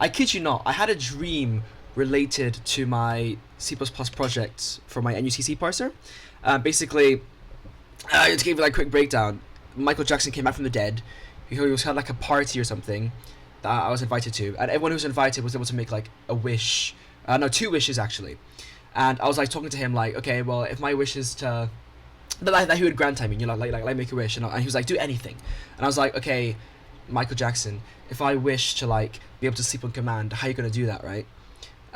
I kid you not, I had a dream related to my C++ project for my NUCC parser. Basically, to give you like a quick breakdown, Michael Jackson came back from the dead. He was had like a party or something that I was invited to, and everyone who was invited was able to make like a wish. No, two wishes actually. And I was like talking to him like, okay, well, if my wish is to that he would grant, I mean, you know, like make a wish, and he was like, do anything. And I was like, okay, Michael Jackson, if I wish to like be able to sleep on command, how are you gonna do that, right?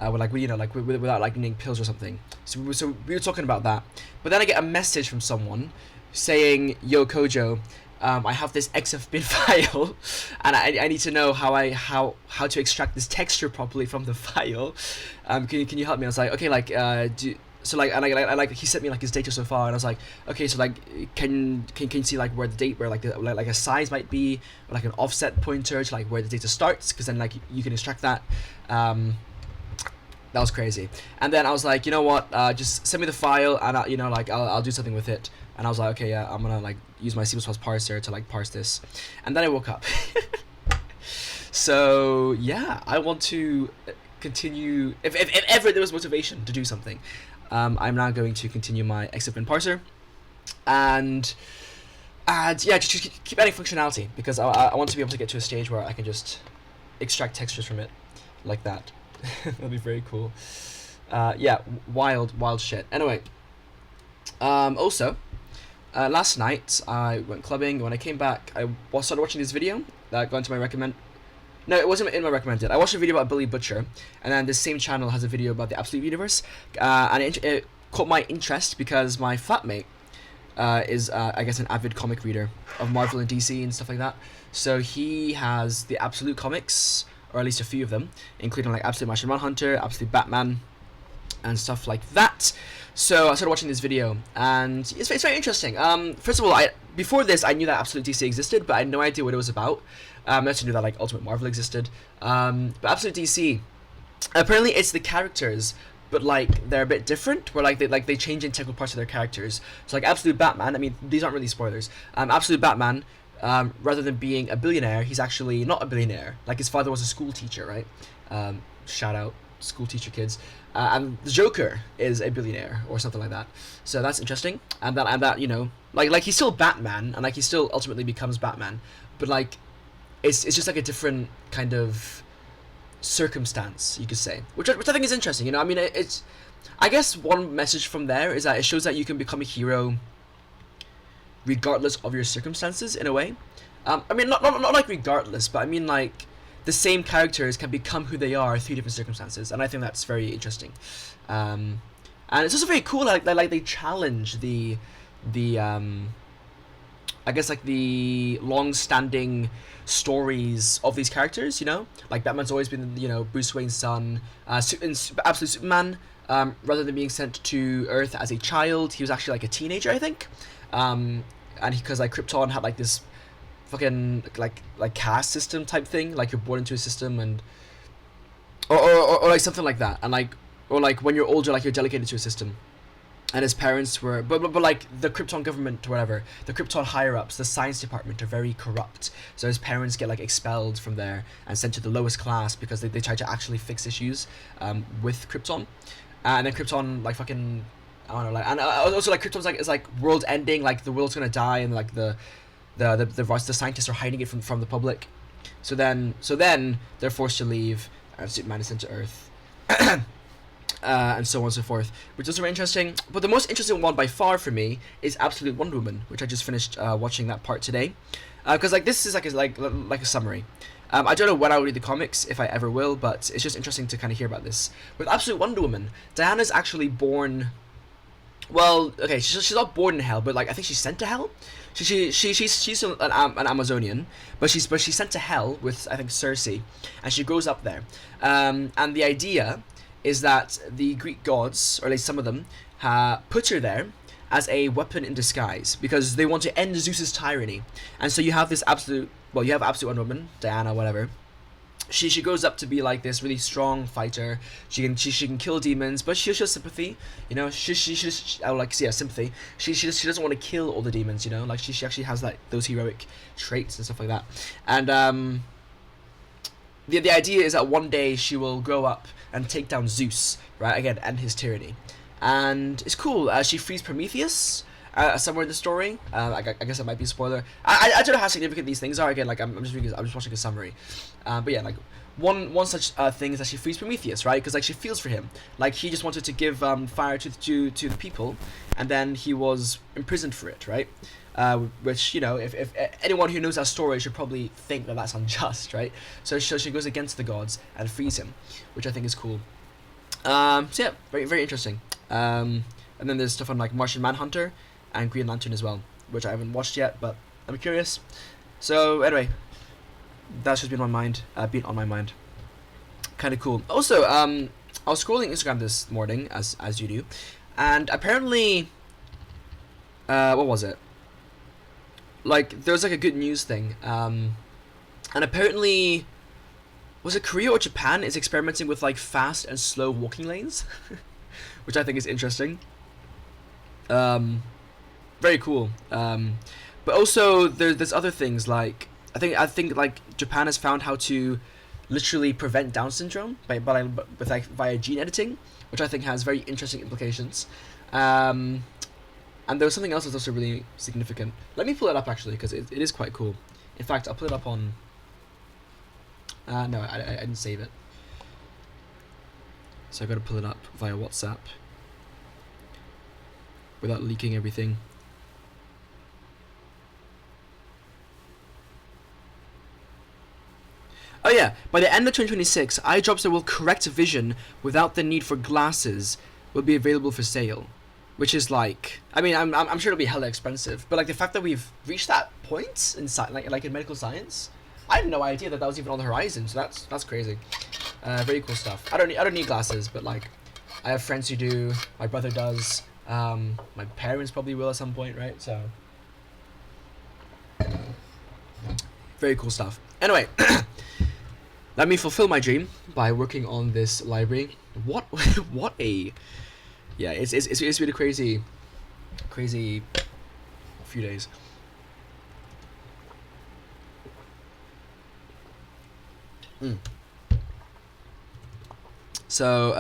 With like, you know, like without like needing pills or something. So we were talking about that, but then I get a message from someone saying, yo Kojo, I have this XFBIN file, and I need to know how to extract this texture properly from the file. Can you help me? I was like, okay, like so like, and I like he sent me like his data so far, and I was like, okay, so like can you see like where the date, where like like a size might be, or like an offset pointer to like where the data starts, because then like you can extract that. That was crazy. And then I was like, you know what, just send me the file, and you know, like I'll do something with it. And I was like, okay, yeah, I'm gonna like use my C++ parser to like parse this. And then I woke up. So yeah, I want to continue. If ever there was motivation to do something, I'm now going to continue my XFBIN parser, and yeah, just keep adding functionality, because I want to be able to get to a stage where I can just extract textures from it like that. That'd be very cool. Yeah, wild shit. Anyway, also, last night I went clubbing. When I came back, I started watching this video that got into my recommend. No, it wasn't in my recommended. I watched a video about Billy Butcher, and then this same channel has a video about the Absolute Universe, and it caught my interest because my flatmate is, I guess, an avid comic reader of Marvel and DC and stuff like that. So he has the Absolute comics, or at least a few of them, including like Absolute Martian Manhunter, Absolute Batman, and stuff like that. So I started watching this video, and it's very interesting. First of all, before this I knew that Absolute DC existed, but I had no idea what it was about. I also knew that like Ultimate Marvel existed, but Absolute DC, apparently it's the characters, but like they're a bit different, where like they change integral parts of their characters. So like Absolute Batman, I mean, these aren't really spoilers. Absolute Batman, rather than being a billionaire, he's actually not a billionaire. Like his father was a school teacher, right? Shout out school teacher kids. And the Joker is a billionaire or something like that. So that's interesting. And that you know, like he's still Batman, and like he still ultimately becomes Batman, but like it's just like a different kind of circumstance, you could say, which I think is interesting. You know, I mean, it's I guess one message from there is that it shows that you can become a hero regardless of your circumstances, in a way. I mean, not like regardless, but I mean like the same characters can become who they are through different circumstances, and I think that's very interesting. And it's also very cool, like they challenge the I guess like the long-standing stories of these characters. You know, like Batman's always been, you know, Bruce Wayne's son. In Absolute Superman, rather than being sent to Earth as a child, he was actually like a teenager, I think. And because like Krypton had like this fucking like caste system type thing, like you're born into a system, and or like something like that, and like, or like when you're older, like you're delegated to a system. And his parents were, but like the Krypton government or whatever, the Krypton higher ups, the science department are very corrupt. So his parents get like expelled from there and sent to the lowest class because they try to actually fix issues with Krypton, and then Krypton like fucking, I don't know, like, and also like Krypton's like, it's like world ending, like the world's gonna die, and like the scientists are hiding it from the public. So then they're forced to leave, and Superman is sent to Earth. And so on and so forth, which is very interesting. But the most interesting one by far for me is Absolute Wonder Woman, which I just finished watching that part today, because like this is like a summary. I don't know when I'll read the comics, if I ever will, but it's just interesting to kind of hear about this. With Absolute Wonder Woman, Diana's actually born. Well, okay, she's not born in hell, but like I think she's sent to hell. She's an Amazonian, but she's sent to hell with, I think, Cersei, and she grows up there. And the idea is that the Greek gods, or at least some of them, put her there as a weapon in disguise because they want to end Zeus's tyranny. And so you have this Absolute Wonder Woman, Diana, whatever. She grows up to be like this really strong fighter. She can kill demons, but she shows sympathy. You know, sympathy. She doesn't want to kill all the demons. You know, like she actually has like those heroic traits and stuff like that. And the idea is that one day she will grow up and take down Zeus, right? Again, end his tyranny. And it's cool. She frees Prometheus somewhere in the story. I guess that might be a spoiler. I don't know how significant these things are. Again, like I'm just watching a summary. But yeah, like one such thing is that she frees Prometheus, right? Because like she feels for him. Like he just wanted to give fire to the people, and then he was imprisoned for it, right? Which, you know, if anyone who knows that story should probably think that that's unjust, right? So she goes against the gods and frees him, which I think is cool. So yeah, very, very interesting. And then there's stuff on like Martian Manhunter and Green Lantern as well, which I haven't watched yet, but I'm curious. So anyway, that's just been on my mind. Kind of cool. Also, I was scrolling Instagram this morning, as you do, and apparently, what was it? Like, there was like a good news thing, and apparently, was it Korea or Japan is experimenting with like fast and slow walking lanes, which I think is interesting. Very cool. But also there's other things like I think like Japan has found how to literally prevent Down syndrome with like via gene editing, which I think has very interesting implications. And there was something else that's also really significant. Let me pull it up actually, because it is quite cool. In fact, I'll put it up on. No, I didn't save it, so I got to pull it up via WhatsApp without leaking everything. Oh yeah, by the end of 2026, eye drops that will correct vision without the need for glasses will be available for sale. Which is like, I mean, I'm sure it'll be hella expensive, but like the fact that we've reached that point in like in medical science, I had no idea that was even on the horizon. So that's crazy. Very cool stuff. I don't need glasses, but like, I have friends who do. My brother does. My parents probably will at some point, right? So, very cool stuff. Anyway, let me fulfill my dream by working on this library. What a. Yeah, it's been a crazy few days. So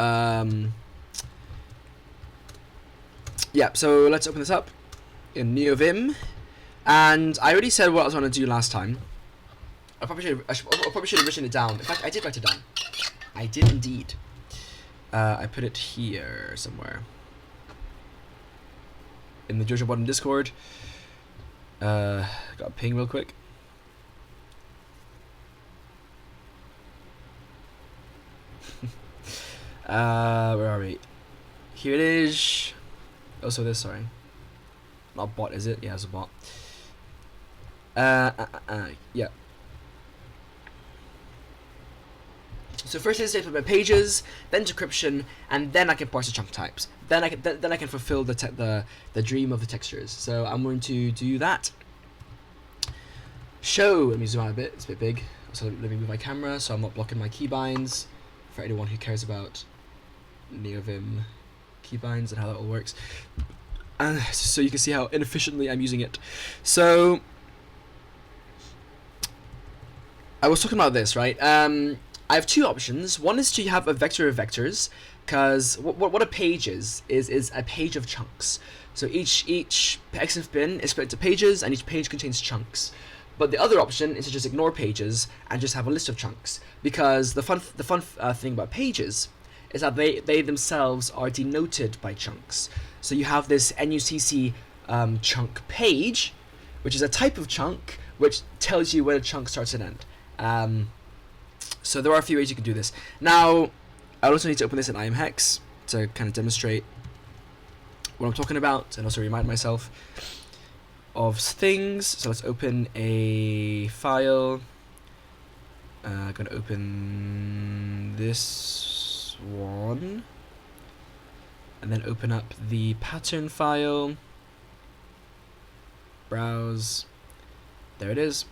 yeah, so let's open this up in NeoVim, and I already said what I was going to do last time. I probably should have written it down. In fact, I did write it down. I did indeed. I put it here somewhere in the KojoBailey Discord. Got a ping real quick. Where are we? Here it is. Also this, sorry. Not bot, is it? Yeah, it's a bot. Yeah. So first is data by pages, then decryption, and then I can parse the chunk types. Then I can fulfill the dream of the textures. So I'm going to do that. Show. Let me zoom out a bit. It's a bit big. So let me move my camera so I'm not blocking my keybinds. For anyone who cares about NeoVim keybinds and how that all works, so you can see how inefficiently I'm using it. So I was talking about this, right? I have two options. One is to have a vector of vectors, because what a page is a page of chunks. So each XFBIN is split into pages, and each page contains chunks. But the other option is to just ignore pages and just have a list of chunks, because the fun thing about pages is that they themselves are denoted by chunks. So you have this NUCC chunk page, which is a type of chunk which tells you where a chunk starts and end. So there are a few ways you can do this. Now, I also need to open this in IMHex to kind of demonstrate what I'm talking about and also remind myself of things. So let's open a file. I'm going to open this one. And then open up the pattern file. Browse. There it is.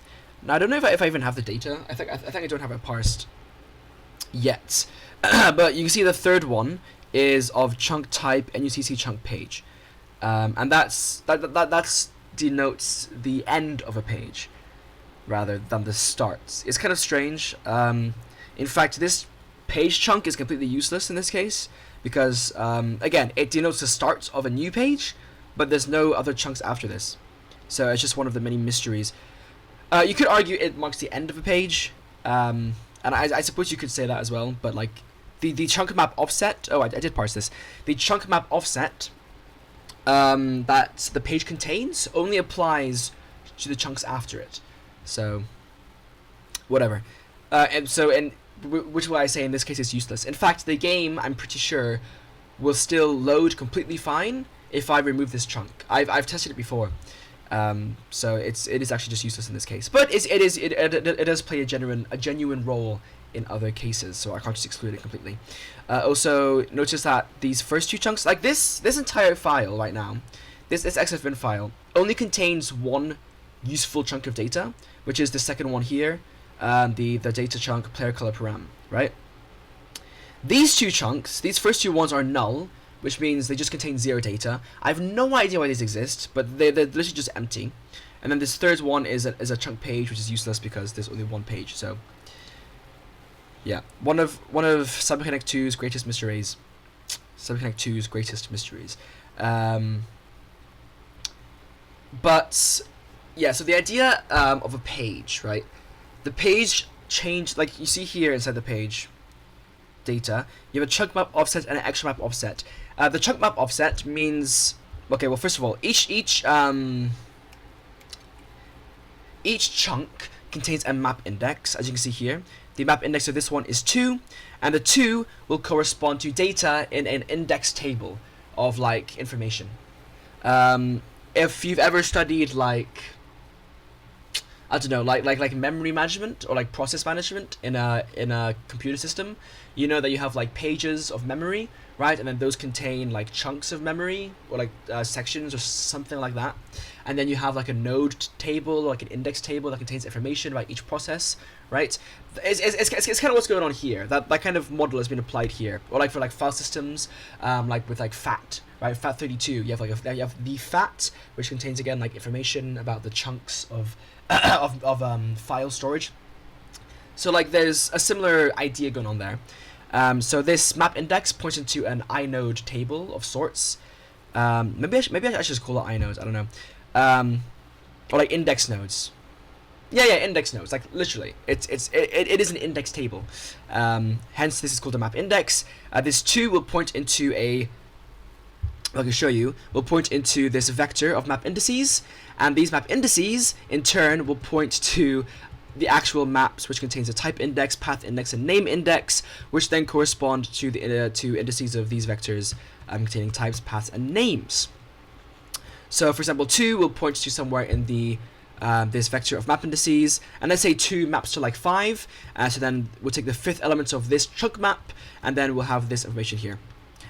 Now I don't know if I even have the data. I think I don't have it parsed yet. But you can see the third one is of chunk type NUCC chunk page, and that's denotes the end of a page rather than the start. It's kind of strange. In fact, this page chunk is completely useless in this case because, again, it denotes the start of a new page, but there's no other chunks after this. So it's just one of the many mysteries. You could argue it marks the end of a page, and I suppose you could say that as well, but like the chunk map offset, I did parse this. The chunk map offset that the page contains only applies to the chunks after it. So, whatever. Which is why I say in this case it's useless. In fact, the game, I'm pretty sure, will still load completely fine if I remove this chunk. I've tested it before. So it is actually just useless in this case. But it does play a genuine role in other cases, so I can't just exclude it completely. Also, notice that these first two chunks, like this entire file right now, this XFBIN file, only contains one useful chunk of data, which is the second one here, the data chunk player color param, right? These two chunks, these first two ones are null, which means they just contain 0 data. I have no idea why these exist, but they're literally just empty. And then this third one is a chunk page, which is useless because there's only one page. So yeah, one of Cyberconnect 2's greatest mysteries. Cyberconnect 2's greatest mysteries. But yeah, so the idea of a page, right? The page change, like you see here inside the page data, you have a chunk map offset and an extra map offset. The chunk map offset means, okay, well, first of all, each chunk contains a map index, as you can see here. The map index of this one is 2, and the 2 will correspond to data in an index table of like information. If you've ever studied like, I don't know, like memory management or like process management in a computer system, you know that you have like pages of memory, right? And then those contain like chunks of memory or like sections or something like that. And then you have like a node table or like an index table that contains information about each process, right? It's kind of what's going on here. That kind of model has been applied here, or like for like file systems, like with like FAT, right? FAT32. You have like you have the FAT, which contains again like information about the chunks of file storage. So like there's a similar idea going on there. So this map index points into an inode table of sorts. Maybe I should just call it inodes. I don't know. Or like index nodes. Yeah, index nodes. Like literally, it is an index table. Hence, this is called a map index. This 2 will point into I can show you, will point into this vector of map indices, and these map indices in turn will point to the actual maps, which contains a type index, path index, and name index, which then correspond to the to indices of these vectors containing types, paths, and names. So, for example, 2 will point to somewhere in the this vector of map indices, and let's say 2 maps to like 5. So then we'll take the 5th element of this chunk map, and then we'll have this information here.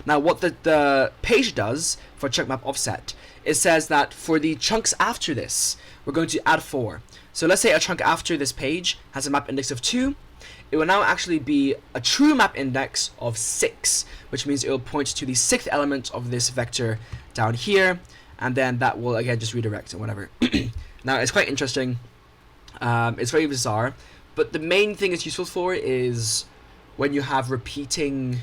Now, what the page does for chunk map offset, it says that for the chunks after this, we're going to add 4. So let's say a chunk after this page has a map index of 2. It will now actually be a true map index of 6, which means it will point to the 6th element of this vector down here, and then that will again just redirect and whatever. Now, it's quite interesting. It's very bizarre, but the main thing it's useful for is when you have repeating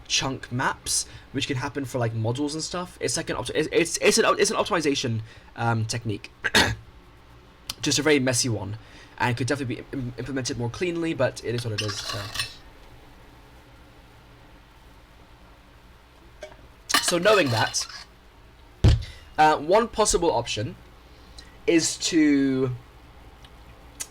chunk maps, which can happen for like modules and stuff. It's like it's an optimization technique. Just a very messy one, and could definitely be implemented more cleanly, but it is what it is. So knowing that, one possible option is to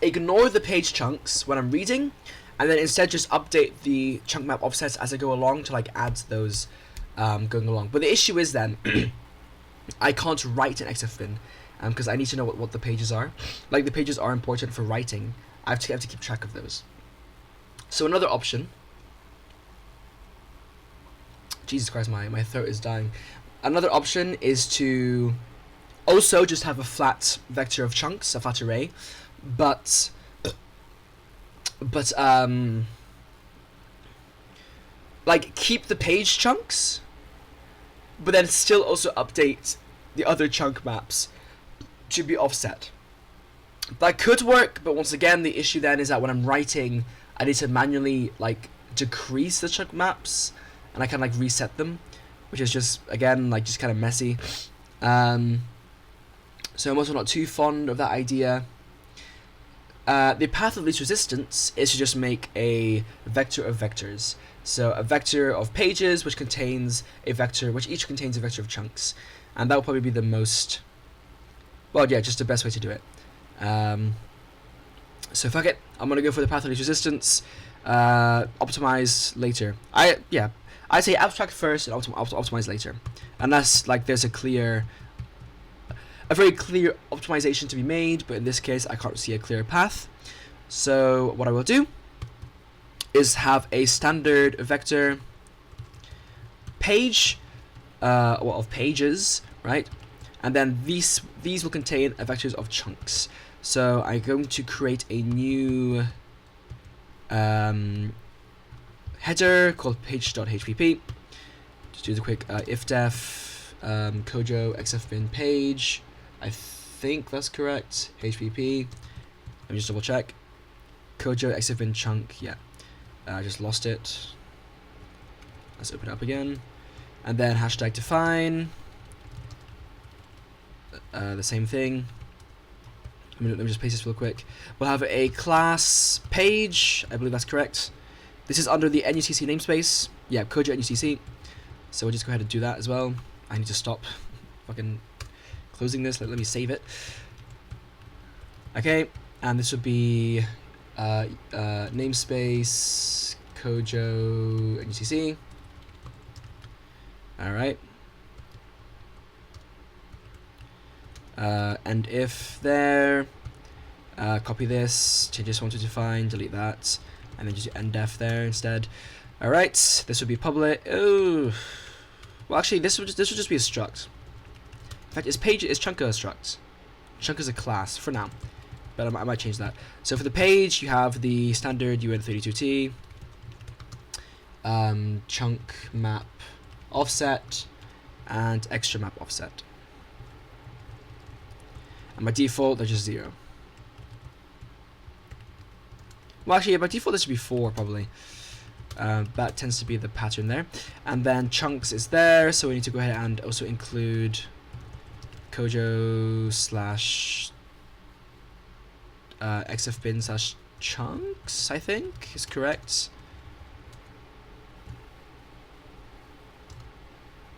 ignore the page chunks when I'm reading, and then instead just update the chunk map offsets as I go along to like add those going along. But the issue is then I can't write an XFBIN because I need to know what the pages are. Like the pages are important for writing. I have to keep track of those. So another option. Jesus Christ, my throat is dying. Another option is to also just have a flat vector of chunks, a flat array, but like keep the page chunks, but then still also update the other chunk maps to be offset. That could work, but once again, the issue then is that when I'm writing, I need to manually like decrease the chunk maps, and I can like reset them, which is just again like just kind of messy. So I'm also not too fond of that idea. The path of least resistance is to just make a vector of vectors. So a vector of pages which contains a vector, which each contains a vector of chunks, and that will probably be the most, well, yeah, just the best way to do it. So fuck it, I'm gonna go for the path of least resistance. Optimize later. I say abstract first and optimize later, unless like there's a very clear optimization to be made, but in this case I can't see a clear path. So what I will do is have a standard vector page, of pages, right? And then these will contain vectors of chunks. So I'm going to create a new header called page.hpp. Just do the quick ifdef Kojo XFBIN page. I think that's correct. HPP. Let me just double check. Kojo XFBIN chunk. Yeah. I just lost it. Let's open it up again. And then hashtag define. The same thing. Let me just paste this real quick. We'll have a class page. I believe that's correct. This is under the NUCC namespace. Yeah, Kojo NUCC. So we'll just go ahead and do that as well. I need to stop fucking closing this. Let me save it. Okay, and this would be namespace Kojo NUCC. All right. And if there, copy this, change this one to define, delete that, and then just do endef there instead. All right, this would be public. Oh, well, actually, this would just be a struct. In fact, is chunk a struct? Chunk is a class for now, but I might change that. So for the page, you have the standard UN32T, chunk map offset, and extra map offset. And by default, they're just 0. Well, actually, by default, this should be 4 probably. That tends to be the pattern there. And then chunks is there, so we need to go ahead and also include Kojo slash XFBIN slash chunks, I think is correct.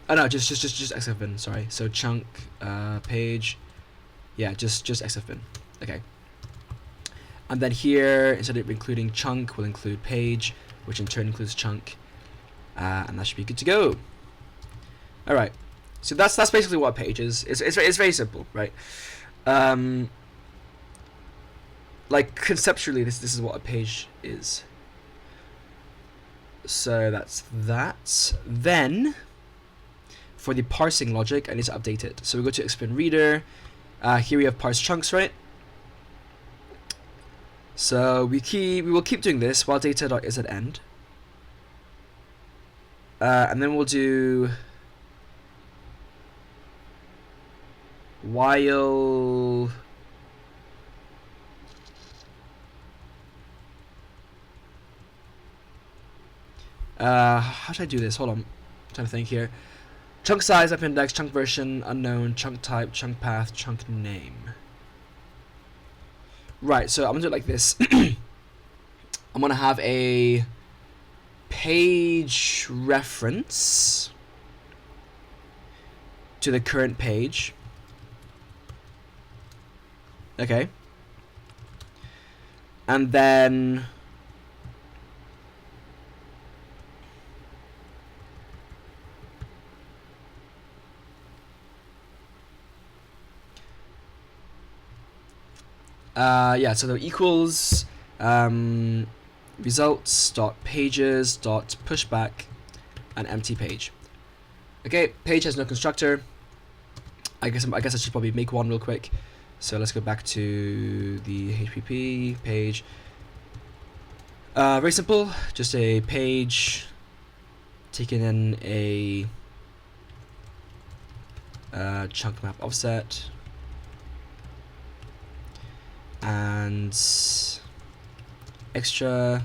Oh no, just XFBIN, sorry. So chunk page. Yeah, just XFBIN. Okay. And then here, instead of including chunk, we'll include page, which in turn includes chunk, and that should be good to go. All right. So that's basically what a page is. It's very simple, right? Like conceptually, this is what a page is. So that's that. Then for the parsing logic, I need to update it. So we go to XFBIN reader. Here we have parse chunks, right? So we will keep doing this while data.is at end. And then we'll do while how should I do this? Hold on. I'm trying to think here. Chunk size, up index, chunk version, unknown, chunk type, chunk path, chunk name. Right, so I'm gonna do it like this. I'm gonna have a page reference to the current page. Okay. And then yeah, so the equals results dot pages dot pushback an empty page. Okay, page has no constructor. I guess I should probably make one real quick. So let's go back to the HPP page. Very simple, just a page taking in a chunk map offset and extra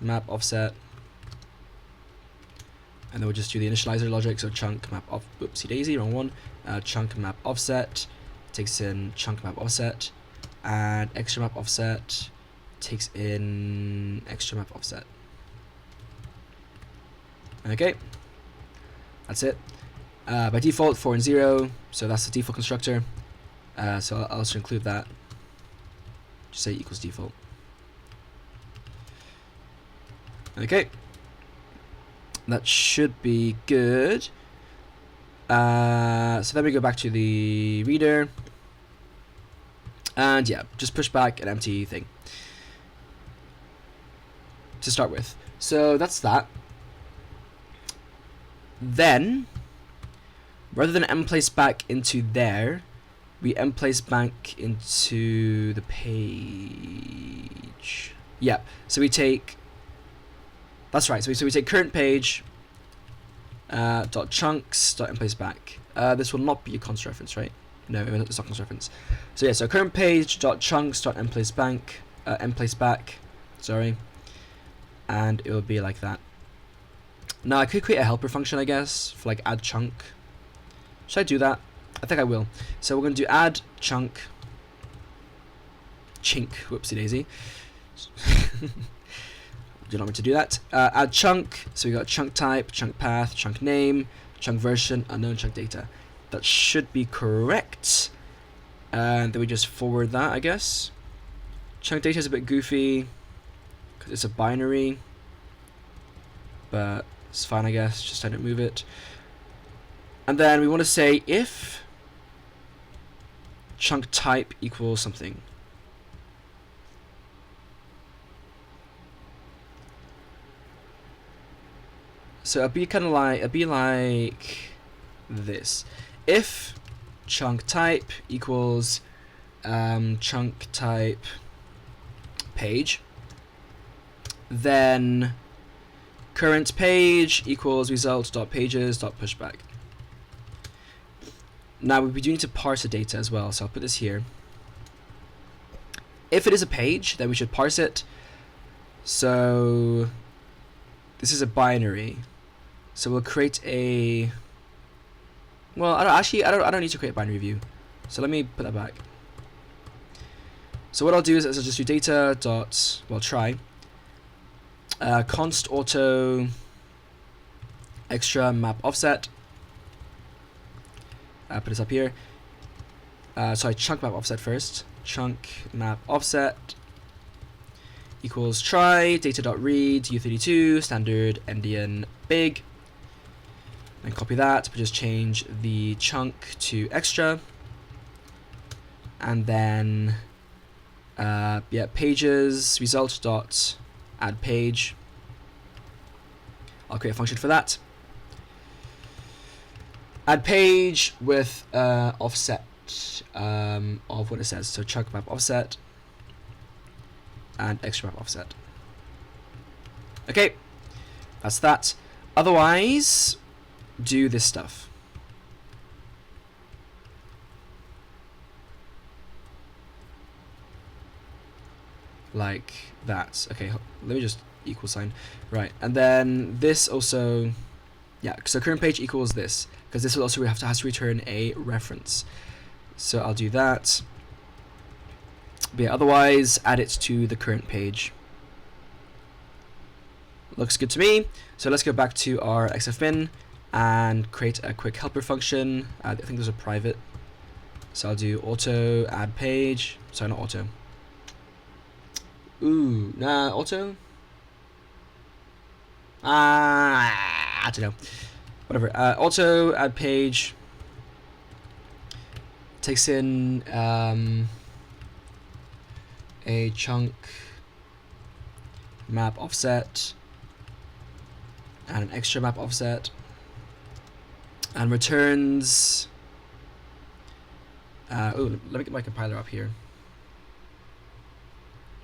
map offset, and then we'll just do the initializer logic. So chunk map off, oopsie daisy, wrong one. Chunk map offset takes in chunk map offset, and extra map offset takes in extra map offset. Okay, that's it. By default 4 and 0, so that's the default constructor. So I'll also include that. Just say equals default. Okay, that should be good. So then we go back to the reader, and yeah, just push back an empty thing to start with. So that's that. Then, rather than emplace back into there, we emplace back into the page. Yeah, so we take, that's right, so we take current page dot chunks dot emplace back. This will not be a const reference, right? No, it's not const reference. So yeah, so current page dot chunks dot emplace back, sorry, and it will be like that. Now I could create a helper function, I guess, for like add chunk. Should I do that? I think I will. So we're going to do add chunk, chink, whoopsie daisy. Do not want to do that. Add chunk, so we got chunk type, chunk path, chunk name, chunk version, unknown chunk data. That should be correct. And then we just forward that, I guess. Chunk data is a bit goofy because it's a binary, but it's fine, I guess. Just I don't move it. And then we want to say if chunk type equals something. So it'd be kind of like, it'd be like this. If chunk type equals chunk type page, then current page equals result.pages.pushback. Now we do need to parse the data as well, so I'll put this here. If it is a page, then we should parse it. So this is a binary. So we'll create a, well, I don't need to create a binary view. So let me put that back. So what I'll do is I'll just do data dot, well, try const auto extra map offset. Put this up here. Sorry, chunk map offset first. Chunk map offset equals try data.read u32 standard endian big. And copy that, but just change the chunk to extra. And then yeah, pages result dot add page. I'll create a function for that. Add page with offset of what it says. So chunk map offset and extra map offset. Okay, that's that. Otherwise, do this stuff. Like that. Okay, let me just equal sign. Right, and then this also, yeah, so current page equals this, because this will also has to return a reference. So I'll do that. But yeah, otherwise, add it to the current page. Looks good to me. So let's go back to our XFBIN and create a quick helper function. I think there's a private. So I'll do auto add page. Sorry, not auto. Ooh, nah, auto? I don't know. Whatever. Auto add page takes in a chunk map offset and an extra map offset and returns oh, let me get my compiler up here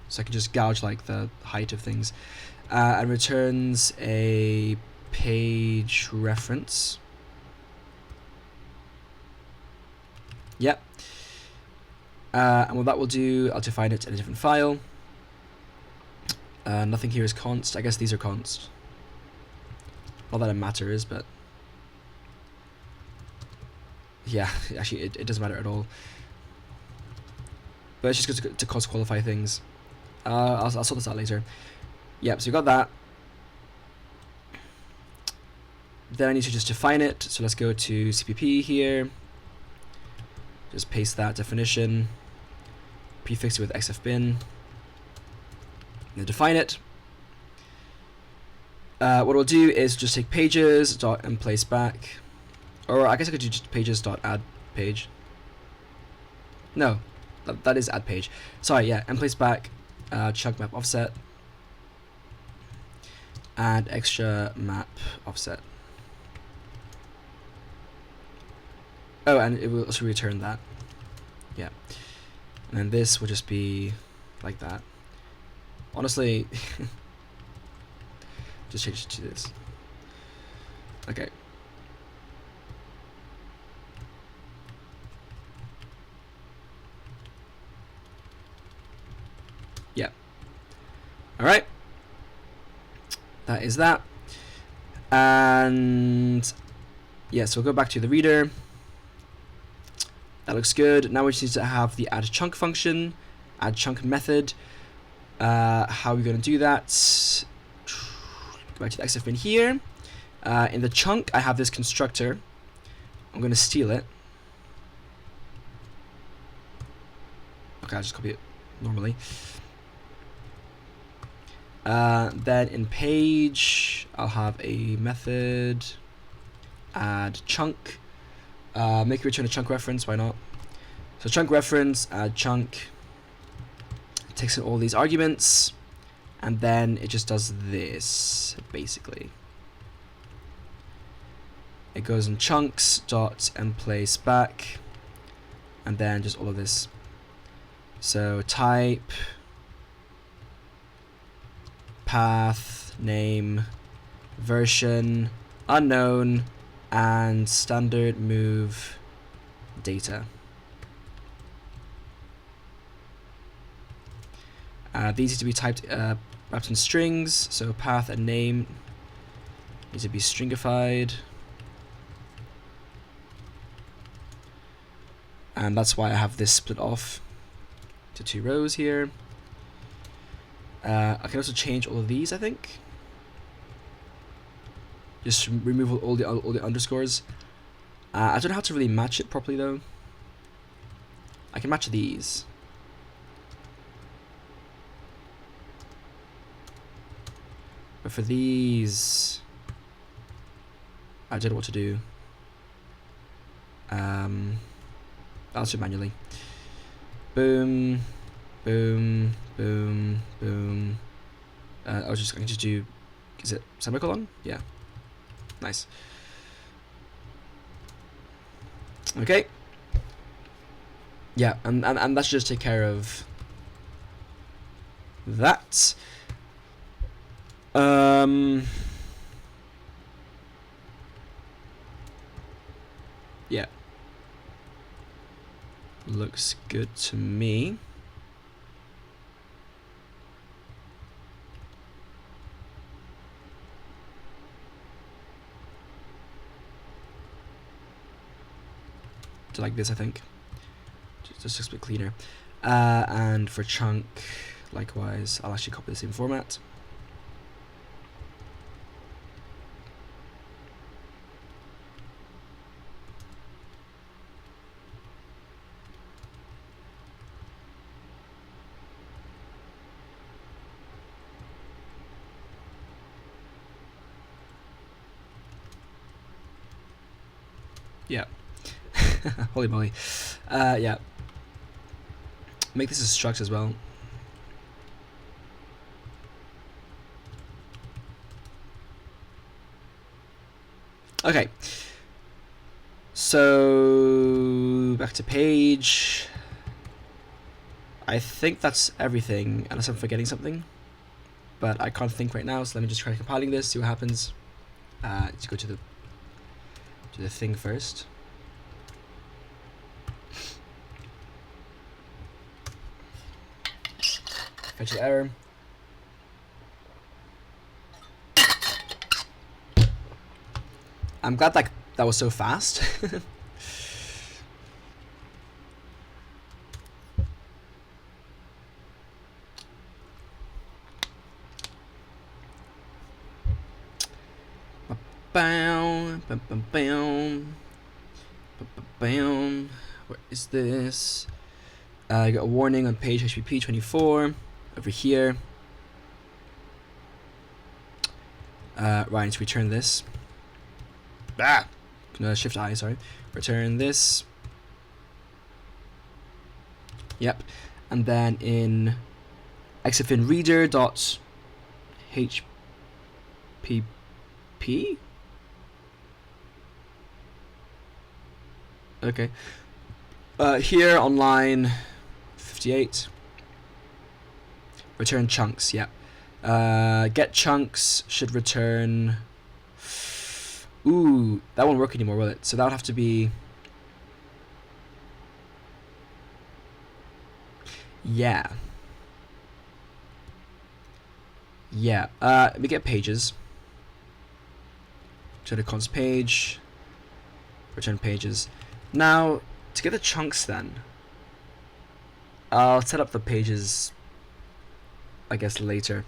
so I can just gouge like the height of things, and returns a page reference. Yep. And what that will do, I'll define it in a different file. Nothing here is const. I guess these are const. Not that it matters, but yeah, actually it doesn't matter at all. But it's just good to cost qualify things. I'll sort this out later. Yep, so we got that. Then I need to just define it. So let's go to CPP here. Just paste that definition. Prefix it with XFBIN. And define it. What we'll do is just take pages dot and place back, or I guess I could do just pages dot add page. No, that is add page. Sorry, yeah, and place back, chunk map offset, add extra map offset. Oh, and it will also return that. Yeah, and then this will just be like that. Honestly. Just change it to this. Okay. Yeah. Alright. That is that. And yeah, so we'll go back to the reader. That looks good. Now we just need to have the add chunk function, add chunk method. How are we going to do that? Go back to the XFBIN here. In the chunk, I have this constructor. I'm going to steal it. Okay, I'll just copy it normally. Then in page, I'll have a method, add chunk. Make it return a chunk reference, why not? So chunk reference, add chunk. It takes in all these arguments. And then it just does this, basically. It goes in chunks, dot, and place back. And then just all of this. So type, path, name, version, unknown, and standard move data. These need to be typed wrapped in strings, so path and name need to be stringified, and that's why I have this split off to 2 rows here. I can also change all of these, I think. Just remove all the underscores. I don't know how to really match it properly though. I can match these. But for these, I don't know what to do. I'll do it manually. Boom, boom, boom, boom. I can just do. Is it semicolon? Yeah. Nice. Okay. Yeah, and that should just take care of that. Yeah. Looks good to me. To like this, I think. Just a bit cleaner. And for chunk, likewise, I'll actually copy the same format. Yeah. Holy moly. Yeah. Make this a struct as well. Okay. So back to page. I think that's everything, unless I'm forgetting something. But I can't think right now, so let me just try compiling this, see what happens. Let's go to the thing first. Fetch the error. I'm glad that was so fast. Bam, bam, bam, bam, bam. Where is this? I got a warning on page HTTP 24 over here. Right, I need to return this. No, Shift I, sorry. Return this. Yep. And then in XFBIN reader dot HPP. Okay. Here on line 58. Return chunks, yeah. Get chunks should return. Ooh, that won't work anymore, will it? So that would have to be. Yeah. Yeah. Let me get pages. Return a const page. Return pages. Now, to get the chunks then, I'll set up the pages, I guess, later.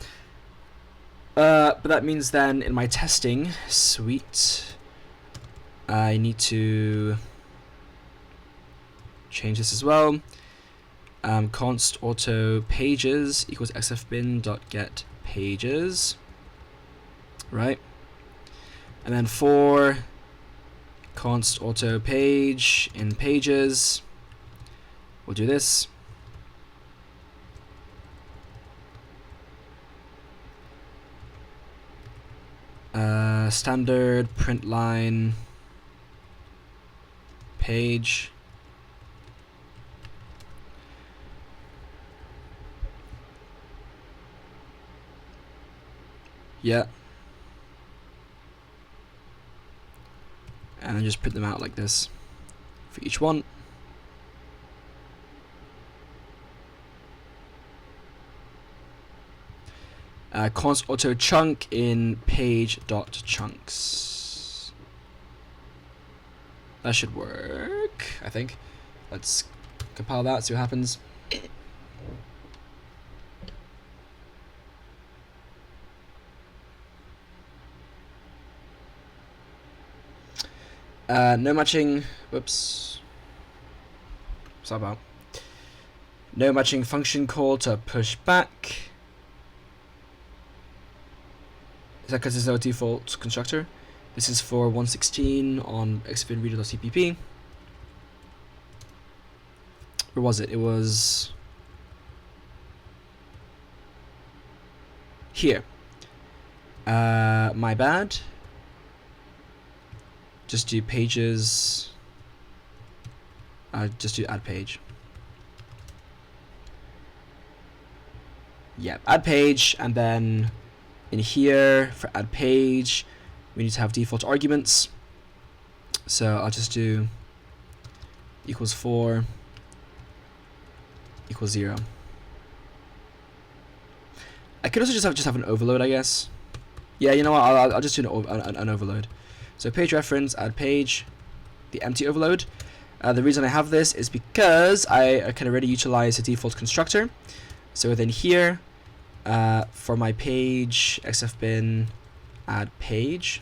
But that means then in my testing suite, I need to change this as well. Const auto pages equals xfbin dot get pages, right? And then for const auto page in pages, we'll do this. Standard print line page. Yeah. And then just print them out like this for each one. Const auto chunk in page dot chunks. That should work, I think. Let's compile that, see what happens. No matching. Whoops. What's that about? No matching function call to push back. Is that because there's no default constructor? This is for 116 on XFBIN reader.cpp. Where was it? It was here. My bad. Just do pages. Just do add page. Yeah, add page, and then in here for add page, we need to have default arguments. So I'll just do equals 4 equals 0. I could also just have an overload, I guess. Yeah, you know what? I'll just do an overload. So page reference, add page, the empty overload. The reason I have this is because I can already utilize a default constructor. So then here, for my page XFBIN add page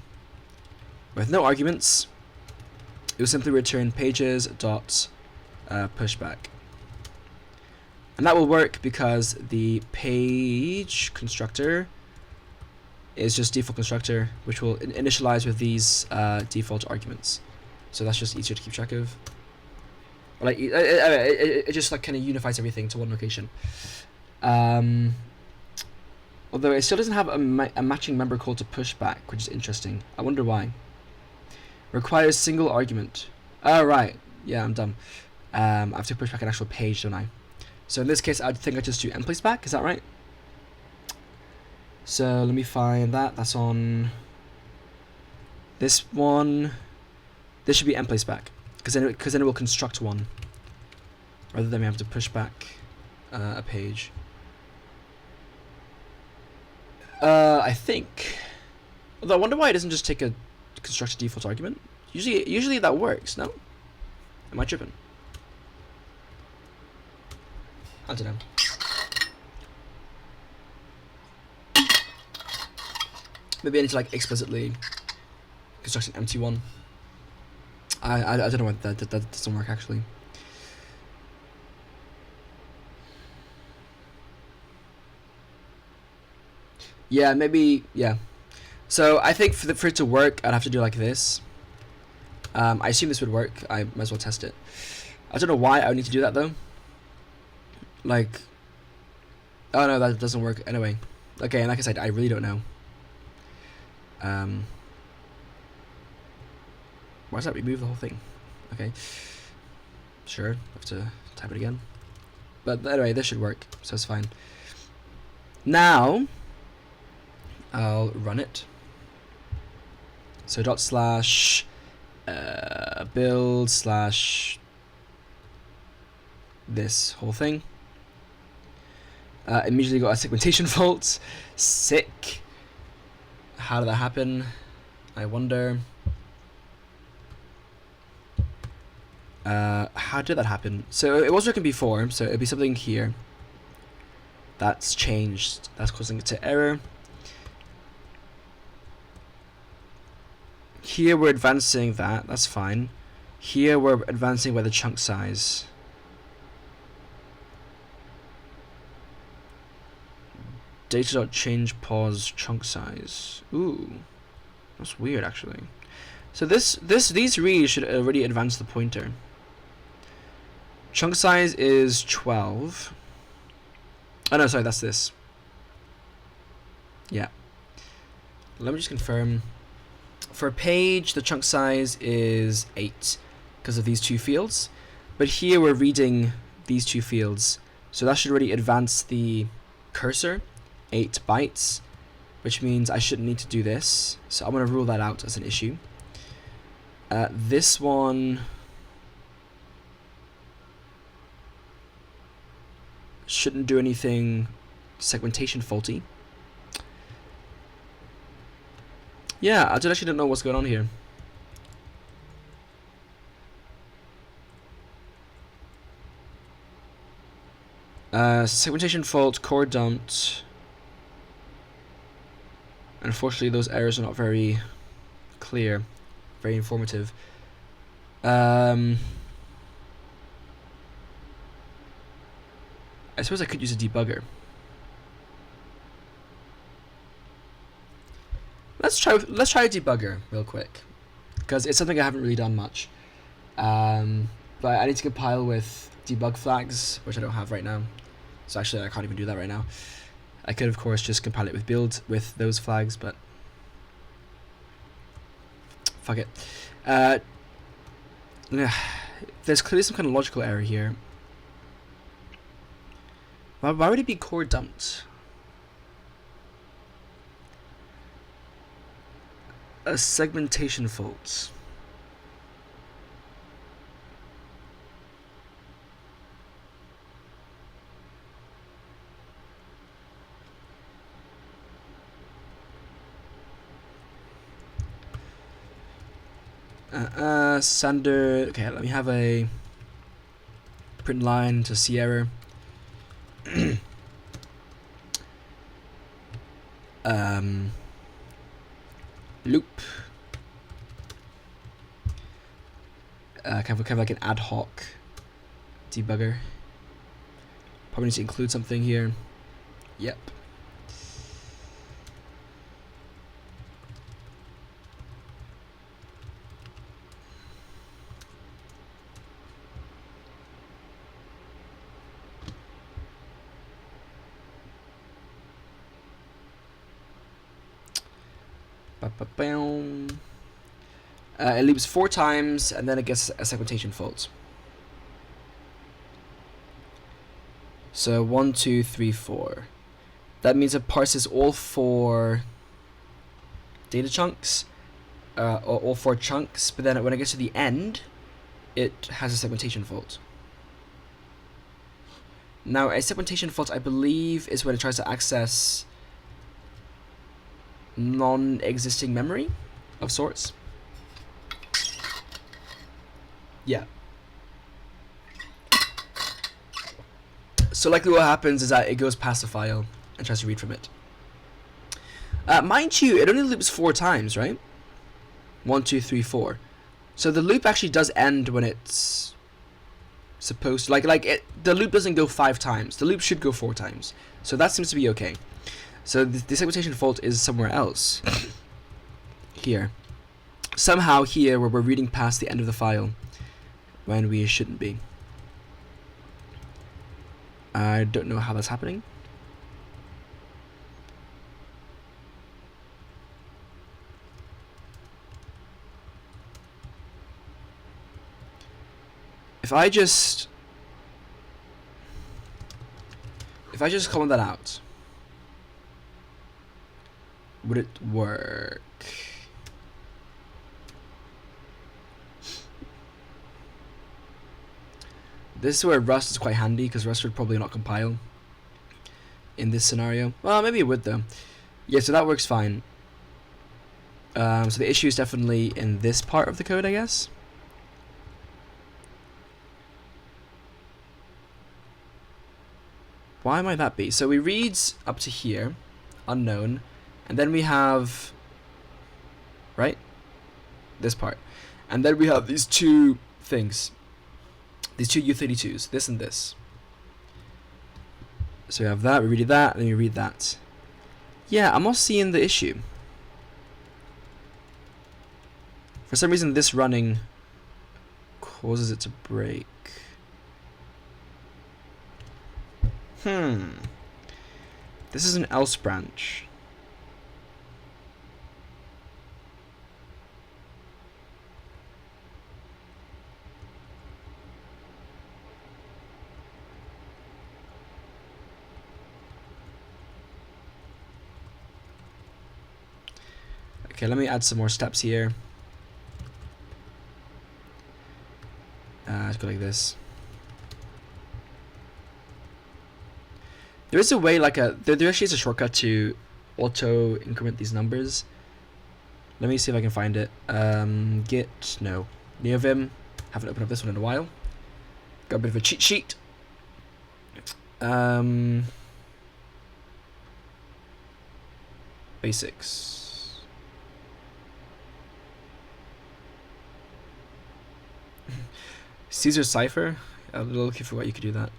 with no arguments, it will simply return pages dot pushback, and that will work because the page constructor is just default constructor, which will initialize with these default arguments. So that's just easier to keep track of. Like it just like kind of unifies everything to one location. Although it still doesn't have a matching member call to pushback, which is interesting. I wonder why. Requires single argument. Oh right, yeah, I'm dumb. I have to push back an actual page, don't I? So in this case, I think I just do mplaceback. Is that right? So let me find that. That's on this one. This should be mplaceback, because then it will construct one, rather than we have to push back a page. I think. Although I wonder why it doesn't just take a construct a default argument. Usually that works. No, am I tripping? I don't know. Maybe I need to like explicitly construct an empty one. I don't know why that doesn't work actually. Yeah, maybe, yeah. So I think for it to work, I'd have to do like this. I assume this would work. I might as well test it. I don't know why I would need to do that though. Like, oh no, that doesn't work anyway. Okay, and like I said, I really don't know. Why does that remove the whole thing? Okay, sure, have to type it again. But anyway, this should work, so it's fine. Now, I'll run it. So dot slash build slash this whole thing. Immediately got a segmentation fault. Sick. How did that happen? I wonder. How did that happen? So it was working before, so it'd be something here that's changed, that's causing it to error. Here we're advancing that's fine. Here we're advancing by the chunk size. Data.change pause chunk size. Ooh, that's weird actually. So these reads should already advance the pointer. Chunk size is 12. Oh no, sorry, that's this. Yeah. Let me just confirm. For page, the chunk size is 8 because of these two fields. But here we're reading these two fields. So that should already advance the cursor 8 bytes, which means I shouldn't need to do this. So I'm going to rule that out as an issue. This one shouldn't do anything segmentation faulty. Yeah, I actually don't know what's going on here. Segmentation fault, core dumped. Unfortunately, those errors are not very clear, very informative. I suppose I could use a debugger. Let's try a debugger real quick, because it's something I haven't really done much. But I need to compile with debug flags, which I don't have right now. So actually, I can't even do that right now. I could, of course, just compile it with build with those flags, but fuck it. There's clearly some kind of logical error here. Why would it be core dumped? A segmentation fault. Sander. Okay, let me have a print line to see error. Loop. Kind of like an ad hoc debugger. Probably need to include something here. Yep. It loops 4 times and then it gets a segmentation fault. So 1, 2, 3, 4. That means it parses all 4 data chunks, or all 4 chunks, but then when it gets to the end, it has a segmentation fault. Now, a segmentation fault, I believe, is when it tries to access non-existing memory of sorts. Yeah. So likely what happens is that it goes past the file and tries to read from it. Mind you, it only loops 4 times, right? 1, 2, 3, 4. So the loop actually does end when it's supposed to. The loop doesn't go 5 times. The loop should go 4 times. So that seems to be okay. So the segmentation fault is somewhere else. Here. Somehow here where we're reading past the end of the file when we shouldn't be. I don't know how that's happening. If I just comment that out, would it work? This is where Rust is quite handy, because Rust would probably not compile in this scenario. Well, maybe it would though. Yeah, so that works fine. So the issue is definitely in this part of the code, I guess. Why might that be? So we read up to here, unknown, and then we have, right, this part, and then we have these 2 things, these 2 U32s, this and this. So we have that, we read that, and then we read that. Yeah, I'm not seeing the issue. For some reason this running causes it to break. This is an else branch. Okay, let me add some more steps here. Let's go like this. There is a way, there actually is a shortcut to auto increment these numbers. Let me see if I can find it. Git, no. Neovim, haven't opened up this one in a while. Got a bit of a cheat sheet. Basics. Caesar Cipher, I'm looking for what you could do that.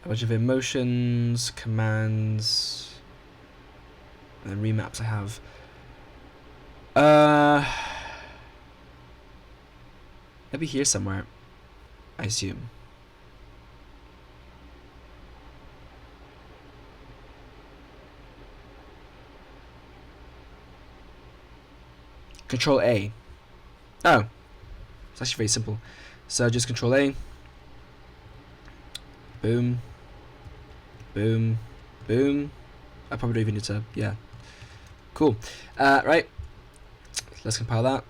A bunch of emotions, commands, and then remaps I have. Maybe here somewhere, I assume. Control A. Oh, it's actually very simple. So just Control A. Boom. Boom. Boom. I probably don't even need to, yeah. Cool. Right. Let's compile that.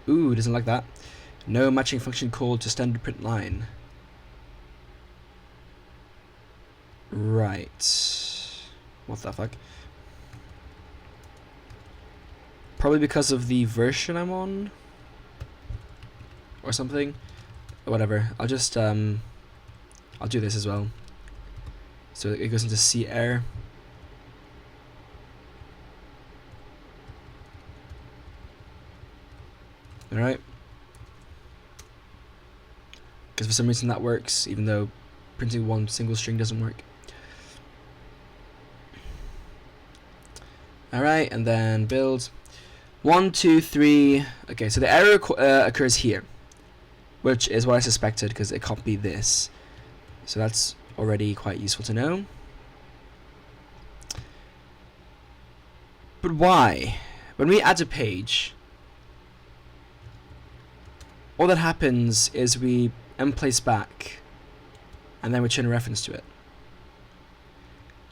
Ooh, doesn't like that. No matching function called to standard print line. Right. What the fuck? Probably because of the version I'm on. Or something. Whatever. I'll just I'll do this as well. So it goes into C error. Alright. Because for some reason that works, even though printing one single string doesn't work. Alright, and then build. 1, 2, 3. Okay, so the error occurs here, which is what I suspected because it can't be this. So that's already quite useful to know. But why? When we add a page, all that happens is we emplace back and then return a reference to it.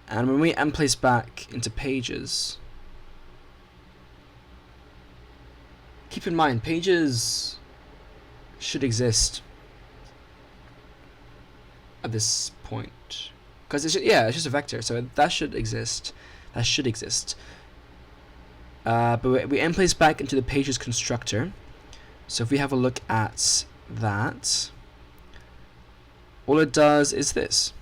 And when we emplace back into pages, keep in mind, pages should exist at this point. Because it's just, yeah, it's just a vector, so that should exist. That should exist. but we in-place back into the pages constructor. So if we have a look at that, all it does is this.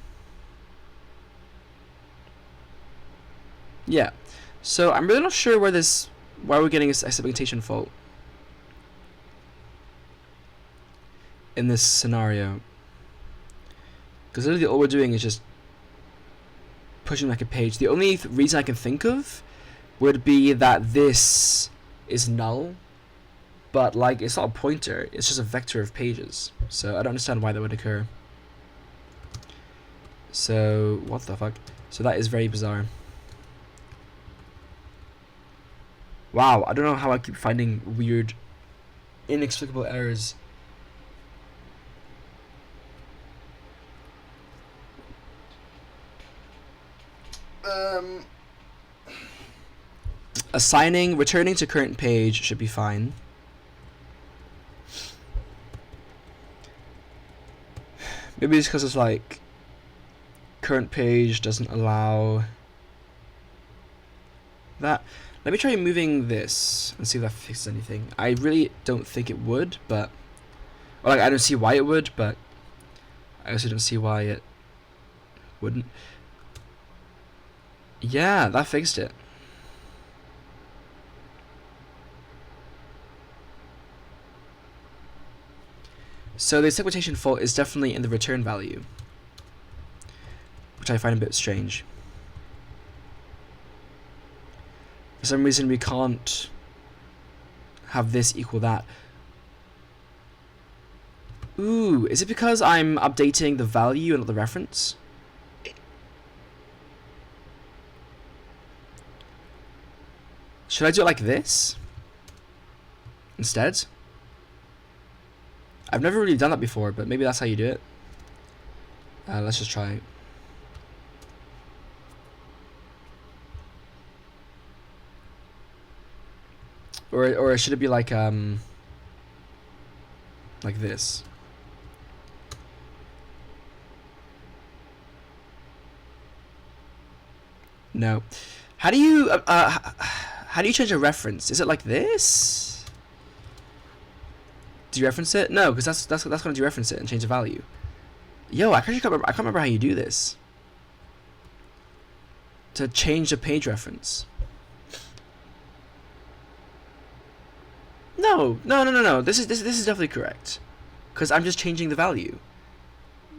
Yeah. So I'm really not sure why we're getting this segmentation fault in this scenario. Because literally all we're doing is just pushing like a page. The only reason I can think of would be that this is null, but like it's not a pointer, it's just a vector of pages. So I don't understand why that would occur. So what the fuck? So that is very bizarre. Wow, I don't know how I keep finding weird, inexplicable errors. Assigning, returning to current page should be fine. Maybe it's because it's like current page doesn't allow that. Let me try moving this and see if that fixes anything. I really don't think it would, but or like I don't see why it would, but I also don't see why it wouldn't. Yeah, that fixed it. So the segmentation fault is definitely in the return value, which I find a bit strange. For some reason we can't have this equal that. Ooh, is it because I'm updating the value and not the reference? Should I do it like this instead? I've never really done that before, but maybe that's how you do it. Let's just try it. Or should it be like this? No. How do you change a reference? Is it like this? Do you reference it? No, because that's going to dereference it and change the value. Yo, I can't remember how you do this. To change the page reference. No. This is definitely correct. Because I'm just changing the value.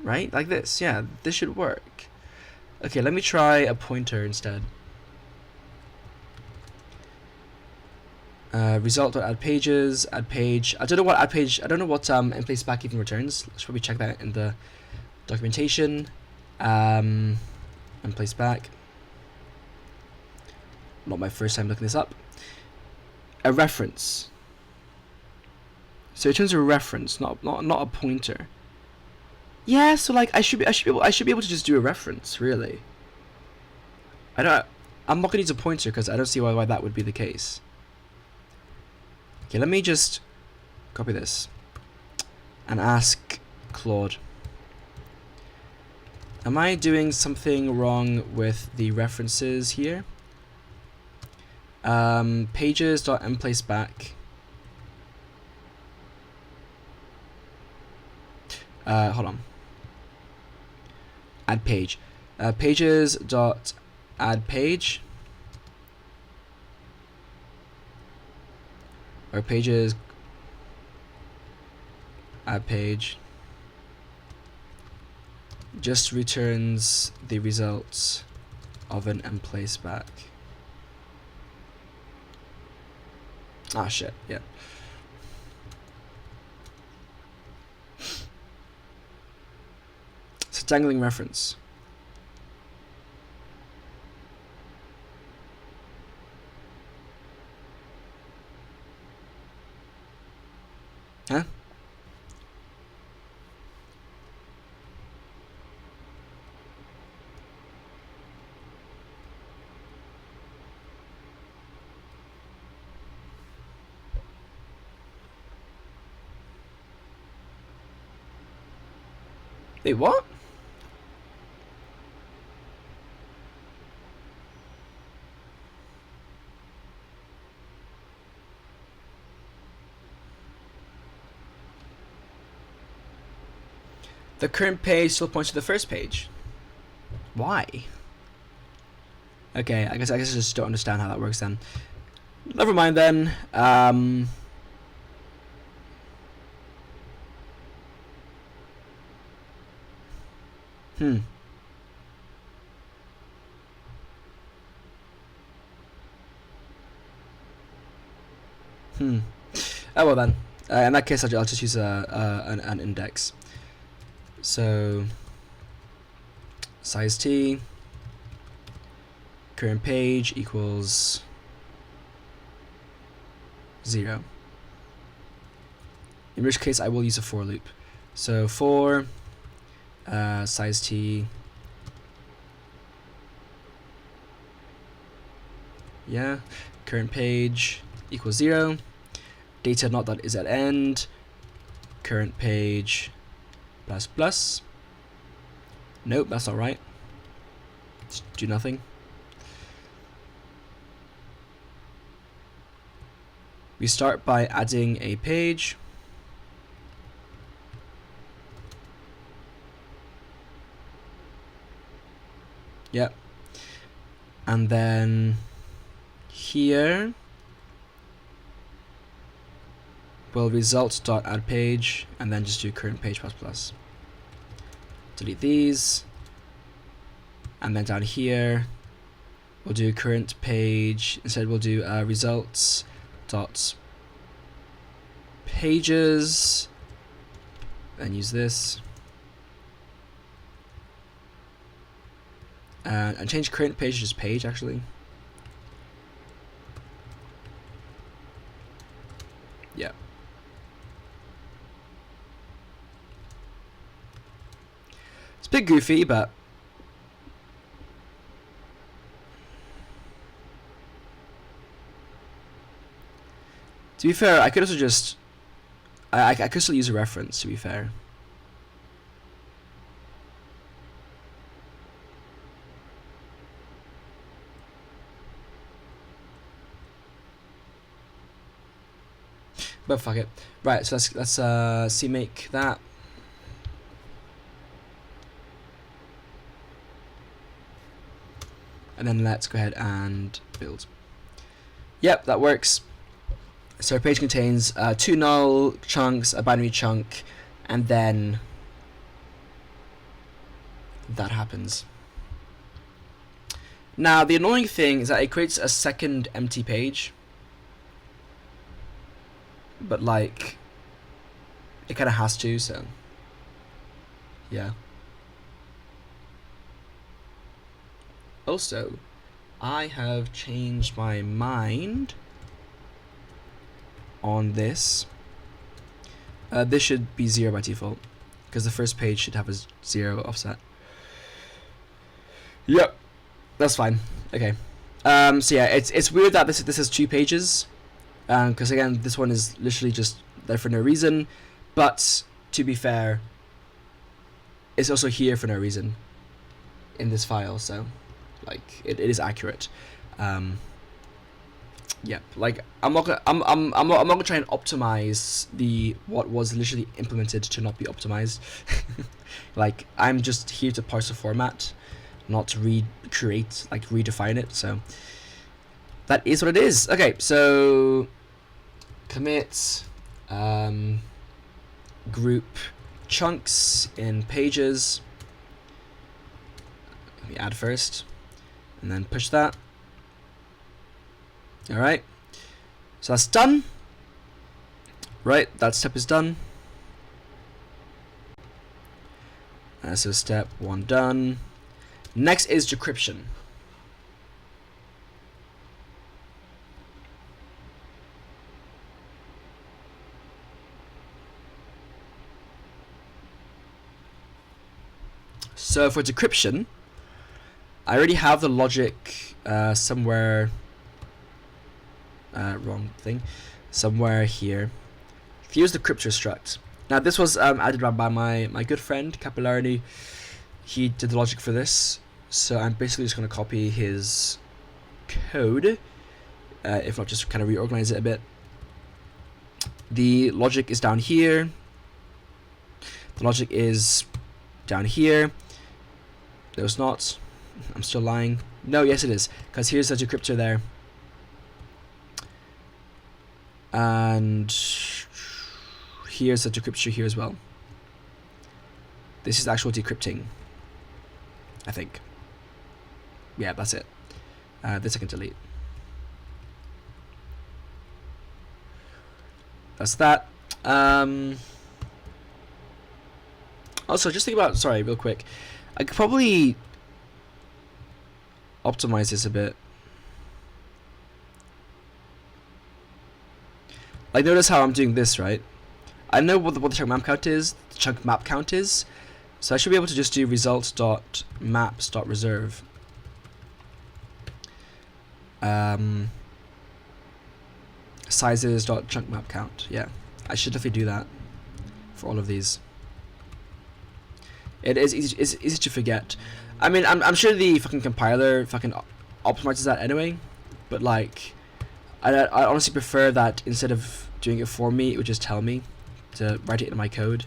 Right? Like this. Yeah, this should work. Okay, let me try a pointer instead. Result.add pages, add page. I don't know what add page. I don't know what in-place back even returns. Let's probably check that in the documentation. In-place back. Not my first time looking this up. A reference. So it turns a reference, not a pointer. Yeah, so like I should be able to just do a reference, really. I'm not gonna use a pointer because I don't see why that would be the case. Okay, let me just copy this and ask Claude. Am I doing something wrong with the references here? Pages.mplaceback. Hold on. Add page. Pages.addPage. Or pages add page just returns the results of an in-place back. Ah shit, yeah. It's a dangling reference. Huh? Wait, what? the current page still points to the first page. Why? Okay, I guess I just don't understand how that works then. Never mind then. Oh well then. In that case, I'll just use an index. So size t current page equals 0. In which case, I will use a for loop. So for size t, yeah, current page equals 0. Data not that is at end. Current page plus plus. Nope, that's not right. Let's do nothing. We start by adding a page. Yep. And then here we'll result.add page and then just do current page plus plus. Delete these. And then down here we'll do current page. Instead we'll do results dot pages and use this. And change current page to just page actually. Yeah. It's a bit goofy, but to be fair, I could also just I could still use a reference, to be fair. But fuck it. Right, so let's CMake that. And then let's go ahead and build. Yep, that works. So our page contains 2 null chunks, a binary chunk, and then that happens. Now the annoying thing is that it creates a second empty page. But like, it kind of has to, so yeah. Also, I have changed my mind on this. This should be 0 by default, because the first page should have a 0 offset. Yep, that's fine. Okay. So yeah, it's weird that this has 2 pages. Because again, this one is literally just there for no reason, but to be fair, it's also here for no reason in this file, so like it is accurate. Yeah, like I'm not gonna try and optimize what was literally implemented to not be optimized. Like I'm just here to parse the format, not to redefine it. So that is what it is. Okay, so commit group chunks in pages. Let me add first, and then push that. All right, so that's done. Right, that step is done. So step 1 done. Next is decryption. So for decryption, I already have the logic somewhere. Wrong thing. Somewhere here. Here's the crypto struct. Now this was added by my good friend Capillarity. He did the logic for this, so I'm basically just going to copy his code, if not just kind of reorganize it a bit. The logic is down here. The logic is down here. No, it's not. I'm still lying. No, yes it is, because here's a decryptor there. And here's a decryptor here as well. This is actual decrypting, I think. Yeah, that's it. This I can delete. That's that. Also, just think about, sorry, real quick. I could probably optimize this a bit. Like, notice how I'm doing this, right? I know what the chunk map count is. The chunk map count is. So I should be able to just do results.maps.reserve. Sizes.chunk map count. Yeah, I should definitely do that for all of these. It is easy. It's easy to forget. I mean, I'm sure the fucking compiler fucking optimizes that anyway. But like, I honestly prefer that instead of doing it for me, it would just tell me to write it in my code,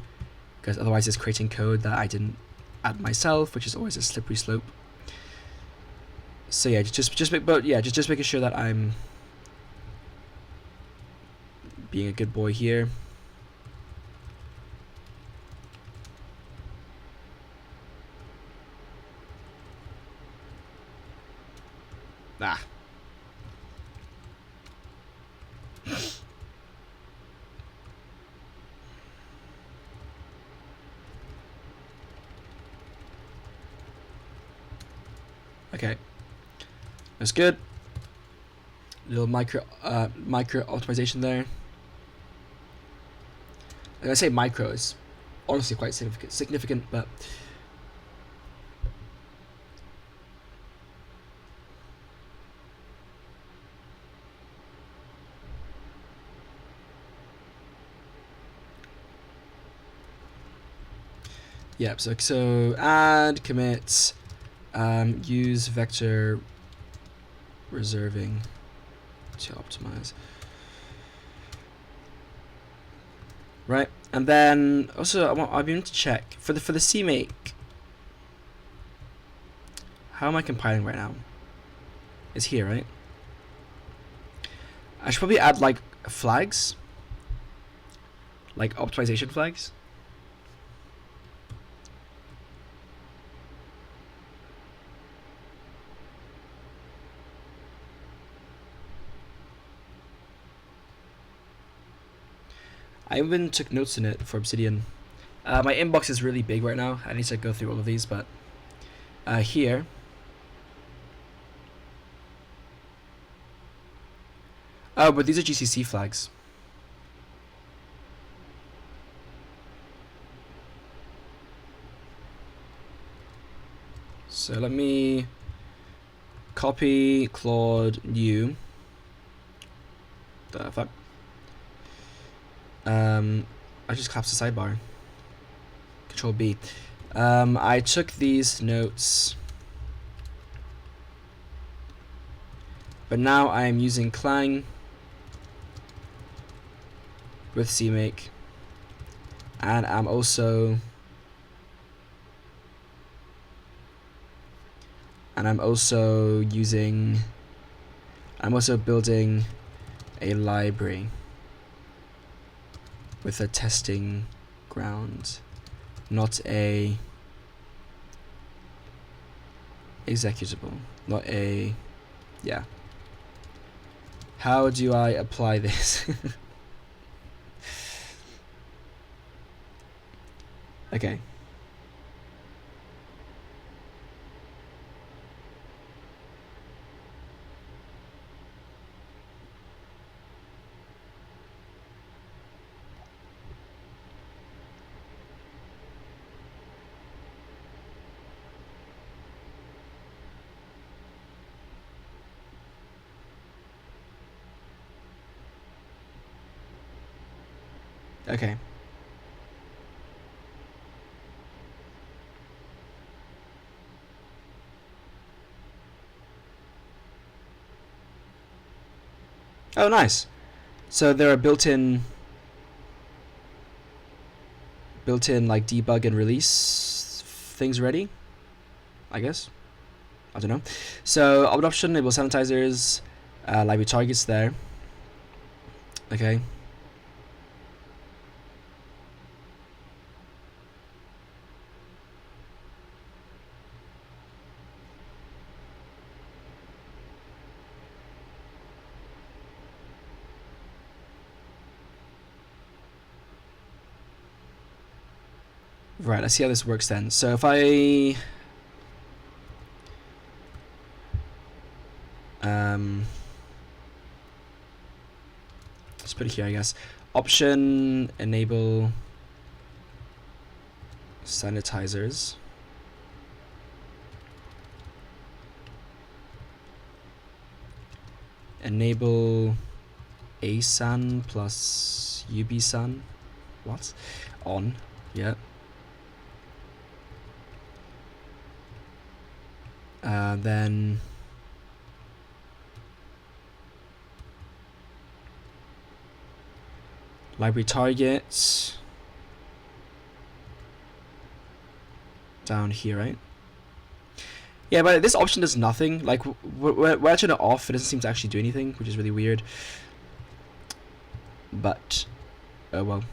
because otherwise it's creating code that I didn't add myself, which is always a slippery slope. So yeah, just making sure that I'm being a good boy here. Ah. Okay, that's good. Little micro optimization there. Like I say, micro is honestly quite significant, but yeah. So add commits. Use vector reserving to optimize. Right, and then also I want to check for the CMake. How am I compiling right now? It's here, right? I should probably add like flags, like optimization flags. I even took notes in it for Obsidian. My inbox is really big right now. I need to go through all of these, but here. Oh, but these are GCC flags. So let me copy Claude new. The fuck. I just collapsed the sidebar. Control B. I took these notes, but now I am using Clang with CMake, and I'm also building a library with a testing ground, not a executable, not a, yeah. How do I apply this? Okay. Okay. Oh, nice. So there are built-in like debug and release things ready, I guess. I don't know. So opt option, enable sanitizers, library targets there. Okay. Right, let's see how this works then. So if I let's put it here, I guess. Option, enable sanitizers. Enable asan plus ubsan. What? On. Yeah. Then library targets down here, right? Yeah, but this option does nothing. Like we're turning it off, it doesn't seem to actually do anything, which is really weird. But oh well.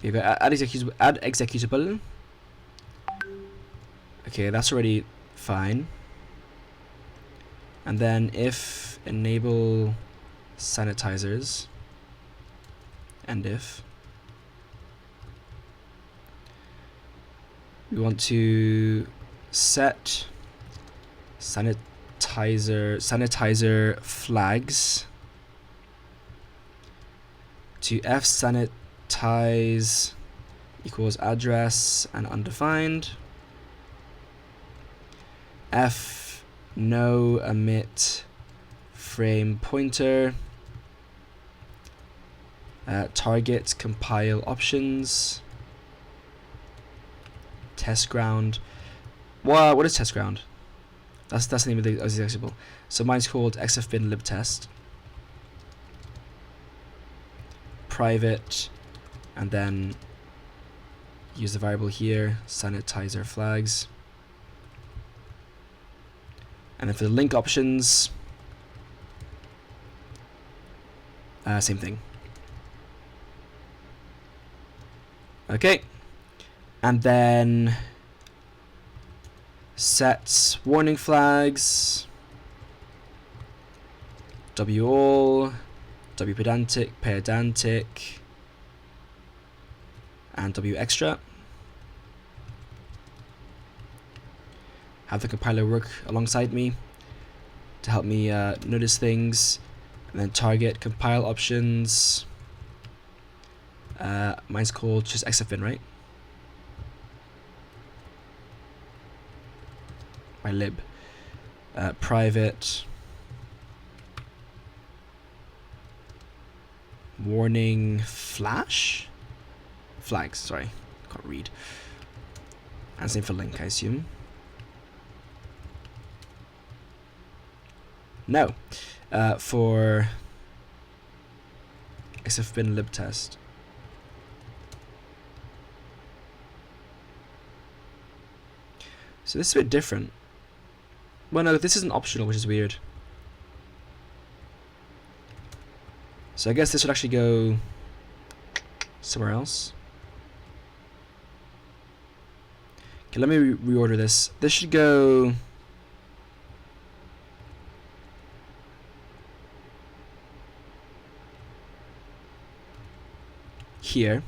You go add executable. Okay, that's already fine. And then if enable sanitizers, and if we want to set sanitizer flags to fsanitize equals address and undefined. F no emit frame pointer. Target compile options. Test ground. What is test ground? That's the name of the executable. So mine's called XFBIN libtest. Private, and then use the variable here, sanitizer flags. And then for the link options, same thing. Okay. And then set warning flags, W all, W pedantic, and W extra. Have the compiler work alongside me to help me notice things. And then target compile options. Mine's called just XFBIN, right? My lib. Private. Warning flash? Flags, sorry. Can't read. And same for link, I assume. No. For XFBIN libtest. So this is a bit different. Well, no, this isn't optional, which is weird. So I guess this would actually go somewhere else. Okay, let me reorder this. This should go here,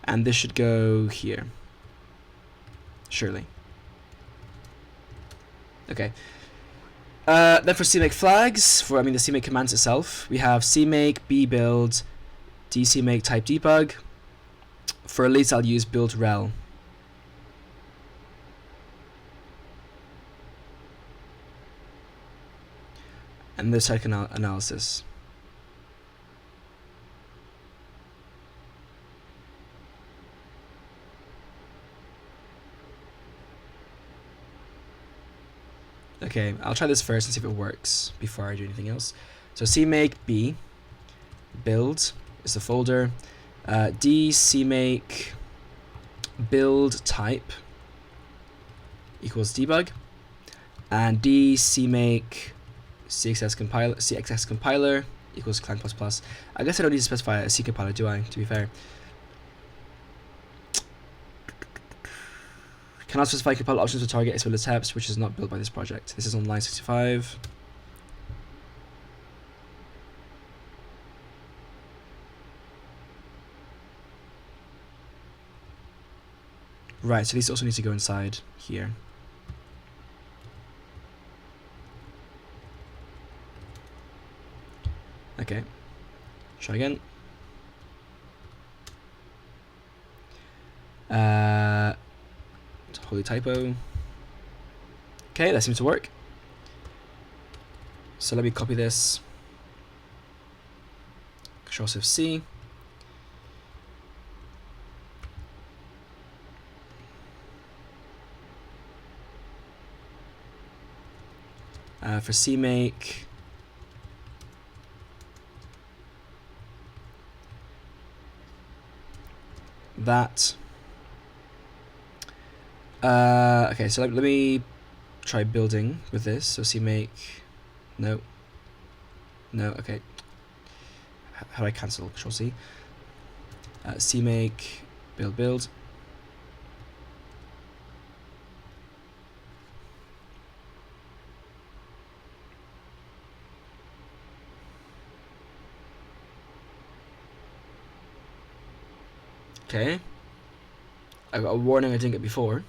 and this should go here. Surely. Okay. Then for CMake flags, the CMake commands itself, we have CMake, bbuild, dcmake type debug. For release, I'll use build rel. And this type analysis. Okay, I'll try this first and see if it works before I do anything else. So CMake B, build is the folder, dcmake build type equals debug, and d cmake cxs compiler equals clang++. I guess I don't need to specify a C compiler, do I? To be fair, cannot specify compiler options to target as well as tabs, which is not built by this project. This is on line 65. Right, so these also need to go inside here. Okay, try again. Holy typo. Okay, that seems to work. So let me copy this. Control-Shift-C. For CMake, that. Okay, so let me try building with this. So CMake, no, okay. How do I cancel? Control-C. CMake, build. Okay, I got a warning I didn't get before.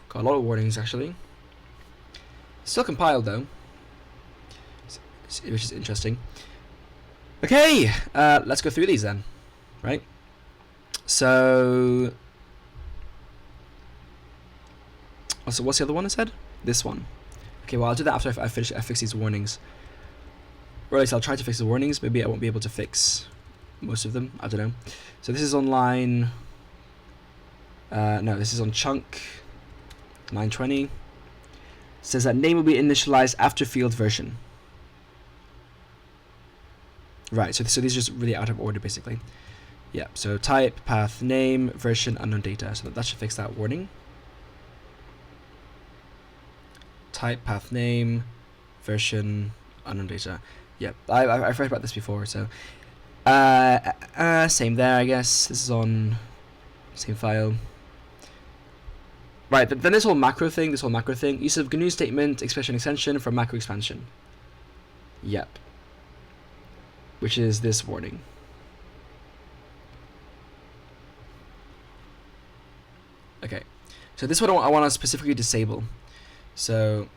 Got a lot of warnings actually. Still compiled though, which is interesting. Okay, let's go through these then, right? So, also, what's the other one I said? This one. Okay, well, I'll do that after I fix these warnings. Or at least I'll try to fix the warnings. Maybe I won't be able to fix most of them. I don't know. So this is on line... no, this is on chunk 920. It says that name will be initialized after field version. Right, so these are just really out of order, basically. Yeah, so type, path, name, version, unknown data. So that should fix that warning. Type, path, name, version, unknown data. Yep, I've read about this before, so same there, I guess. This is on same file. Right, then this whole macro thing, use of GNU statement, expression extension for macro expansion. Yep. Which is this warning. Okay, so this one I want to specifically disable. So,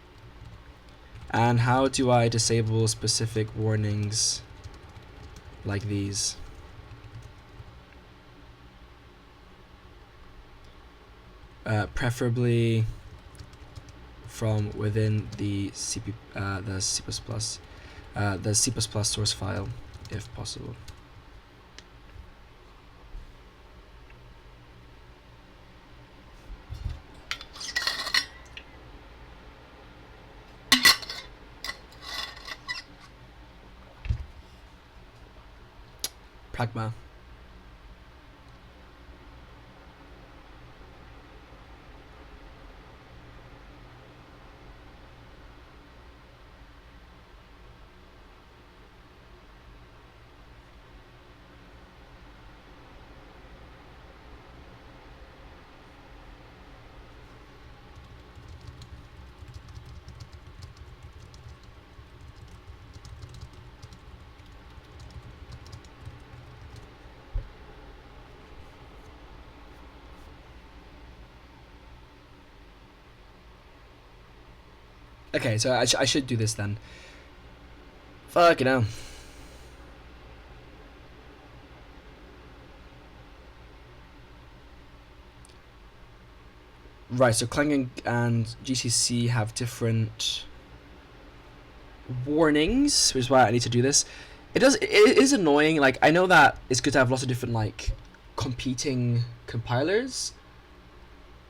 and how do I disable specific warnings like these? Preferably from within the C++, the C++ source file, if possible. Pragma. Okay, so I should do this then. Fuck it now. Right, so Clang and GCC have different warnings, which is why I need to do this. It is annoying. Like, I know that it's good to have lots of different like competing compilers,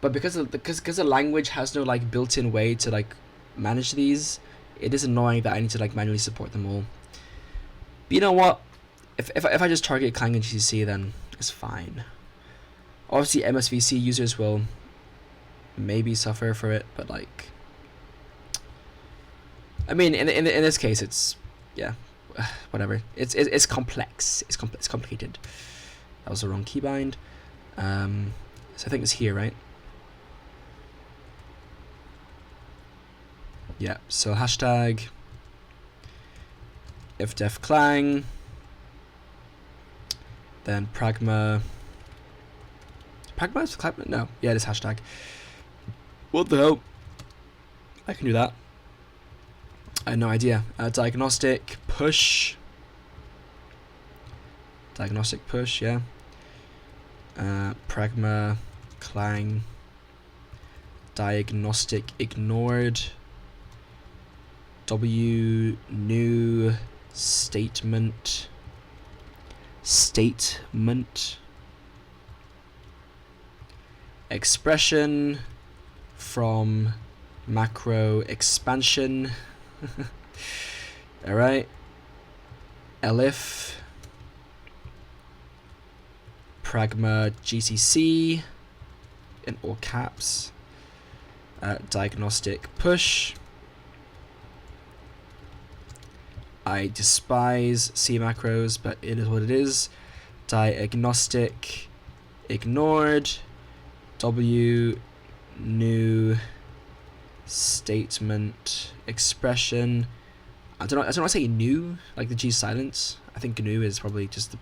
But because the language has no like built-in way to like manage these, it is annoying that I need to like manually support them all. But you know what? If I just target Clang and GCC, then it's fine. Obviously, MSVC users will maybe suffer for it, but like, I mean, in this case, it's yeah, whatever. It's complex. It's complicated. That was the wrong keybind. So I think it's here, right? Yeah. So hashtag if def clang, then pragma. Pragma is clang? No. Yeah, it is hashtag. What the hell? I can do that. I had no idea. Diagnostic push. Diagnostic push, yeah. Pragma, clang. Diagnostic ignored. W new statement. Statement. Expression from macro expansion. Alright. Elif. Pragma GCC in all caps. Diagnostic push. I despise C macros, but it is what it is. Diagnostic ignored. W new statement expression. I don't want to say new like the G silence. I think GNU is probably just the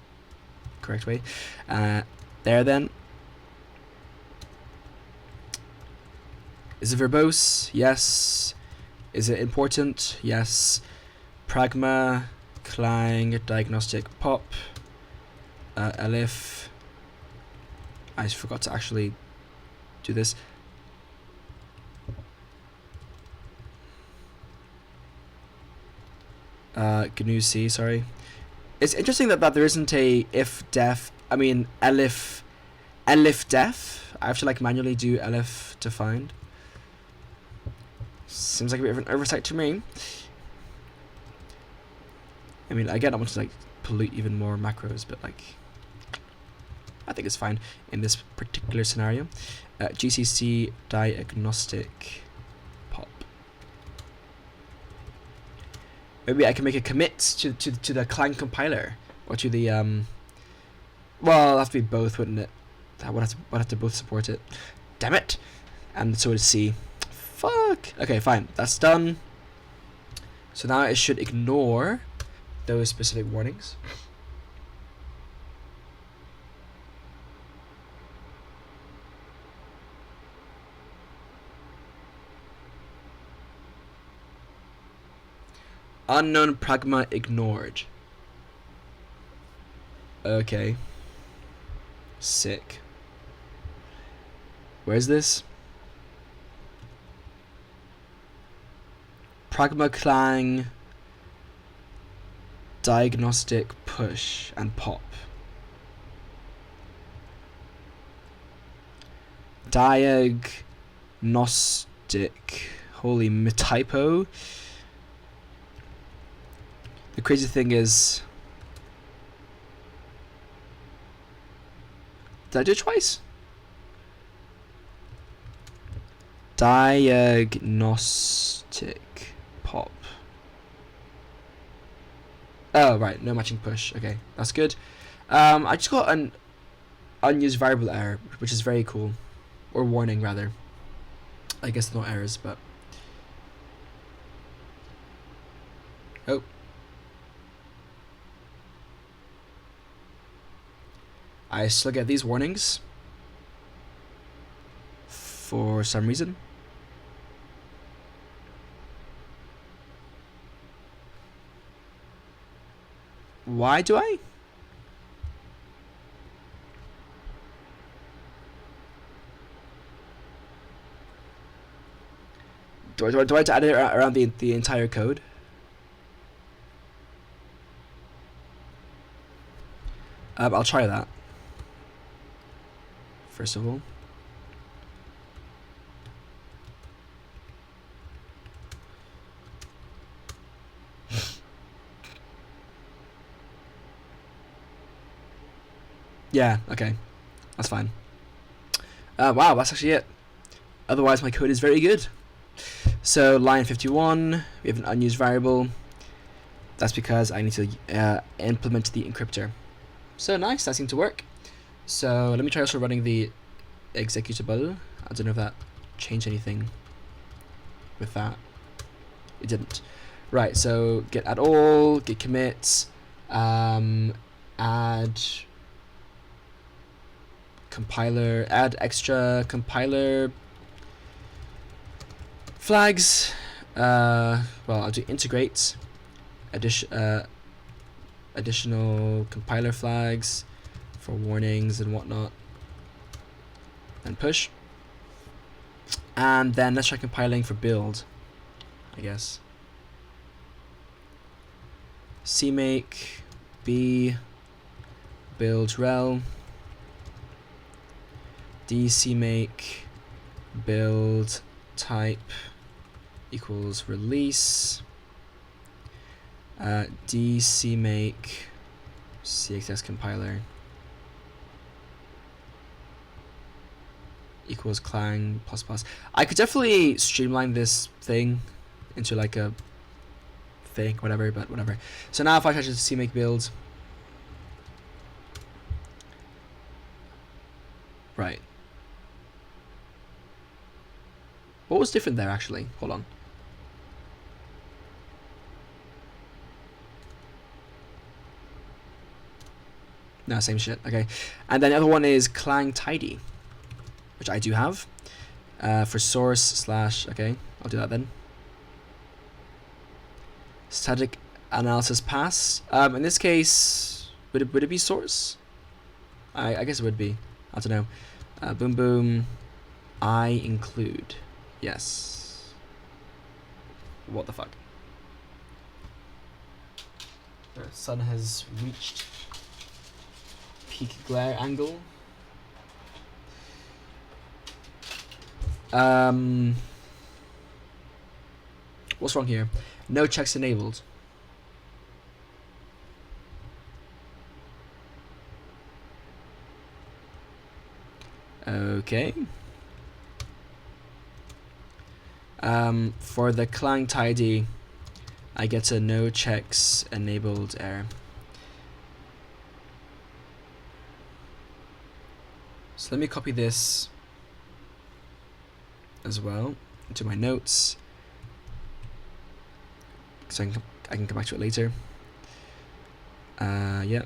correct way. There then. Is it verbose? Yes. Is it important? Yes. Pragma, clang, diagnostic pop, elif. I forgot to actually do this. GNU C, sorry. It's interesting that there isn't a if def. I mean elif def. I have to like manually do elif to find. Seems like a bit of an oversight to me. I mean, I get I want to like pollute even more macros, but like I think it's fine in this particular scenario. GCC diagnostic pop. Maybe I can make a commit to the Clang compiler or to the well, it'll have to be both, wouldn't it? I would have to both support it. Damn it! And so does C. Fuck. Okay, fine. That's done. So now it should ignore those specific warnings. Unknown pragma ignored. Okay. Sick. Where's this? Pragma clang. Diagnostic push and pop. Diagnostic. Holy typo. The crazy thing is, did I do it twice? Diagnostic pop. Oh right, no matching push. Okay, that's good. I just got an unused variable error, which is very cool, or warning rather. I guess no errors, but oh. I still get these warnings for some reason. Why do I? Do I have to add it around the entire code? I'll try that. First of all. Yeah, okay. That's fine. Wow, that's actually it. Otherwise, my code is very good. So, line 51, we have an unused variable. That's because I need to implement the encryptor. So, nice, that seemed to work. So, let me try also running the executable. I don't know if that changed anything with that. It didn't. Right, so git add all, git commit, add compiler, add extra compiler flags. Well, I'll do integrate additional compiler flags for warnings and whatnot, and push. And then let's try compiling for build, I guess. CMake b build rel dcmake build type equals release dcmake cxs compiler equals clang plus plus. I could definitely streamline this thing into like a thing, whatever, but whatever. So now if I try to cmake build, right. What was different there actually? Hold on. No, same shit. Okay. And then the other one is Clang-Tidy, which I do have. For source slash, okay, I'll do that then. Static analysis pass. In this case, would it be source? I guess it would be. I don't know. Boom boom. I include. Yes. What the fuck? The sun has reached peak glare angle. What's wrong here? No checks enabled. Okay. For the Clang-Tidy, I get a no checks enabled error. So let me copy this as well into my notes, so I can come back to it later. Yeah.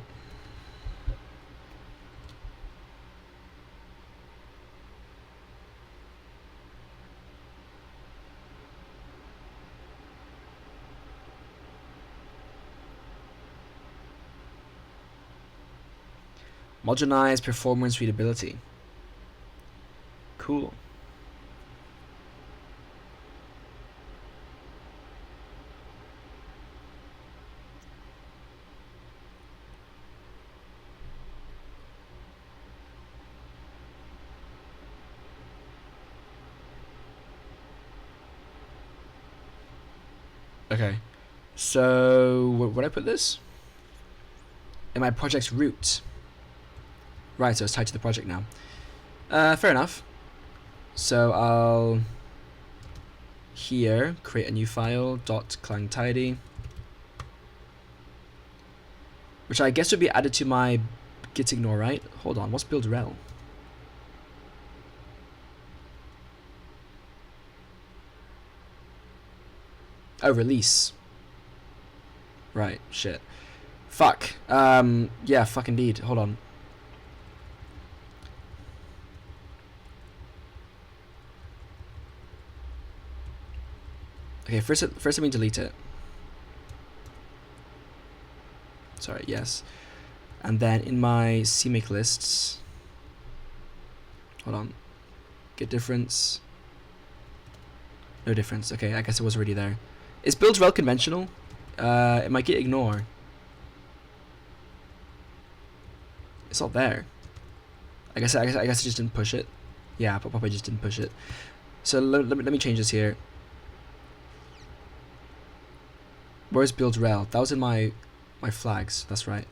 Modernize performance readability. Cool. Okay, so where would I put this? In my project's root. Right, so it's tied to the project now. Fair enough. So I'll here create a new file .clang-tidy, which I guess would be added to my git ignore, right? Hold on, what's build rel? Oh, release. Right, shit. Fuck. Yeah, fuck indeed. Hold on. Okay, first let me delete it. Sorry, yes. And then in my CMake lists, hold on, get difference. No difference. Okay, I guess it was already there. Is build rel conventional? It might get ignore. It's not there. I guess I just didn't push it. Yeah, but probably just didn't push it. So let me change this here. Where's build rel? That was in my flags. That's right.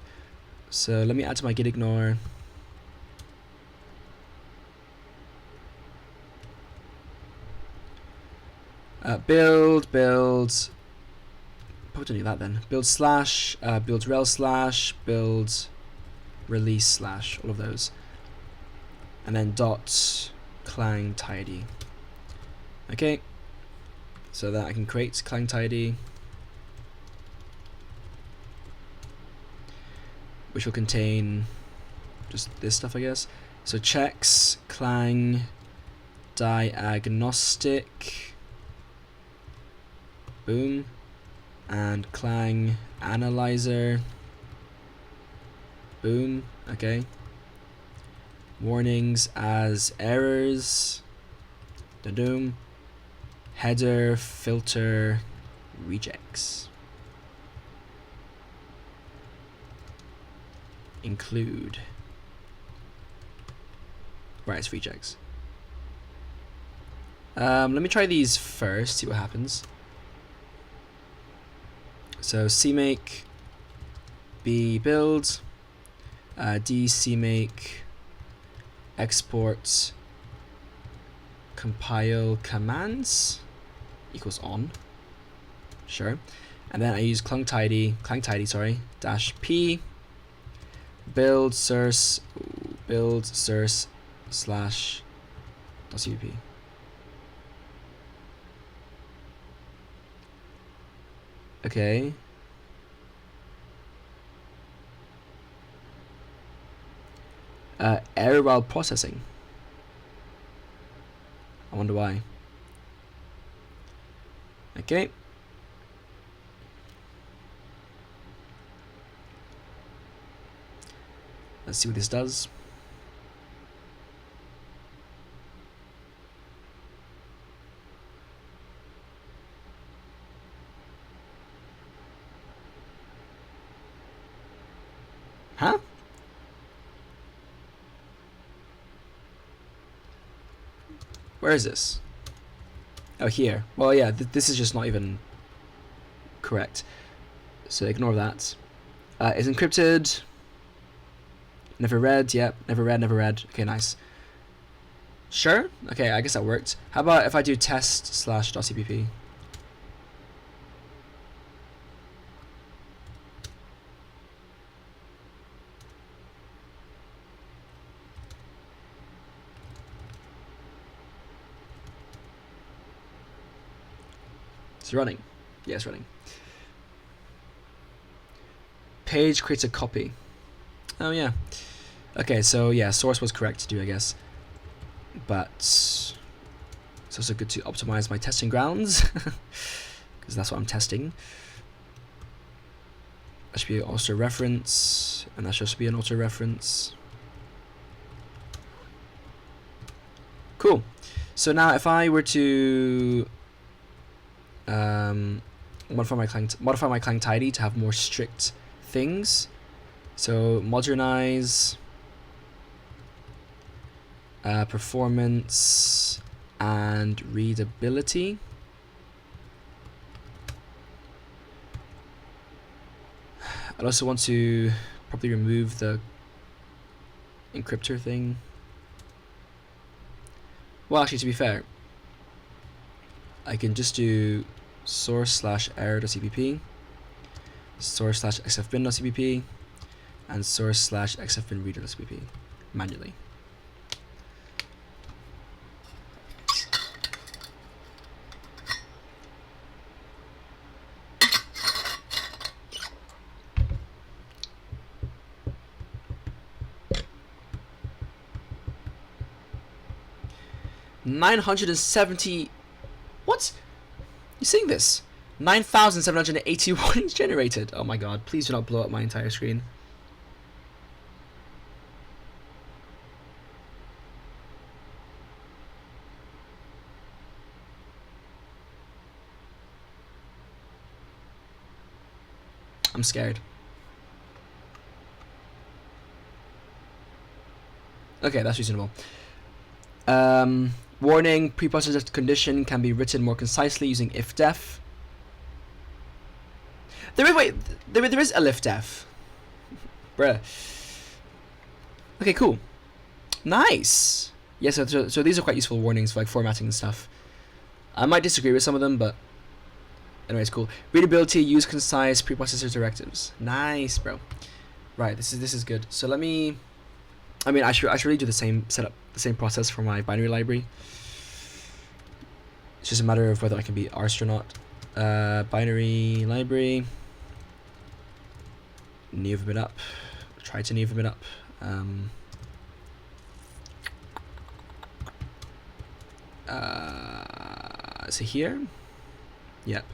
So let me add to my git ignore. Build. Probably don't do that then. Build slash, build rel slash, build release slash, all of those. And then dot Clang-Tidy. Okay. So that I can create Clang-Tidy, which will contain just this stuff, I guess. So checks clang diagnostic, boom, and clang analyzer, boom. Okay. Warnings as errors, da-doom. Header filter rejects. Include. Right, it's rejects. Let me try these first, see what happens. So cmake b build, d cmake export compile commands equals on. Sure. And then I use Clang-Tidy, sorry, dash p build source slash .cpp. Okay. Error while processing. I wonder why. Okay. Let's see what this does. Huh? Where is this? Oh, here. Well, yeah, this is just not even correct. So ignore that. Is encrypted. Never read. Yep. Never read. Okay, nice. Sure. Okay, I guess that worked. How about if I do test slash .cpp? It's running. Yeah, it's running. Page creates a copy. Oh yeah. Okay, so yeah, source was correct to do, I guess. But it's also good to optimize my testing grounds, because that's what I'm testing. That should be an auto reference, and that should also be an auto reference. Cool. So now if I were to modify my Clang-Tidy to have more strict things, so modernize, performance and readability. I'd also want to probably remove the encryptor thing. Well, actually, to be fair, I can just do source slash error.cpp, source slash XFBIN.cpp, and source slash XFBIN reader.cpp manually. $970. What? You seeing this? 9,780 warnings generated. Oh my god, please do not blow up my entire screen. I'm scared. Okay, that's reasonable. Warning, preprocessed condition can be written more concisely using if-def. There is elif-def. Bruh. Okay, cool. Nice. Yeah, so these are quite useful warnings for like formatting and stuff. I might disagree with some of them, but anyways, cool. Readability, use concise preprocessor directives. Nice, bro. Right, this is good. So let me. I mean, I should really do the same setup, the same process for my binary library. It's just a matter of whether I can be arsed or not. Binary library. Never been up. Try to never been up. So here. Yep.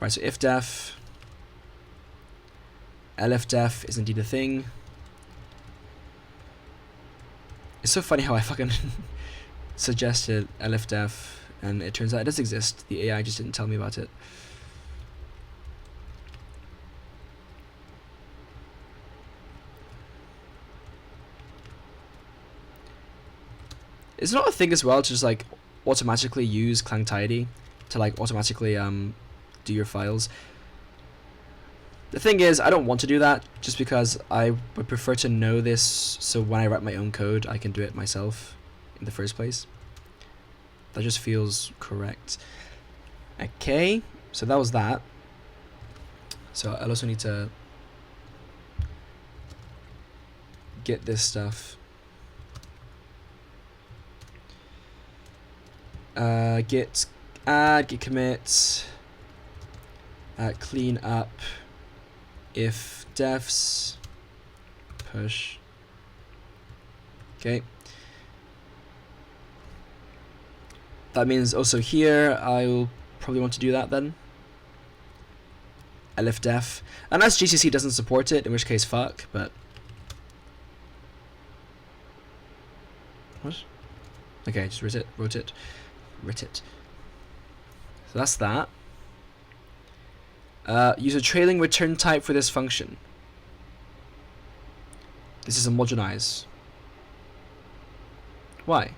Right. So if def. Lfdef is indeed a thing. It's so funny how I fucking suggested lfdef and it turns out it does exist. The AI just didn't tell me about it. It's not a thing as well to just like automatically use Clang-Tidy to like automatically do your files. The thing is, I don't want to do that just because I would prefer to know this so when I write my own code, I can do it myself in the first place. That just feels correct. Okay, so that was that. So I also need to get this stuff. Git add, git commit, clean up. If defs push. Okay. That means also here I'll probably want to do that then. Lfdef. Unless GCC doesn't support it, in which case fuck, but what? Okay, just wrote it. So that's that. Use a trailing return type for this function. This is homogenize. Why?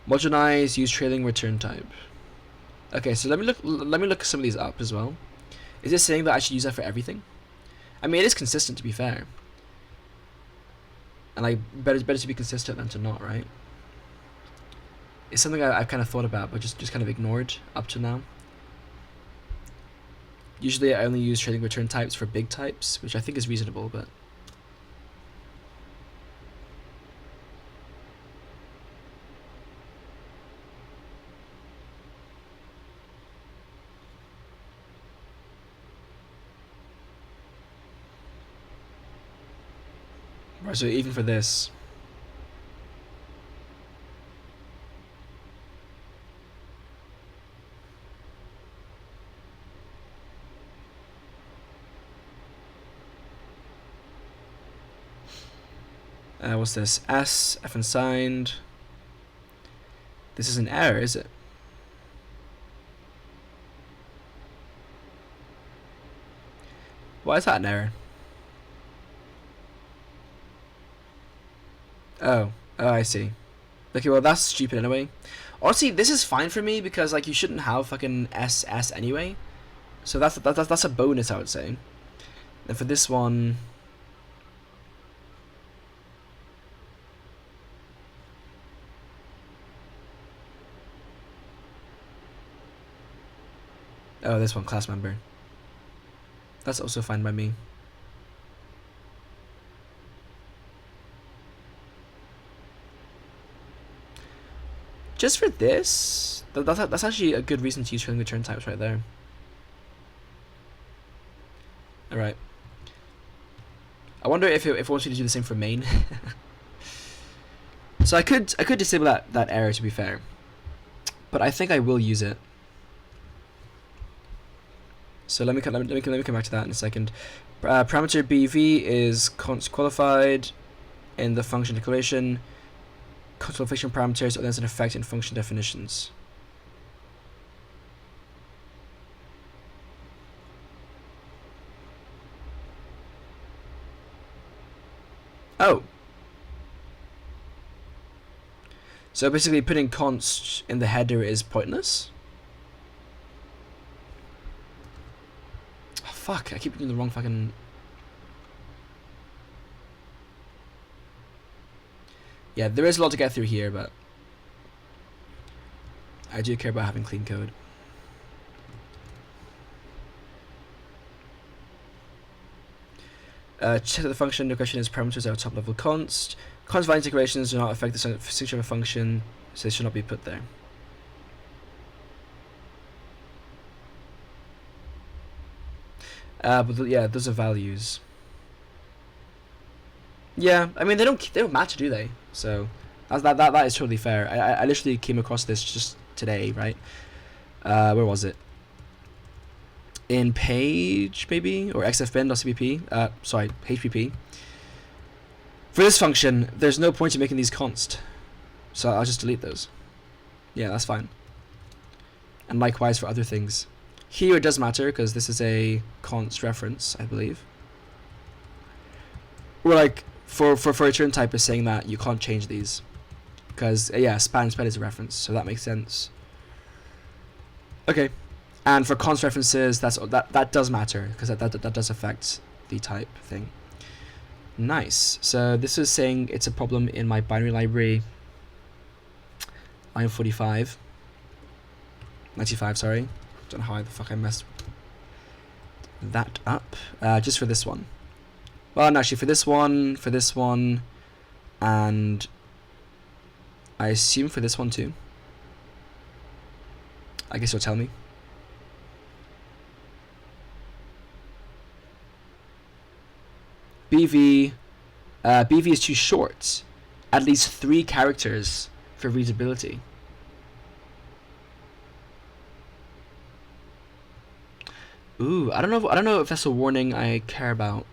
Homogenize, use trailing return type. Okay, so let me look some of these up as well. Is it saying that I should use that for everything? I mean, it is consistent to be fair. And like better to be consistent than to not, right? It's something I've kind of thought about, but just kind of ignored up to now. Usually I only use trailing return types for big types, which I think is reasonable, but right, so even for this. What's this? S, F unsigned. This is an error, is it? Why is that an error? Oh, I see. Okay, well that's stupid anyway. Honestly, this is fine for me because like you shouldn't have fucking SS anyway. So that's a bonus, I would say. And for this one. Oh, this one, class member. That's also fine by me. Just for this, that's actually a good reason to use trailing return types right there. All right. I wonder if it wants me to do the same for main. So I could disable that error, to be fair, but I think I will use it. So let me come back to that in a second. Parameter BV is qualified in the function declaration. Qualification parameters are then an effect in function definitions. Oh. So basically putting const in the header is pointless? Oh, fuck, I keep doing the wrong fucking... Yeah, there is a lot to get through here, but I do care about having clean code. Check that the function in question is parameters are top level const. Const value integrations do not affect the signature of a function, so they should not be put there. But yeah, those are values. Yeah, I mean they don't matter, do they? So that is totally fair. I literally came across this just today, right? Where was it? In page maybe, or XFBIN.cpp. Sorry, HPP. For this function, there's no point in making these const, so I'll just delete those. Yeah, that's fine. And likewise for other things. Here it does matter because this is a const reference, I believe. Or like for return type is saying that you can't change these because yeah, span is a reference, so that makes sense. Okay. And for const references, that does matter because that does affect the type thing. Nice. So this is saying it's a problem in my binary library. Line 45. 95, sorry. Don't know how the fuck I messed that up. Just for this one. Well, no, actually for this one, and I assume for this one too. I guess you'll tell me. BV is too short. At least 3 characters for readability. Ooh, I don't know if that's a warning I care about.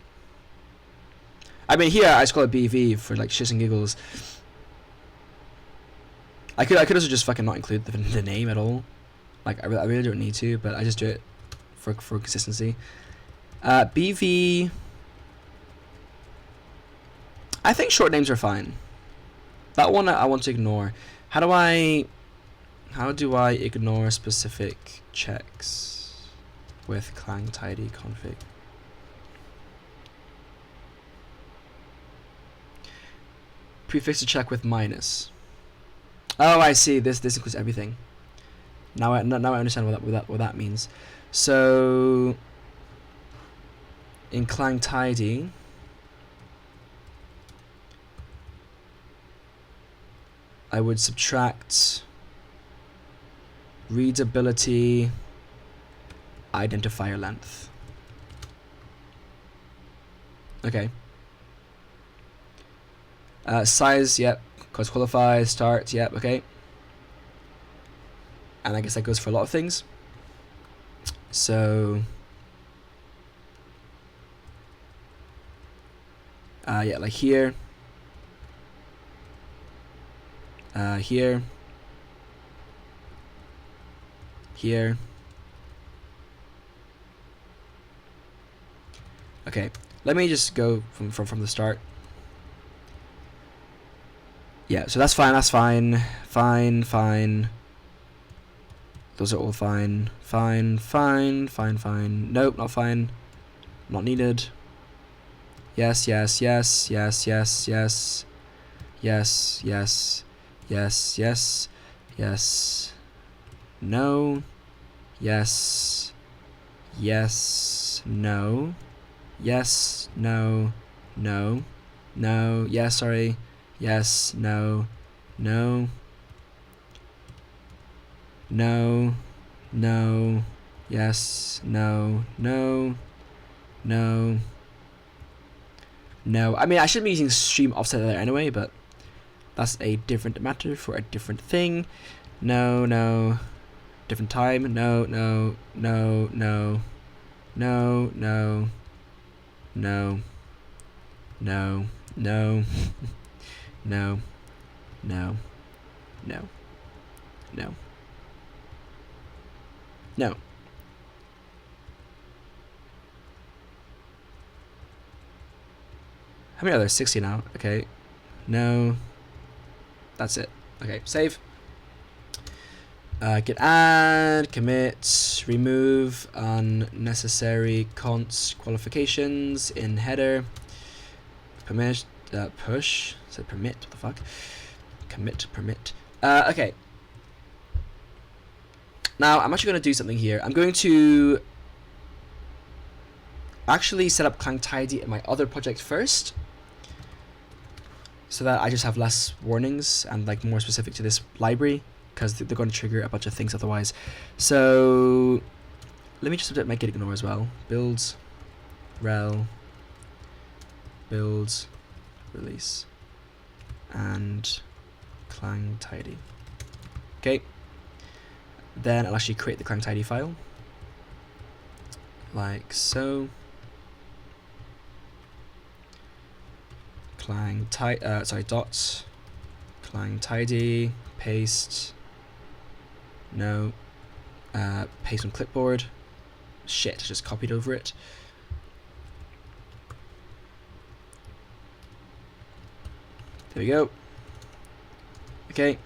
I mean, here I just call it BV for like shits and giggles. I could also just fucking not include the name at all. Like I really don't need to, but I just do it for consistency. BV. I think short names are fine. That one I want to ignore. How do I ignore specific checks with Clang-Tidy config? Prefix to check with minus. Oh, I see. This includes everything. Now I understand what that means. So in Clang-Tidy, I would subtract readability identifier length. Okay. Size, yep. Cause qualify, start, yep, okay. And I guess that goes for a lot of things. So yeah, like here. Here. Okay, let me just go from the start. Yeah, so that's fine. Fine. Those are all fine. Fine. Nope, not fine. Not needed. Yes. No. Yes. No. Yes. No. Yes, sorry. Yes. No. Yes. No. I mean, I should be using stream offset there anyway, but that's a different matter for a different thing. No. Different time. No. No. How many are there? 60 now. Okay. No. That's it. Okay. Save. Git add, commit, remove unnecessary const qualifications in header. Push. Is So permit, what the fuck? Commit, permit. Okay. Now, I'm actually going to do something here. I'm going to actually set up Clang-Tidy in my other project first, so that I just have less warnings and like more specific to this library, because they're going to trigger a bunch of things otherwise. So let me just update my git ignore as well. Builds, rel, builds, release, and Clang-Tidy. Okay. Then I'll actually create the Clang-Tidy file, like so. Dot Clang-Tidy, paste, no, paste on clipboard. Shit, I just copied over it. There we go. Okay,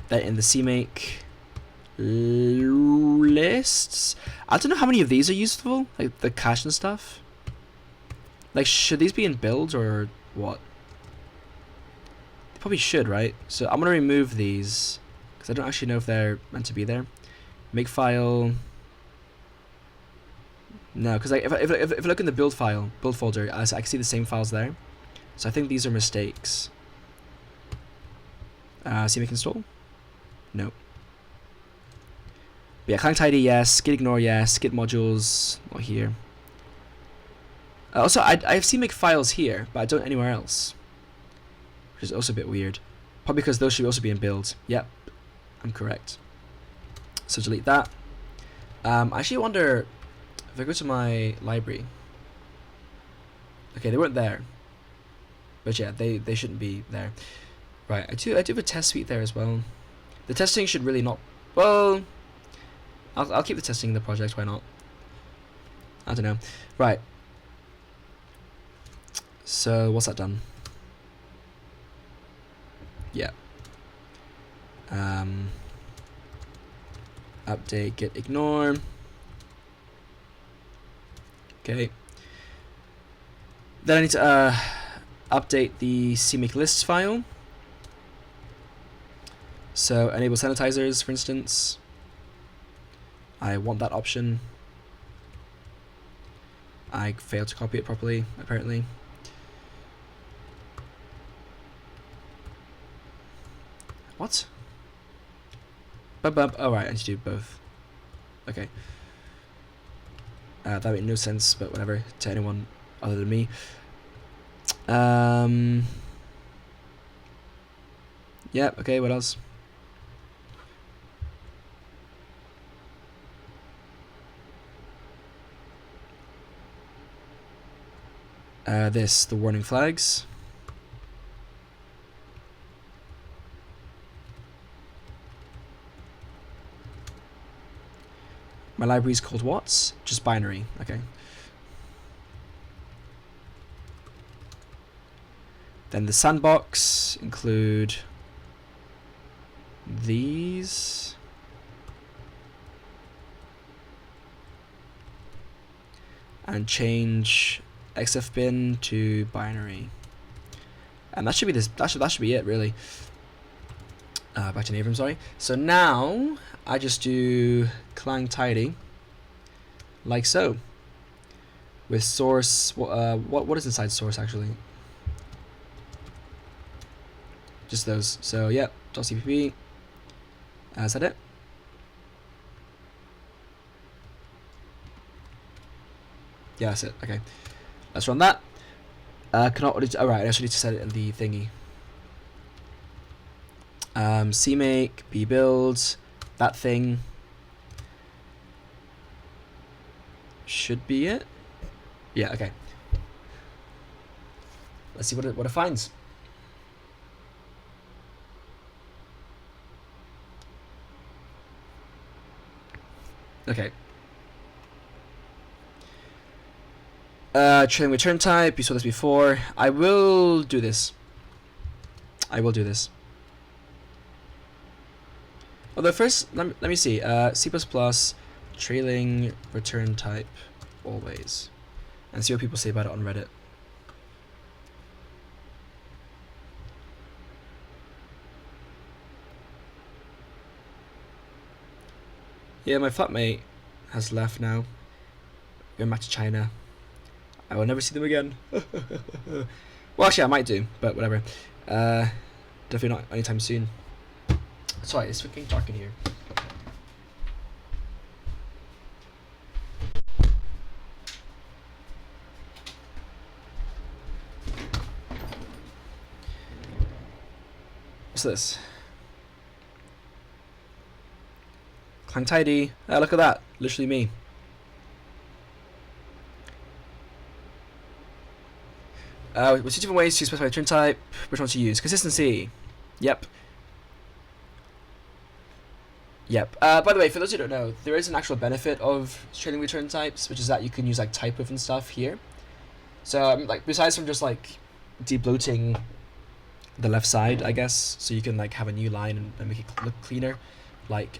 then in the CMake lists, I don't know how many of these are useful, like the cache and stuff. Like, should these be in builds or what? They probably should, right? So I'm gonna remove these because I don't actually know if they're meant to be there. Make file. No, because like if I look in the build folder, I can see the same files there. So I think these are mistakes. CMake install? No. But yeah, Clang-Tidy, yes. Git ignore, yes. Git modules, not here. Also, I have CMake files here, but I don't anywhere else, which is also a bit weird. Probably because those should also be in builds. Yep, I'm correct. So delete that. I actually wonder if I go to my library. Okay, they weren't there, but yeah, they shouldn't be there. Right, I do have a test suite there as well. The testing should really not. Well, I'll keep the testing in the project. Why not? I don't know. Right. So what's that done? Yeah. Update git ignore. Okay. Then I need to update the CMake lists file. So enable sanitizers, for instance. I want that option. I failed to copy it properly, apparently. What? Oh right, I need to do both. Okay. That made no sense, but whatever, to anyone other than me. Yeah, okay, what else? The warning flags. My library is called what? Just binary, okay. Then the sandbox include these. And change XFBIN to binary. And that should be that should be it really. Back to neighbor, I'm sorry. So now I just do Clang-Tidy like so. With source, what is inside source actually? Just those. So yeah, .cpp. Is that it? Yeah, that's it. Okay, let's run that. Cannot audit. Oh right, I actually need to set it in the thingy. CMake, bbuild, that thing should be it. Yeah, okay. Let's see what it finds. Okay. Trailing return type, you saw this before. I will do this. Although first, let me see. C++, trailing return type, always. And see what people say about it on Reddit. Yeah, my flatmate has left now. Going back to China. I will never see them again. Well, actually, I might do, but whatever. Definitely not anytime soon. Sorry, it's freaking dark in here. What's this? Clang-Tidy. Oh, look at that. Literally me. With two different ways to specify the trim type, which one to use? Consistency. Yep. Yep. By the way, for those who don't know, there is an actual benefit of training return types, which is that you can use like type with and stuff here. So like besides from just like de-bloating the left side, I guess, so you can like have a new line and make it look cleaner. Like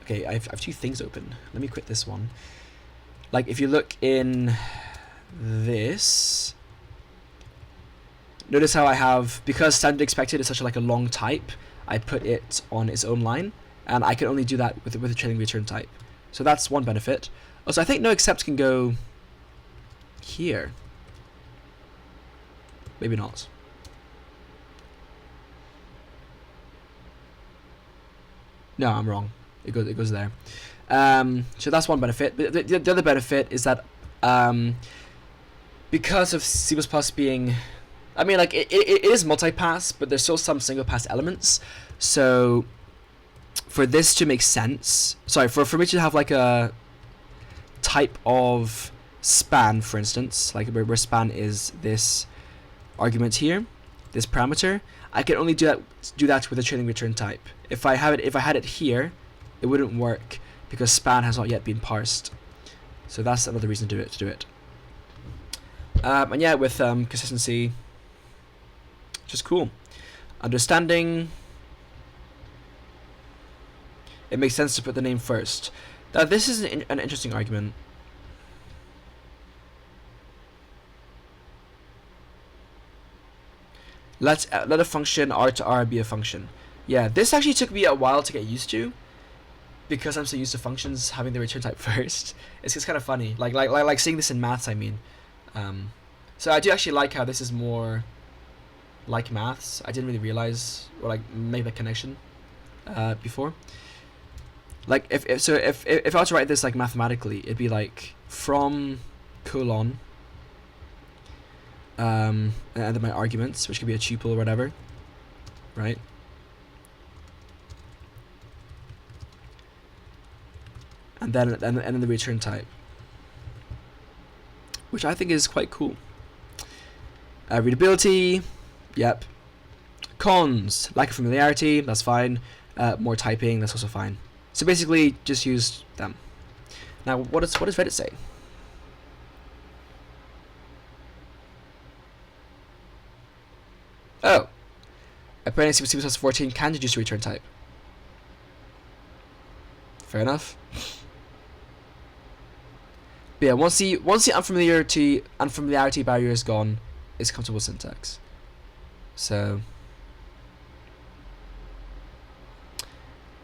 okay, I have two things open. Let me quit this one. Like if you look in this, notice how I have, because standard expected is such a long type, I put it on its own line, and I can only do that with a trailing return type. So that's one benefit. Also, I think no except can go here. Maybe not. No, I'm wrong. It goes there. So that's one benefit. But the other benefit is that because of C++ being, I mean, like it is multi-pass, but there's still some single-pass elements. So for this to make sense, sorry, for me to have like a type of span, for instance, like where span is this argument here, this parameter, I can only do that with a trailing return type. If I had it here, it wouldn't work because span has not yet been parsed. So that's another reason to do it. And yeah, with consistency, just cool. Understanding, it makes sense to put the name first. Now this is an interesting argument. Let a function R to R be a function. Yeah, this actually took me a while to get used to, because I'm so used to functions having the return type first. It's just kind of funny, like seeing this in maths. I mean, so I do actually like how this is more like maths. I didn't really realize or like make that connection before. Like if I were to write this like mathematically, it'd be like from colon. And then my arguments, which could be a tuple or whatever, right? And then the return type, which I think is quite cool. Readability, yep. Cons, lack of familiarity, that's fine. More typing, that's also fine. So basically, just use them. Now, what does Reddit say? Oh, apparently C++ 14 can deduce a return type. Fair enough. But yeah, once the unfamiliarity barrier is gone, it's comfortable syntax. So,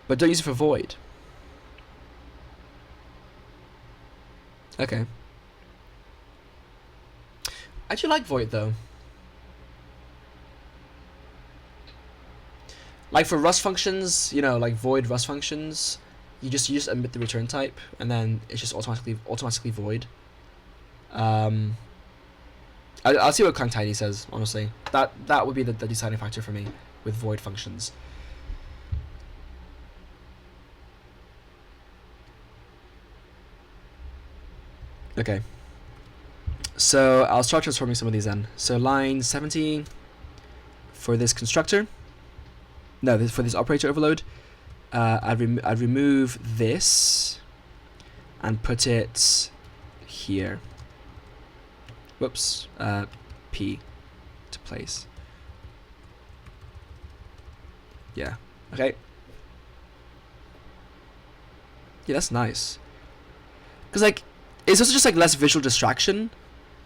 but don't use it for void. Okay. I do like void though. Like for Rust functions, you know, like void Rust functions, you just omit the return type, and then it's just automatically void. I'll see what Clang-Tidy says. Honestly, that would be the deciding factor for me with void functions. Okay. So I'll start transforming some of these then. So line 70 for this constructor. No, for this operator overload, I'd remove this and put it here. Whoops, P to place. Yeah, okay. Yeah, that's nice. Cause like, it's also just like less visual distraction.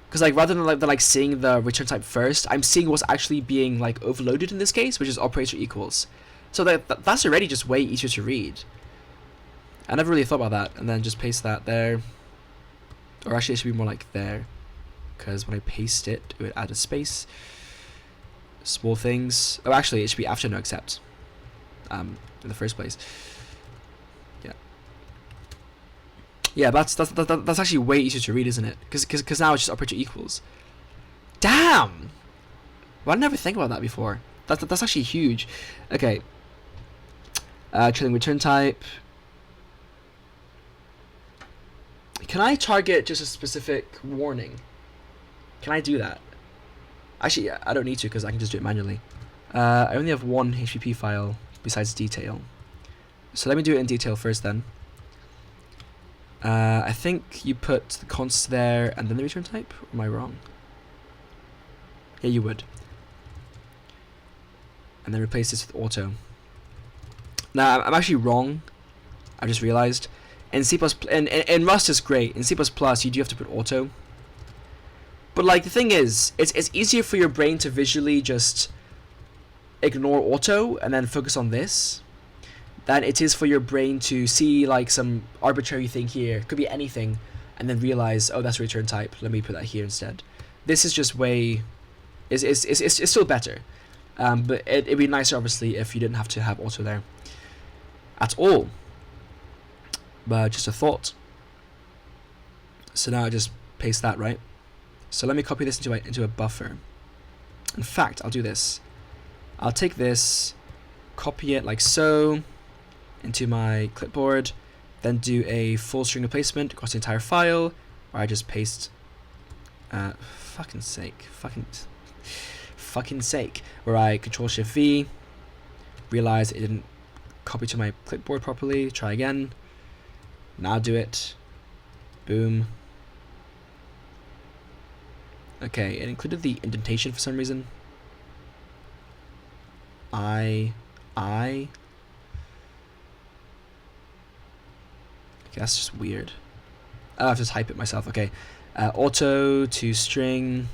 Cause like rather than seeing the return type first, I'm seeing what's actually being like overloaded in this case, which is operator equals. So that's already just way easier to read. I never really thought about that. And then just paste that there. Or actually, it should be more like there. Because when I paste it, it would add a space. Small things. Oh, actually, it should be after no accept. In the first place. Yeah. Yeah, that's actually way easier to read, isn't it? Because now it's just operator equals. Damn! Well, I never think about that before. That's actually huge. Okay. Trailing return type. Can I target just a specific warning? Can I do that? Actually, I don't need to because I can just do it manually. I only have one HTTP file besides detail. So let me do it in detail first then. I think you put the const there and then the return type? Or am I wrong? Yeah, you would. And then replace this with auto. Now, I'm actually wrong. I just realized. In C++, in Rust is great. In C++, you do have to put auto. But like the thing is, it's easier for your brain to visually just ignore auto and then focus on this than it is for your brain to see like some arbitrary thing here, could be anything, and then realize, oh, that's a return type. Let me put that here instead. This is just way, it's still better, but it'd be nicer obviously if you didn't have to have auto there at all. But just a thought. So now I just paste that, right? So let me copy this into a buffer. In fact, I'll do this. I'll take this, copy it like so into my clipboard, then do a full string replacement across the entire file, where I just paste, fucking sake, where I Control-Shift-V, realize it didn't copy to my clipboard properly, try again, now do it, boom. Okay, it included the indentation for some reason. Okay, that's just weird. I'll have to type it myself. Okay, auto to string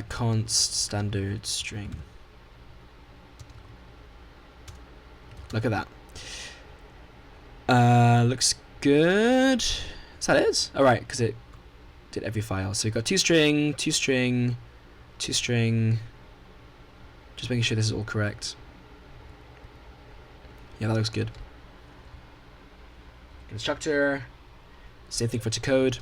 const standard string. Look at that. Looks good. Is that it? All right, because it did every file. So we got toString. Just making sure this is all correct. Yeah, that looks good. Constructor. Same thing for to code.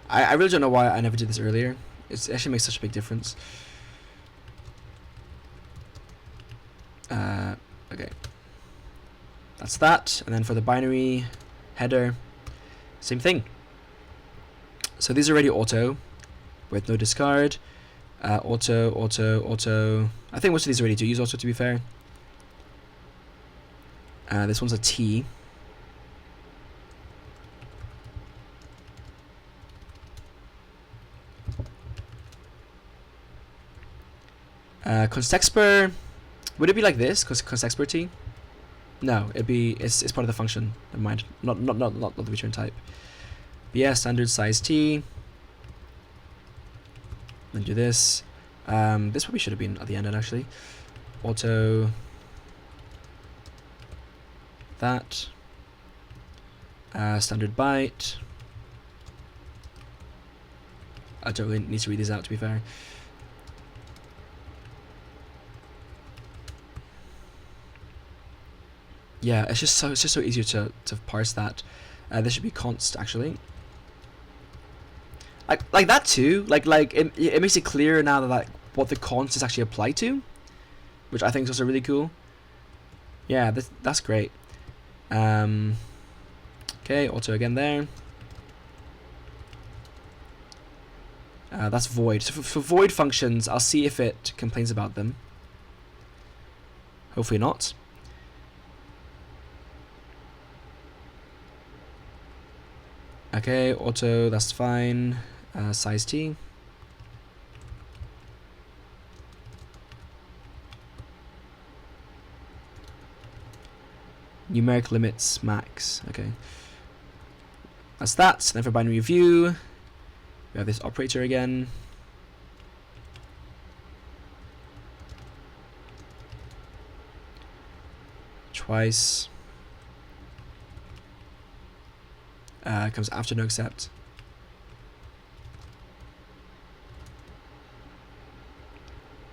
I really don't know why I never did this earlier. It actually makes such a big difference. Okay. That's that. And then for the binary header, same thing. So these are already auto with no discard. Auto. I think most of these already do use auto, to be fair. This one's a T. Constexpr, would it be like this? Constexpr T? No, it's part of the function. Never mind. Not the return type. But yeah, standard size T. Then do this. This probably should have been at the end actually. Auto. That. Standard byte. I don't really need to read these out, to be fair. Yeah, it's just so easier to parse that. This should be const actually. Like that too. Like it makes it clearer now that what the const is actually applied to, which I think is also really cool. Yeah, that's great. Okay, auto again there. That's void. So for void functions, I'll see if it complains about them. Hopefully not. Okay, auto, that's fine. Size T. Numeric limits max. Okay. That's that. Then for binary view, We have this operator again. Twice. Comes after no accept.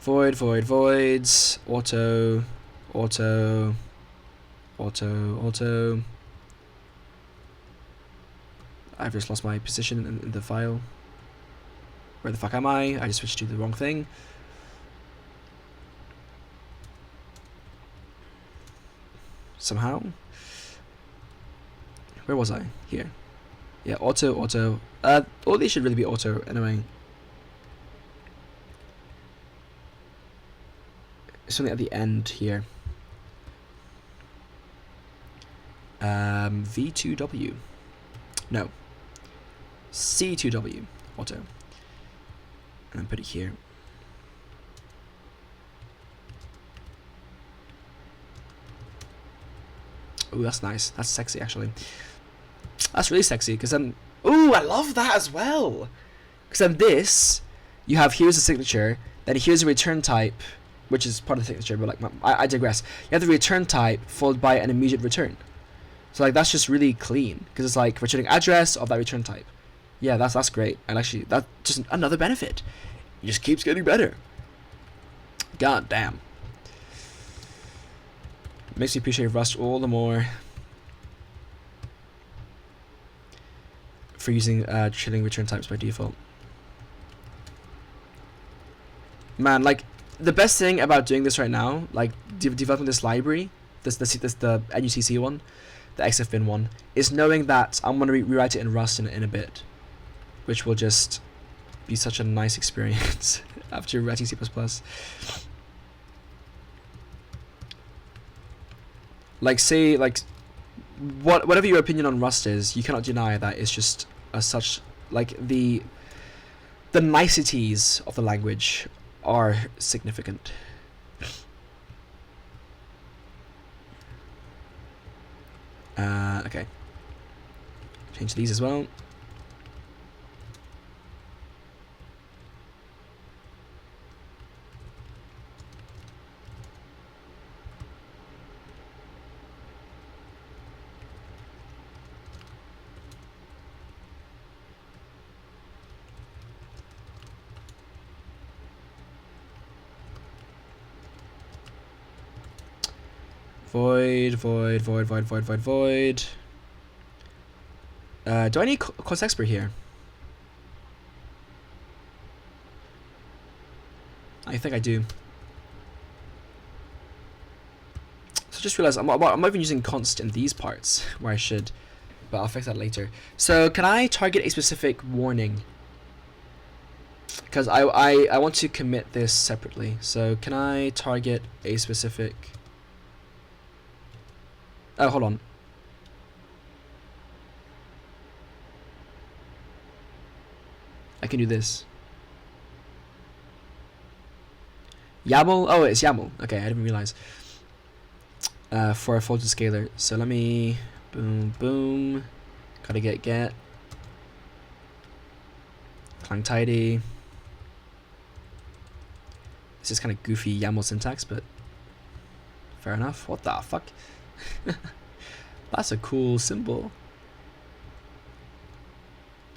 Void, void, voids. Auto, auto, auto, auto. I've just lost my position in the file. Where the fuck am I? I just switched to the wrong thing. Somehow. Where was I? Here. Yeah, auto, auto. All these should really be auto anyway. Something at the end here. V2W. No. C2W. Auto. And then put it here. Oh, that's nice. That's sexy, actually. That's really sexy, because then... Ooh, I love that as well! Because then this, you have here's the signature, then here's a return type, which is part of the signature, but like I digress. You have the return type followed by an immediate return. So like that's just really clean, because it's like returning address of that return type. Yeah, that's great. And actually, that's just another benefit. It just keeps getting better. God damn. Makes me appreciate Rust all the more for using chilling return types by default. Man, like the best thing about doing this right now, like developing this library, this the NUCC one, the XFBIN one, is knowing that I'm gonna rewrite it in Rust in a bit, which will just be such a nice experience after writing C++. Like say like whatever your opinion on Rust is, you cannot deny that it's just such like the niceties of the language are significant. Okay. Change these as well. Void, void, void, void, void, void, void. Do I need cos expert here? I think I do. So just realized I'm not even using const in these parts where I should, but I'll fix that later. So can I target a specific warning? Because I want to commit this separately. So can I target a specific... Oh, hold on. I can do this. YAML? Oh, it's YAML. Okay, I didn't realize. For a folded scalar. So let me... Boom, boom. Gotta get. Clang-Tidy. This is kind of goofy YAML syntax, but... Fair enough. What the fuck? That's a cool symbol.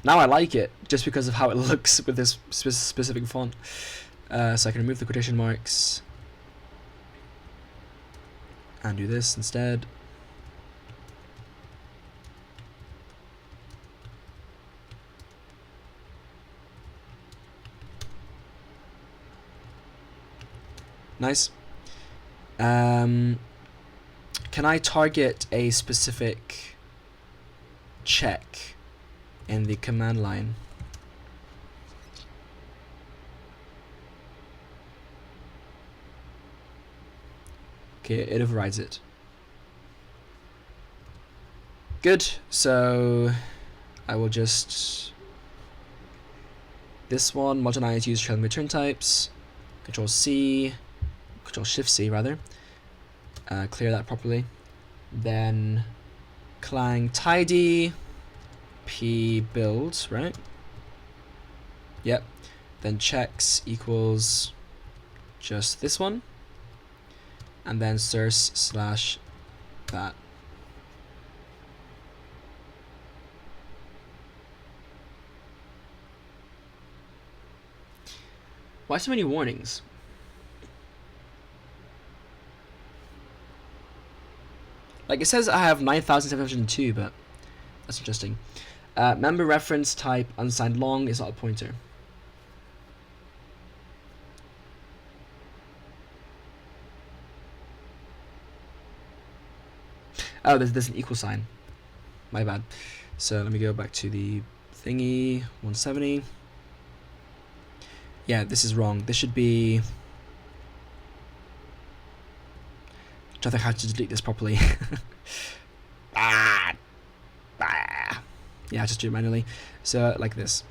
Now I like it just because of how it looks with this specific font. So I can remove the quotation marks and do this instead. Nice. Can I target a specific check in the command line? Okay, it overrides it. Good, so I will just... This one, modernize use trailing return types, Control C, Control Shift C rather. Clear that properly. Then Clang-Tidy, P build, right? Yep. Then checks equals just this one, and then source slash that. Why so many warnings? Like, it says I have 9,702, but that's interesting. Member reference type unsigned long is not a pointer. Oh, there's an equal sign. My bad. So let me go back to the thingy, 170. Yeah, this is wrong. This should be... I think I have to delete this properly. Yeah, I just do it manually. So, like this.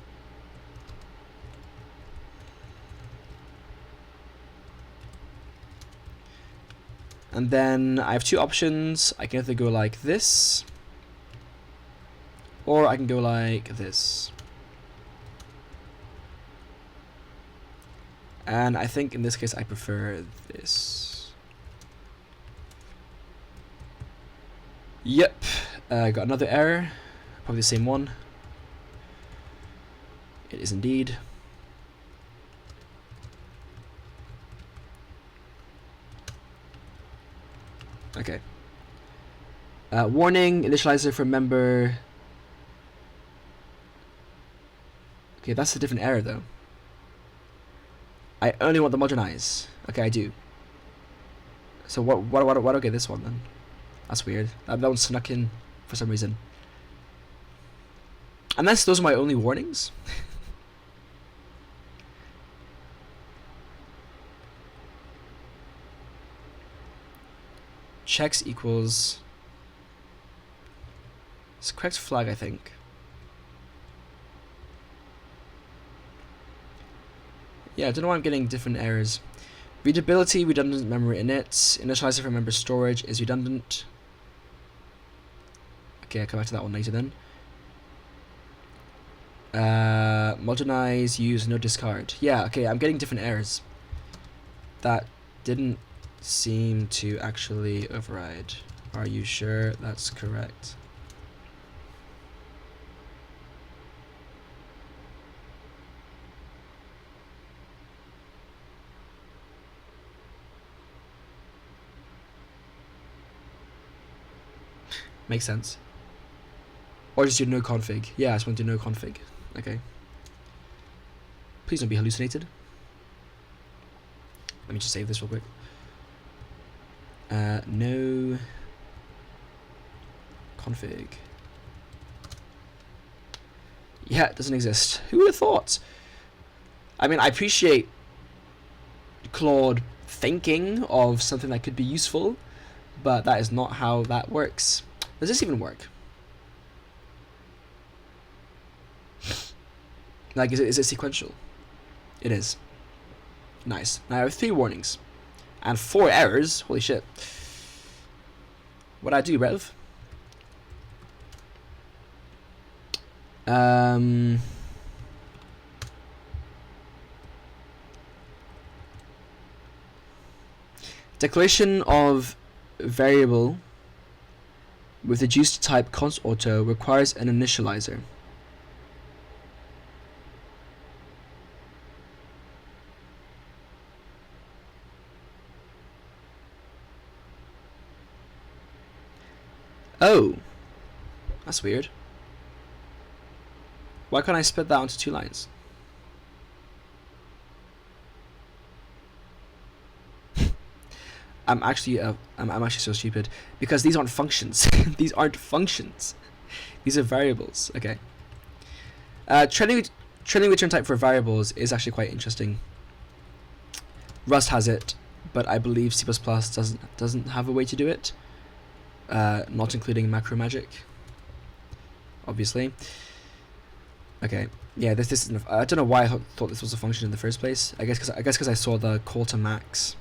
And then I have two options. I can either go like this, or I can go like this. And I think in this case I prefer this. Yep, got another error, probably the same one. It is indeed. Okay. Warning, initializer for member. Okay, that's a different error though. I only want the modernize. Okay, I do. So what do I get this one then? That's weird. That one snuck in for some reason. Unless those are my only warnings. Checks equals... It's correct flag, I think. Yeah, I don't know why I'm getting different errors. Readability, redundant memory init. Initializer for member storage is redundant. Okay, I'll come back to that one later then. Modernize, use, no discard. Yeah, okay, I'm getting different errors. That didn't seem to actually override. Are you sure that's correct? Makes sense. Or just do no config. Yeah, I just want to do no config. Okay. Please don't be hallucinated. Let me just save this real quick. No config. Yeah, it doesn't exist. Who would have thought? I mean, I appreciate Claude thinking of something that could be useful, but that is not how that works. Does this even work? Like, is it sequential? It is. Nice. Now I have 3 warnings. And 4 errors. Holy shit. What'd I do, Rev? Declaration of variable with reduced type const auto requires an initializer. Oh, that's weird. Why can't I split that onto 2 lines? I'm actually so stupid because these aren't functions. These aren't functions. These are variables. Okay. Trailing return type for variables is actually quite interesting. Rust has it, but I believe C++ doesn't have a way to do it. Not including macro magic, obviously. Okay. Yeah, this is. I don't know why I thought this was a function in the first place. I guess because I saw the call to max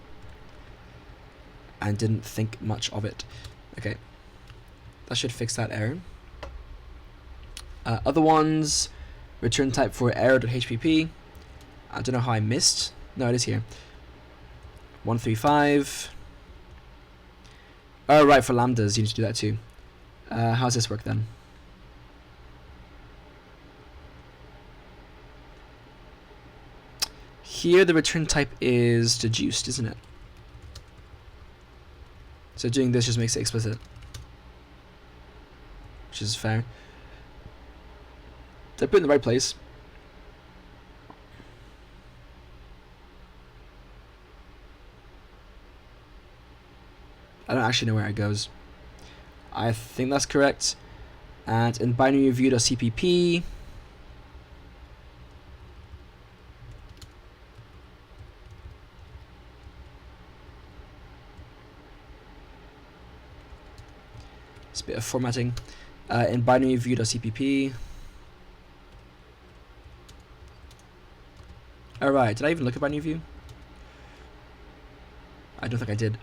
and didn't think much of it. Okay, that should fix that error. Other ones, return type for error.hpp. I don't know how I missed. No, it is here. 135. Oh, right, for lambdas, you need to do that too. How does this work then? Here, the return type is deduced, isn't it? So doing this just makes it explicit, which is fair. Did I put it in the right place? I don't actually know where it goes. I think that's correct. And in binary view.cpp, it's a bit of formatting. In binary view.cpp. Alright, did I even look at binary view? I don't think I did.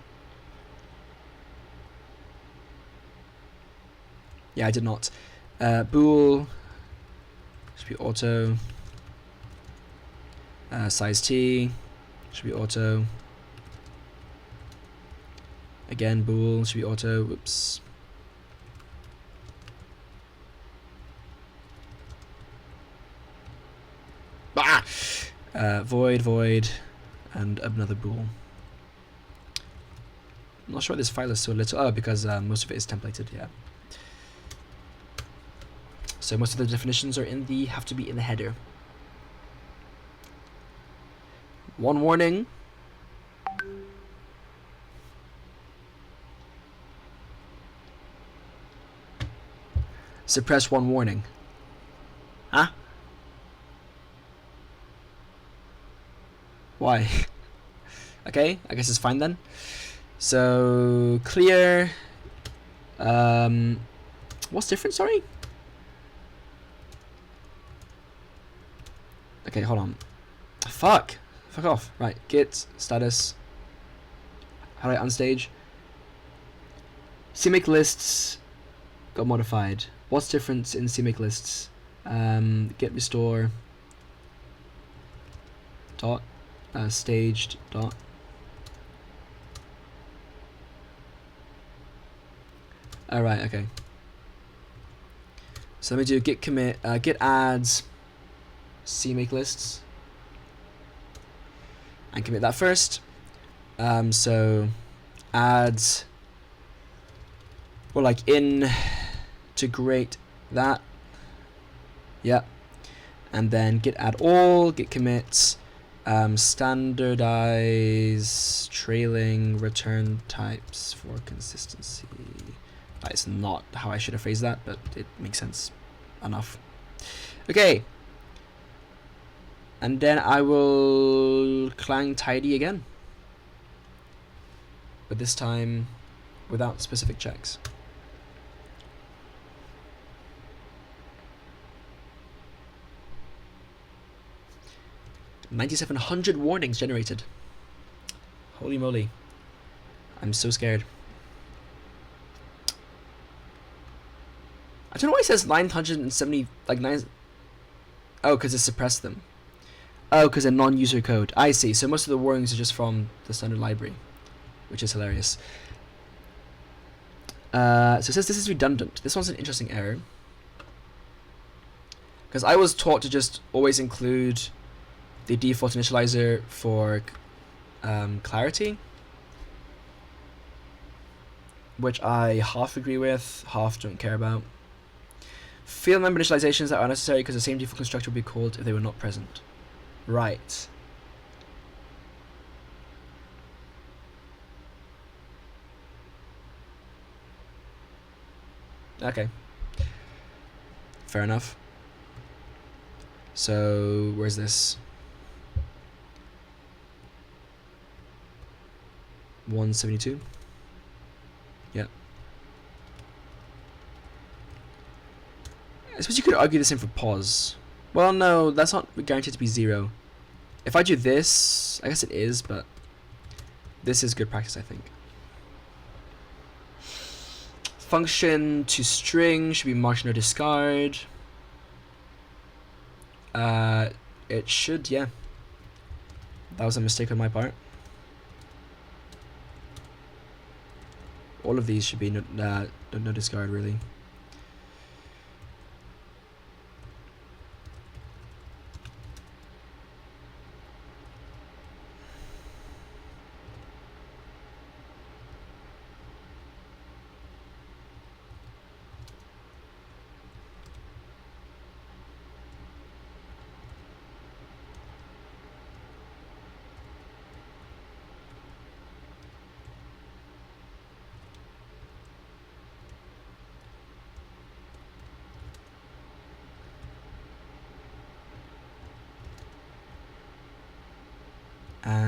Yeah, I did not. Bool should be auto. Size T should be auto. Again, bool should be auto. Whoops. Ah! Void, and another bool. I'm not sure why this file is so little. Oh, because most of it is templated. Yeah. So most of the definitions are have to be in the header. One warning. Suppress one warning. Huh? Why? Okay, I guess it's fine then. So clear. What's different? Sorry. Okay, hold on. Fuck off. Right, git status. How do I unstage? CMake lists got modified. What's different in CMake lists? Git restore dot staged dot. Alright, okay. So let me do git commit, git adds CMake lists and commit that first. So adds, well, like integrate that. Yeah. And then git add all, git commits, standardize trailing return types for consistency. That's not how I should have phrased that, but it makes sense enough. Okay. And then I will Clang-Tidy again. But this time without specific checks. $9,700 warnings generated. Holy moly. I'm so scared. I don't know why it says 970, like 9. Oh, because it suppressed them. Oh, because they're non-user code. I see. So most of the warnings are just from the standard library, which is hilarious. So it says this is redundant. This one's an interesting error. Because I was taught to just always include the default initializer for clarity, which I half agree with, half don't care about. Field member initializations that are necessary because the same default constructor would be called if they were not present. Right. Okay. Fair enough. So, where's this? 172? Yeah. I suppose you could argue the same for pause. Well, no, that's not guaranteed to be 0. If I do this, I guess it is, but this is good practice, I think. Function to string should be mark no discard. It should, yeah. That was a mistake on my part. All of these should be no discard, really.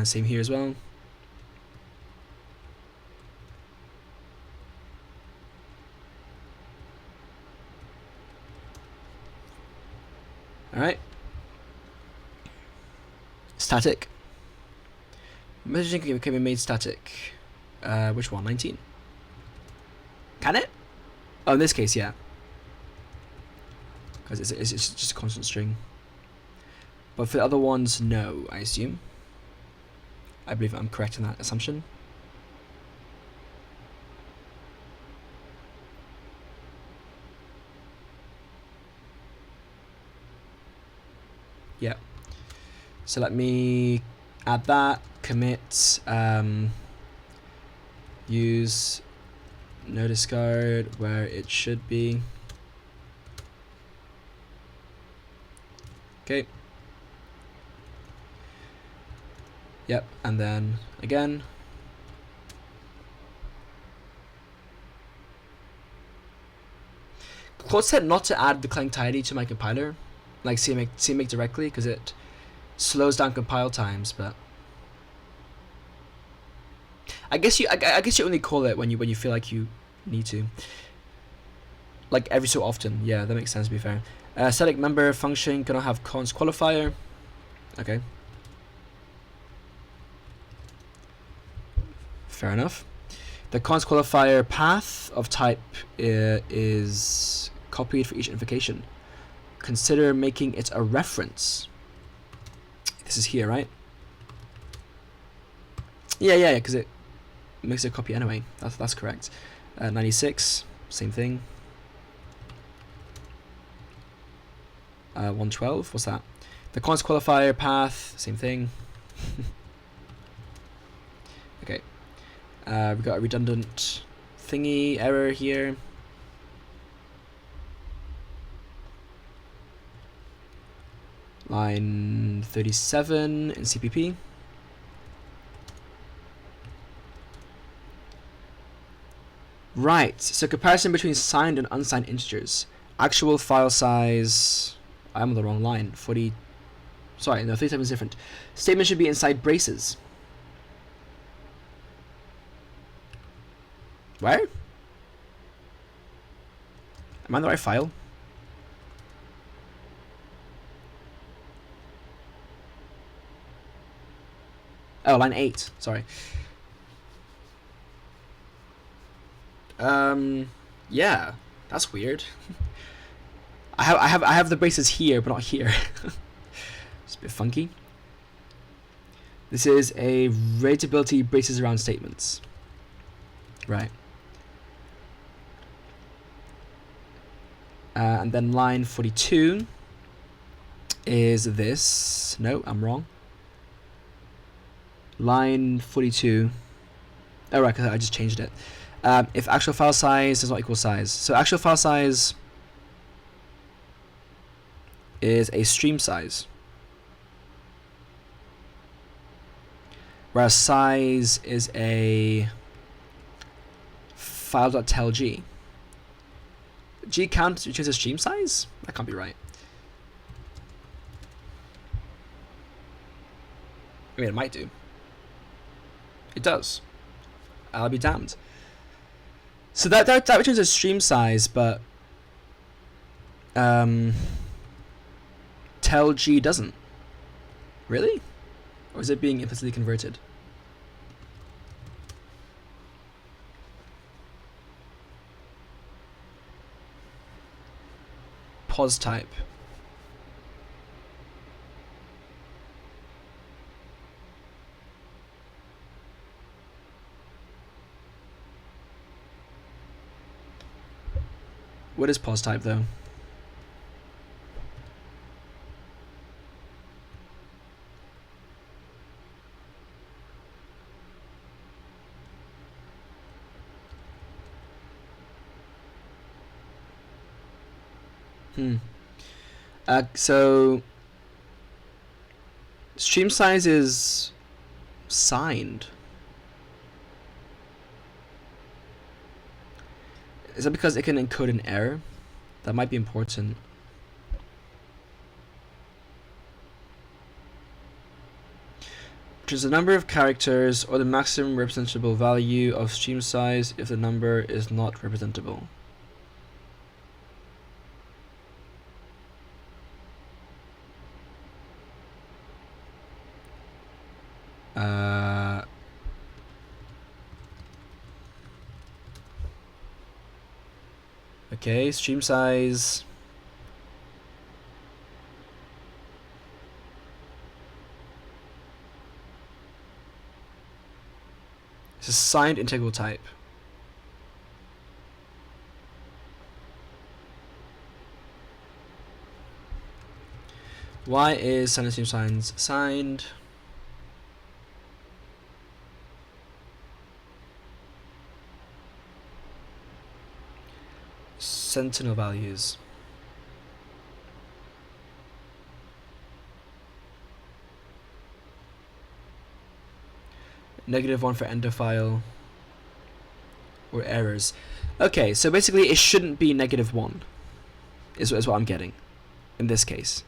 Same here as well. Alright. Static. Messaging can be made static. Which one? 19? Can it? Oh, in this case, yeah. Because it's just a constant string. But for the other ones, no, I assume. I believe I'm correct in that assumption. Yeah. So let me add that, commit, use no discard where it should be. Okay. Yep, and then again. Claude said not to add the Clang-Tidy to my compiler, like CMake directly, because it slows down compile times. But I guess you only call it when you feel like you need to, like every so often. Yeah, that makes sense. To be fair, static member function cannot have const qualifier. Okay. Fair enough. The const qualifier path of type is copied for each invocation. Consider making it a reference. This is here, right? Yeah, because it makes a copy anyway. That's correct. 96, same thing. 112, what's that? The const qualifier path, same thing. Okay. We've got a redundant thingy error here. Line 37 in CPP. Right, so comparison between signed and unsigned integers. Actual file size, I'm on the wrong line, 40, sorry, no, 37 is different. Statement should be inside braces. Where? Am I in the right file? Oh, line 8, sorry. Yeah, that's weird. I have the braces here, but not here. It's a bit funky. This is a rateability braces around statements. Right. And then line 42 is this. No, I'm wrong. Line 42. Oh, right, because I just changed it. If actual file size does not equal size. So actual file size is a stream size, whereas size is a file.tlg. G count which is a stream size? That can't be right. I mean, it might do. It does. I'll be damned. So that returns a stream size, but tlg doesn't. Really? Or is it being implicitly converted? Pos type. What is pos type though? So stream size is signed. Is that because it can encode an error? That might be important. Which is the number of characters or the maximum representable value of stream size if the number is not representable. Okay, stream size. It's a signed integral type. Why is signed stream signs signed? Sentinel values. -1 for ender file or errors. Okay, so basically it shouldn't be -1 is what I'm getting in this case.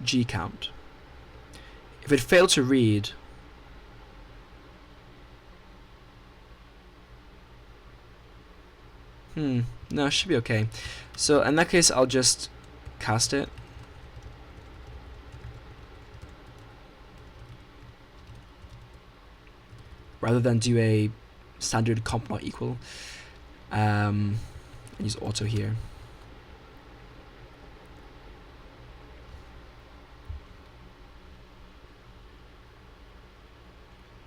G count. If it failed to read, no, it should be okay. So in that case, I'll just cast it. Rather than do a standard comp not equal. And use auto here.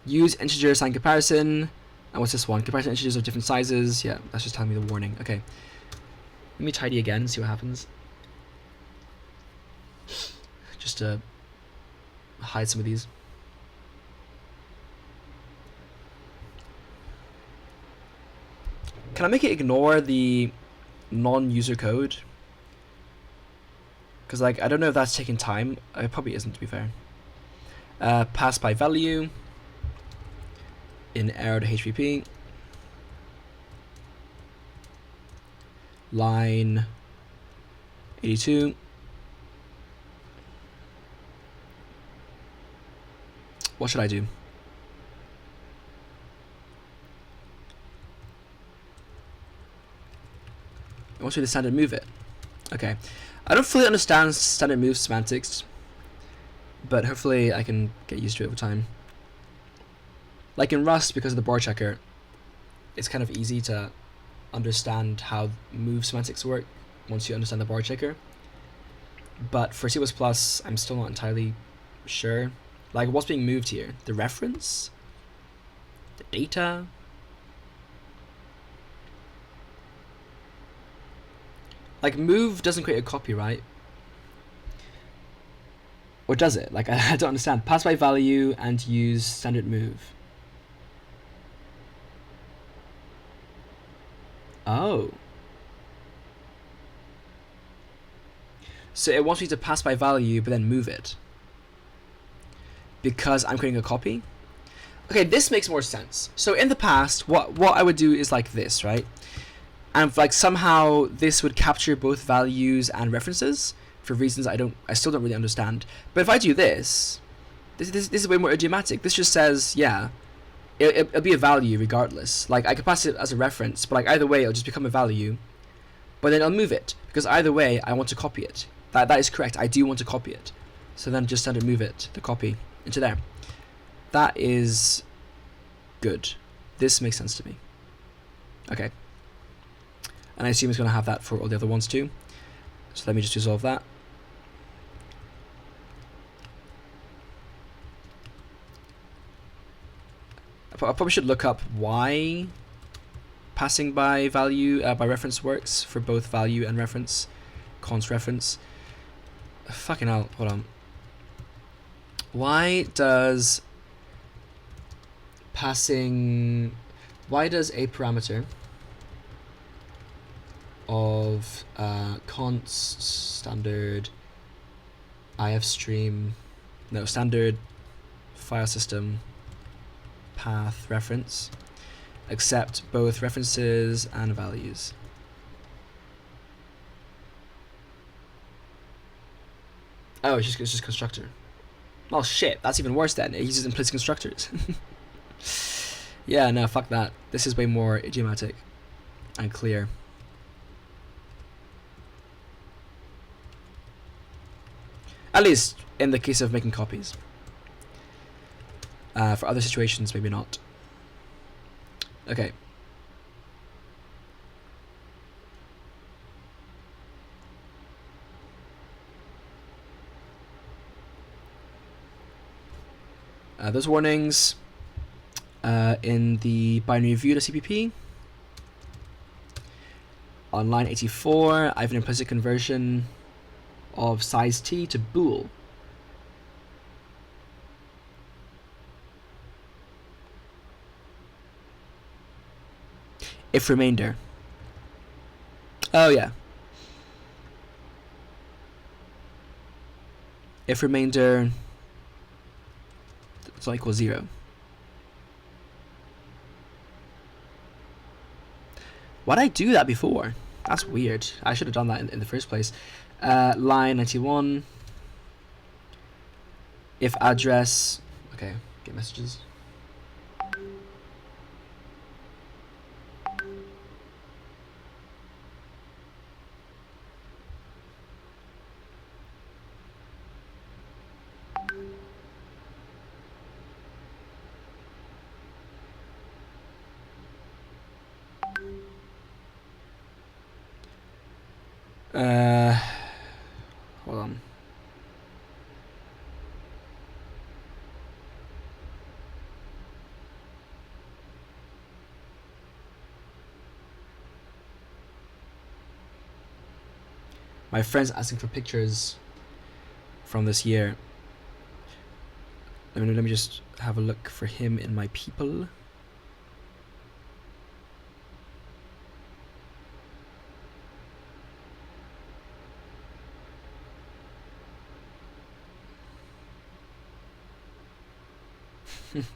Use integer sign comparison. And what's this one? Comparison integers of different sizes. Yeah, that's just telling me the warning. Okay. Let me tidy again, see what happens. Just to hide some of these. Can I make it ignore the non-user code? Because like I don't know if that's taking time. It probably isn't, to be fair. Pass by value. In arrow to HPP. Line 82. What should I do? I want you to standard move it. Okay. I don't fully understand standard move semantics, but hopefully I can get used to it over time. Like in Rust, because of the bar checker, it's kind of easy to understand how move semantics work once you understand the bar checker. But for C++, I'm still not entirely sure. Like, what's being moved here? The reference? The data? Like, move doesn't create a copy, right? Or does it? Like, I don't understand. Pass by value and use standard move. Oh. So it wants me to pass by value, but then move it. Because I'm creating a copy? Okay, this makes more sense. So in the past, what I would do is like this, right? And like somehow this would capture both values and references for reasons I still don't really understand. But if I do this is way more idiomatic. This just says, yeah, it'll be a value regardless. Like I could pass it as a reference, but like either way it'll just become a value. But then I'll move it because either way I want to copy it. That is correct. I do want to copy it. So then just standard move it, the copy, into there. That is good. This makes sense to me. Okay. And I assume it's going to have that for all the other ones too. So let me just resolve that. probably should look up why passing by value by reference works for both value and reference, const reference. Fucking hell, hold on. Why does a parameter of const standard standard file system path reference accept both references and values? Oh, it's just constructor. Oh shit, that's even worse then. It uses implicit constructors. Yeah, no, fuck that. This is way more idiomatic and clear. At least in the case of making copies. For other situations, maybe not. Okay. Those warnings in the binary view.cpp. On line 84, I have an implicit conversion of size t to bool. If remainder. Oh yeah. If remainder is equal 0. Why'd I do that before? That's weird. I should have done that in the first place. Line 91. If address. Okay, get messages. Hold on. My friend's asking for pictures from this year. Let me just have a look for him in my people.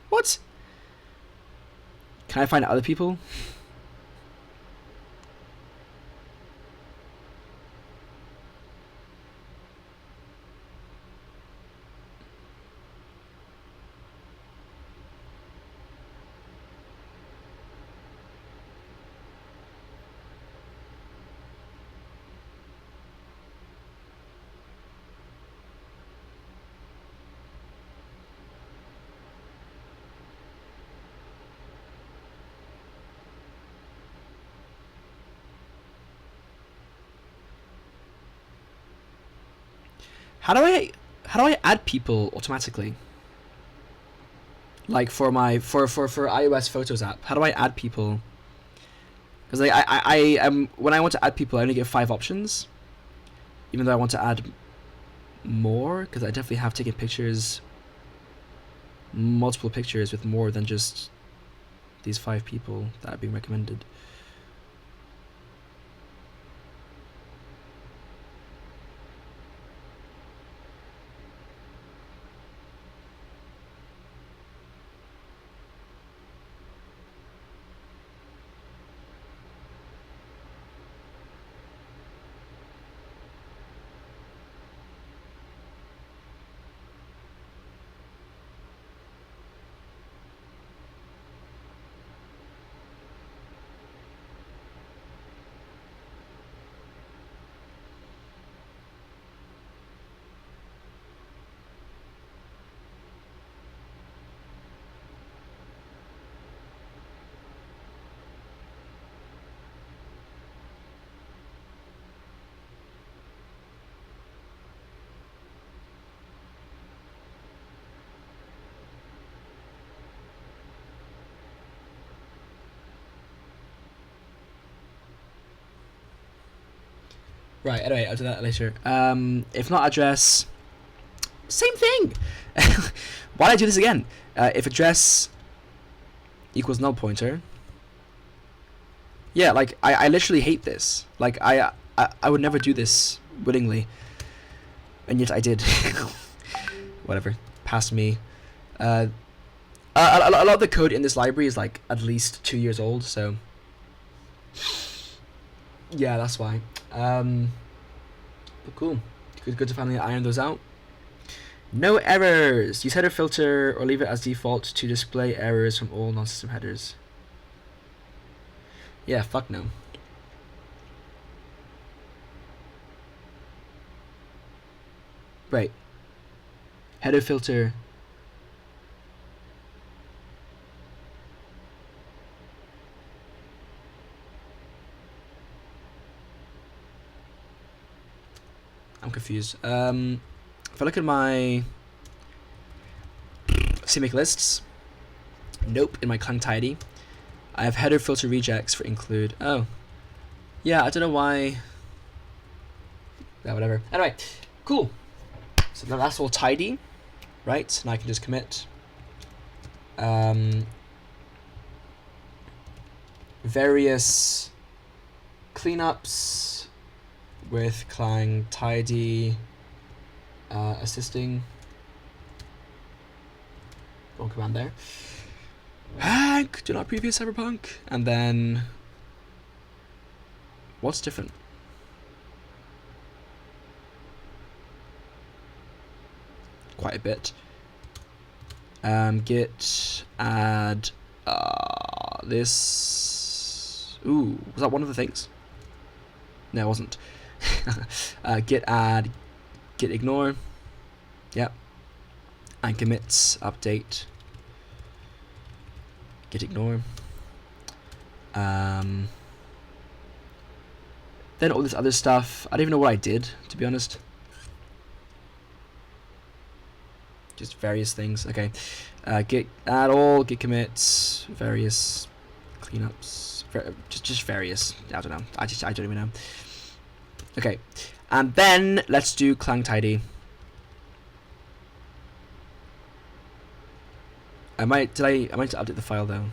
What? Can I find other people? How do I add people automatically? Like for my for iOS Photos app, how do I add people? Because like I am when I want to add people, I only get 5 options. Even though I want to add more, because I definitely have taken pictures, multiple pictures with more than just these 5 people that are being recommended. Right, anyway, I'll do that later. If not address, same thing. Why did I do this again? If address equals null pointer. Yeah, like, I literally hate this. Like, I would never do this willingly. And yet I did. Whatever. Past me. A lot of the code in this library is, like, at least 2 years old, so... Yeah, that's why. But cool. Good to finally iron those out. No errors! Use header filter or leave it as default to display errors from all non-system headers. Yeah, fuck no. Right. Header filter. I'm confused. If I look at my CMake lists, nope, in my Clang-Tidy, I have header filter rejects for include. Oh, yeah, I don't know why. Yeah, whatever. Anyway, cool. So now that's all tidy, right? Now I can just commit. Various cleanups with Clang-Tidy assisting. Wrong command there. Hank, do not preview Cyberpunk. And then, what's different? Quite a bit. Git add this. Ooh, was that one of the things? No, it wasn't. Git add, git ignore. Yep. And commits update. Git ignore. Then all this other stuff. I don't even know what I did, to be honest. Just various things. Okay. Git add all, git commits, various cleanups. Just various. I don't know. I don't even know. Okay. And then let's do Clang-Tidy. I might to update the file though.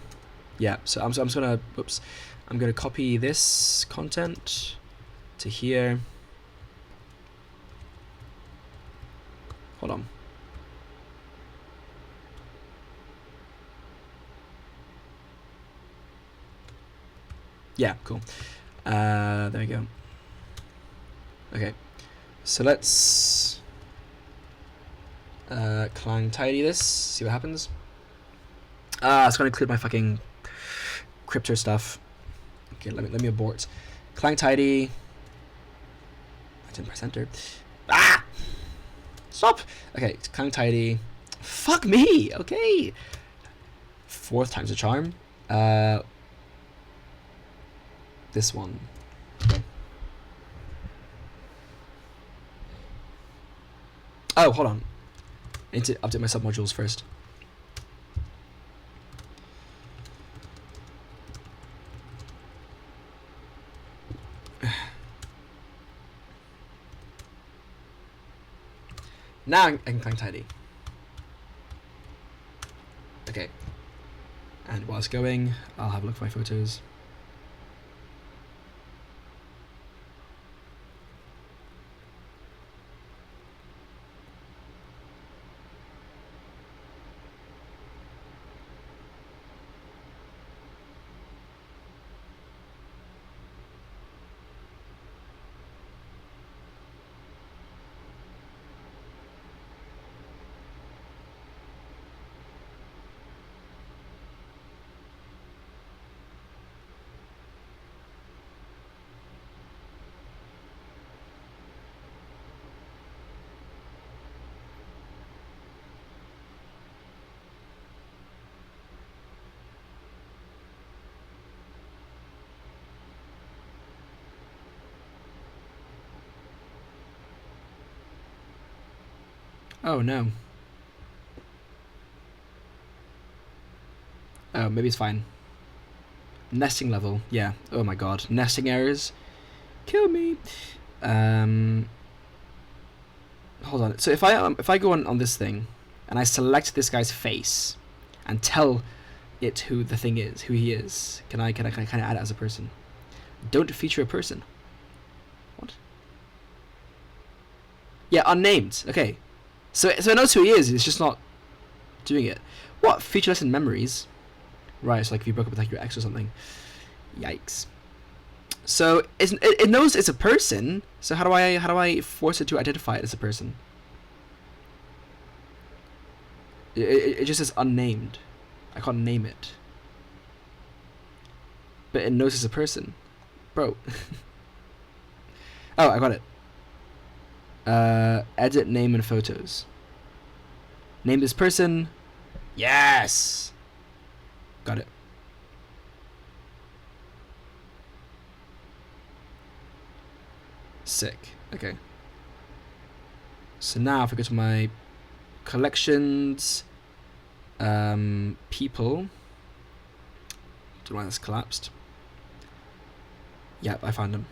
Yeah, so I'm just gonna I'm gonna copy this content to here. Hold on. Yeah, cool. There we go. Okay, so let's Clang-Tidy this. See what happens. It's gonna include my fucking crypto stuff. Okay, let me abort. Clang-Tidy. I didn't press enter. Ah! Stop! Okay, Clang-Tidy. Fuck me! Okay. 4th time's a charm. This one. Okay. Oh, hold on. I need to update my submodules first. Now I can Clang-Tidy. Okay. And while it's going, I'll have a look at my photos. Oh no. Oh, maybe it's fine. Nesting level, yeah. Oh my god. Nesting errors. Kill me. Hold on. So if I go on this thing, and I select this guy's face, and tell it who the thing is, who he is, can I kind of add it as a person? Don't feature a person. What? Yeah, unnamed. Okay. So it knows who he is. It's just not doing it. What? Featureless in memories. Right. So like if you broke up with like your ex or something. Yikes. So it knows it's a person. So how do I force it to identify it as a person? It just says unnamed. I can't name it. But it knows it's a person. Bro. Oh, I got it. Edit name and photos. Name this person. Yes. Got it. Sick. Okay. So now if I go to my collections, people. Don't know why that's collapsed. Yep, I found them.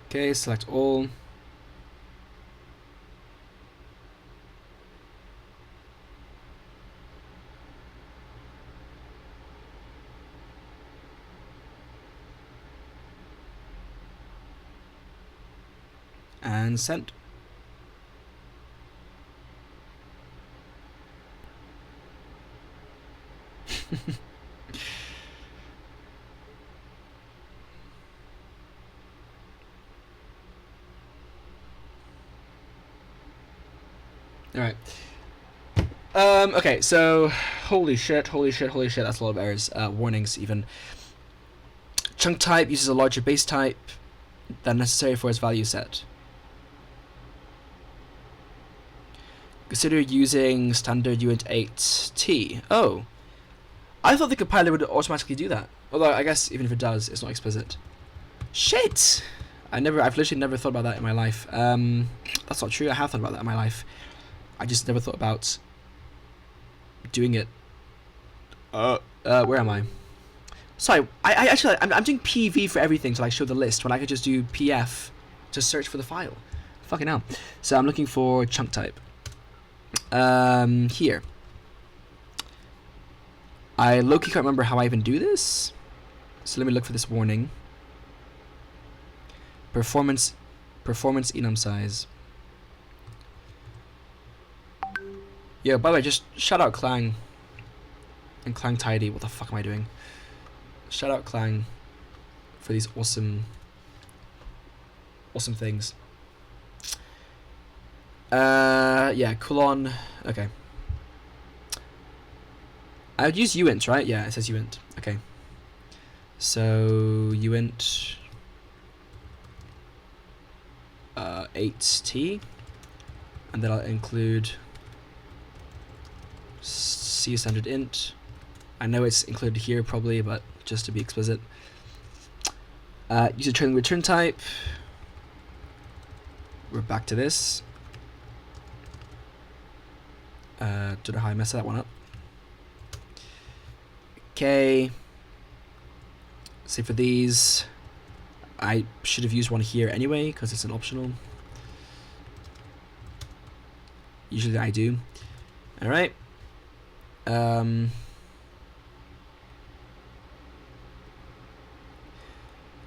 Okay, select all. And send. Alright. Okay, so holy shit, that's a lot of errors. Warnings even. Chunk type uses a larger base type than necessary for its value set. Consider using standard uint 8t. Oh. I thought the compiler would automatically do that. Although I guess even if it does, it's not explicit. Shit! I've literally never thought about that in my life. That's not true, I have thought about that in my life. I just never thought about doing it. Where am I? Sorry, I'm doing PV for everything to like show the list when I could just do PF to search for the file. Fucking hell. So I'm looking for chunk type. Here. I low-key can't remember how I even do this. So let me look for this warning. Performance enum size. Yo, by the way, just shout out Clang and Clang-Tidy. What the fuck am I doing? Shout out Clang for these awesome things. Yeah, colon. Okay. I would use uint, right? Yeah, it says uint. Okay. So uint 8t, and then I'll include C standard int. I know it's included here probably, but just to be explicit. Use a trailing return type. We're back to this. Don't know how I messed that one up. Okay. Say for these, I should have used one here anyway because it's an optional. Usually I do. All right.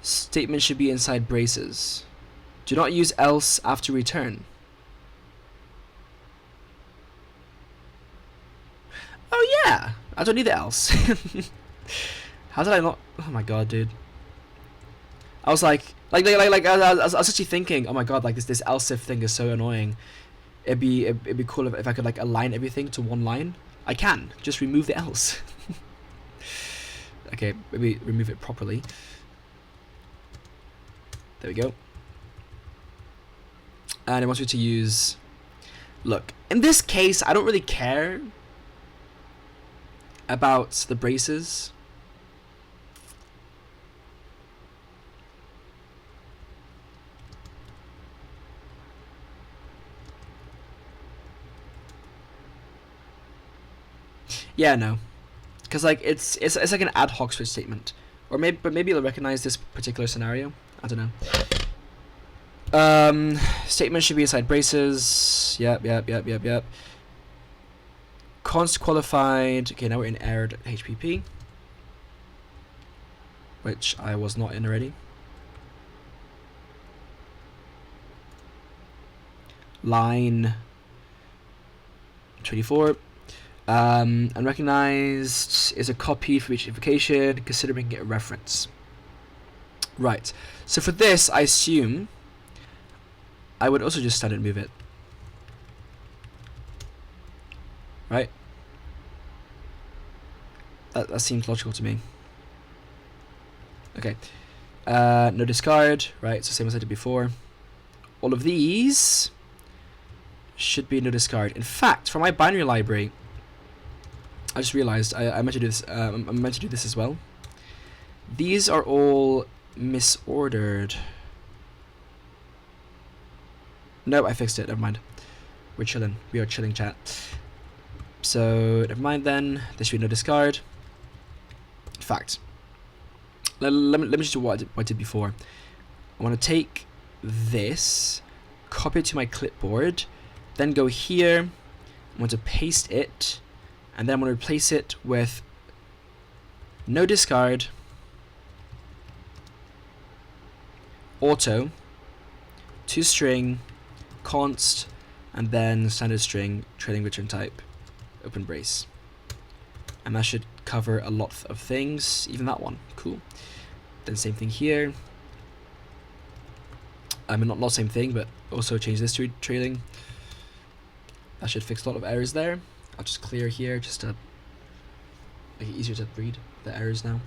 Statement should be inside braces. Do not use else after return. Oh yeah, I don't need the else. How did I not? Oh my god, dude. I was like I was actually thinking, oh my god, like this else if thing is so annoying. It'd be cool if I could like align everything to one line. I can just remove the else. Okay, maybe remove it properly. There we go. And it wants me to use. Look, in this case, I don't really care about the braces. Yeah, no, because like it's like an ad hoc switch statement, or maybe it'll recognize this particular scenario. I don't know. Statement should be inside braces. Yep. Const qualified. Okay, now we're in errored HPP, which I was not in already. Line 24. Unrecognized is a copy for each invocation, considering it a reference. Right. So for this, I assume I would also just standard move it. Right? That seems logical to me. Okay. No discard. Right, so same as I did before. All of these should be no discard. In fact, for my binary library, I just realized I meant to do this. I'm meant to do this as well. These are all misordered. No, I fixed it. Never mind. We're chilling. We are chilling, chat. So never mind then. There should be no discard. In fact, let me just do what I did before. I want to take this, copy it to my clipboard, then go here. I want to paste it, and then I'm going to replace it with no discard, auto, toString, const, and then standard string, trailing return type, open brace. And that should cover a lot of things, even that one. Cool. Then same thing here. I mean, not same thing, but also change this to trailing. That should fix a lot of errors there. I'll just clear here just to make it easier to read the errors now.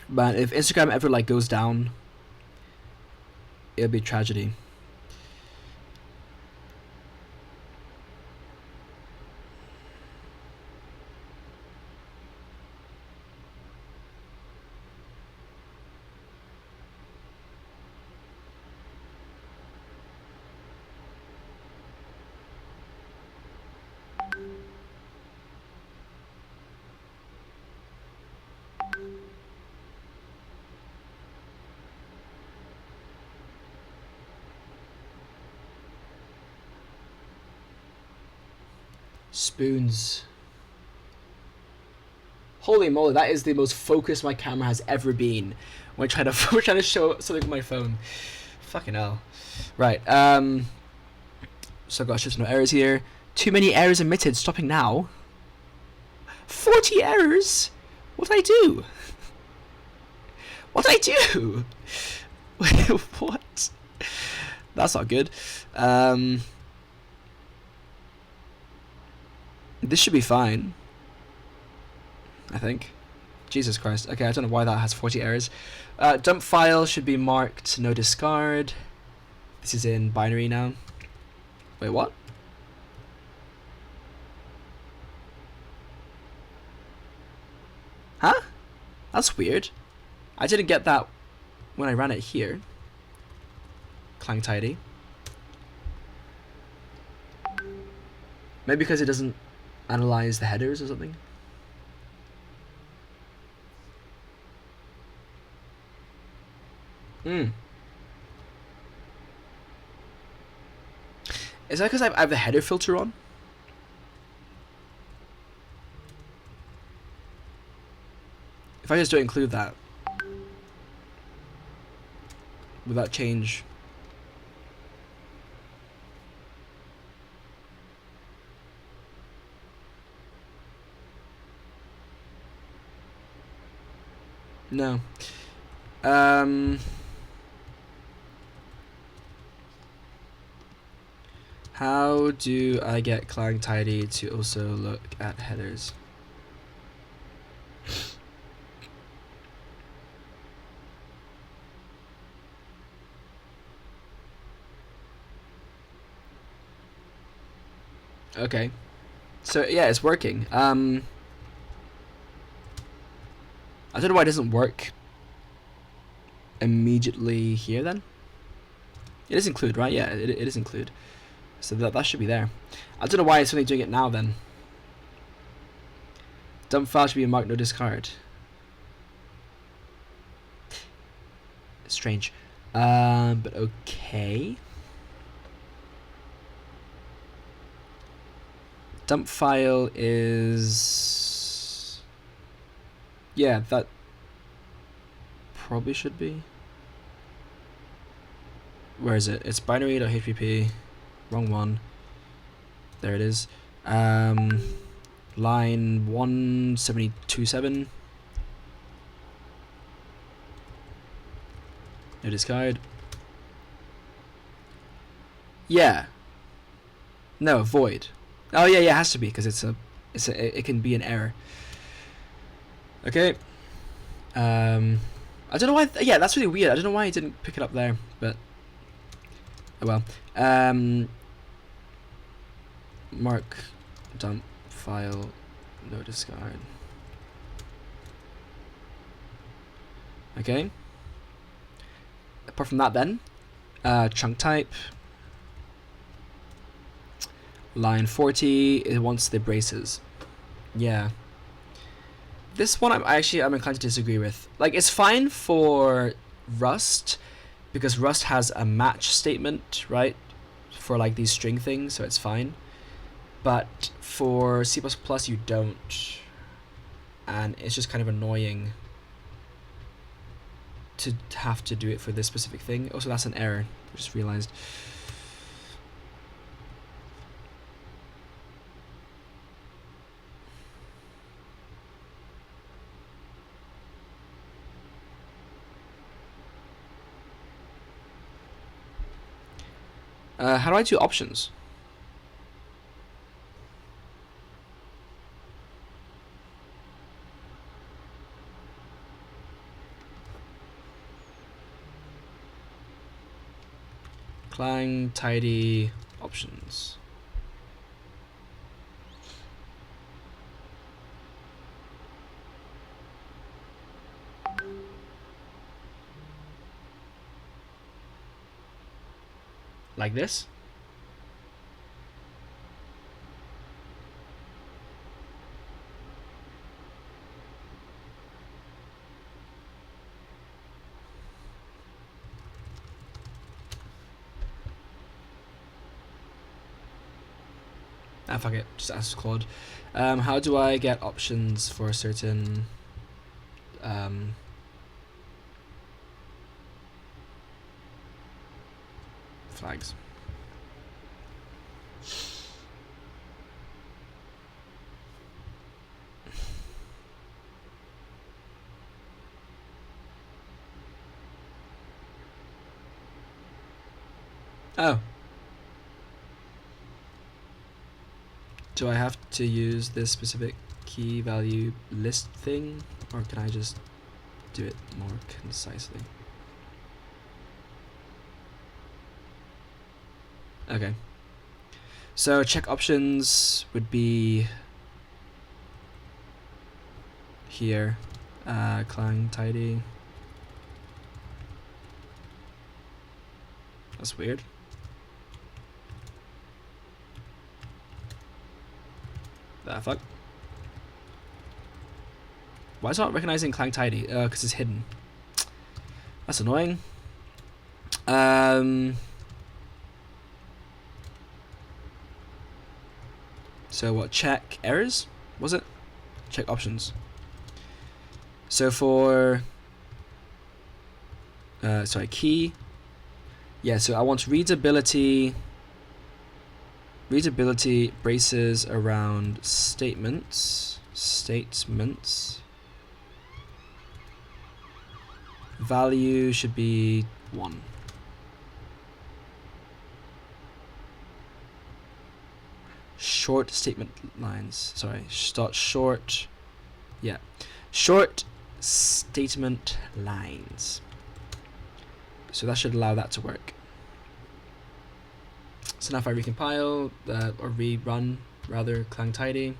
But if Instagram ever like goes down, it'll be a tragedy. Spoons. Holy moly, that is the most focused my camera has ever been when trying to show something on my phone. Fucking hell. Right. So I've got just no errors here. Too many errors emitted. Stopping now. 40 errors. What did I do? What did I do? What? That's not good. This should be fine, I think. Jesus Christ. Okay, I don't know why that has 40 errors. Dump file should be marked no discard. This is in binary now. Wait, what? Huh? That's weird. I didn't get that when I ran it here. Clang-Tidy. Maybe because it doesn't analyze the headers or something. Is that because I have the header filter on? If I just don't include that, will that change? No. How do I get Clang-Tidy to also look at headers? Okay. So yeah, it's working. I don't know why it doesn't work immediately here then. It is include, right? Yeah, it is include. So that should be there. I don't know why it's only doing it now then. Dump file should be marked no discard. Strange. But okay. Dump file is... Yeah, that probably should be. Where is it? It's binary.hpp. Wrong one. There it is. Line 1727. No discard. Yeah. No, void. Oh yeah, it has to be because it can be an error. Okay. I don't know why. Yeah, that's really weird. I don't know why I didn't pick it up there, but oh well. Mark dump file no discard. Okay. Apart from that, then chunk type. Line 40, it wants the braces. Yeah. This one I'm inclined to disagree with. Like, it's fine for Rust, because Rust has a match statement, right? For like these string things, so it's fine. But for C++, you don't. And it's just kind of annoying to have to do it for this specific thing. Also, that's an error. I just realized. How do I do options? Clang-Tidy options. Like this? Ah, fuck it. Just ask Claude. How do I get options for certain flags? Oh. Do I have to use this specific key value list thing, or can I just do it more concisely? Okay. So check options would be here, Clang-Tidy. That's weird. The fuck? Why is it not recognizing Clang-Tidy? Because it's hidden. That's annoying. So what, check errors, was it? Check options. So for, sorry, key. Yeah, so I want readability braces around statements. Value should be 1. Short statement lines. Sorry, short. Yeah, short statement lines. So that should allow that to work. So now if I recompile or rerun rather Clang-Tidy,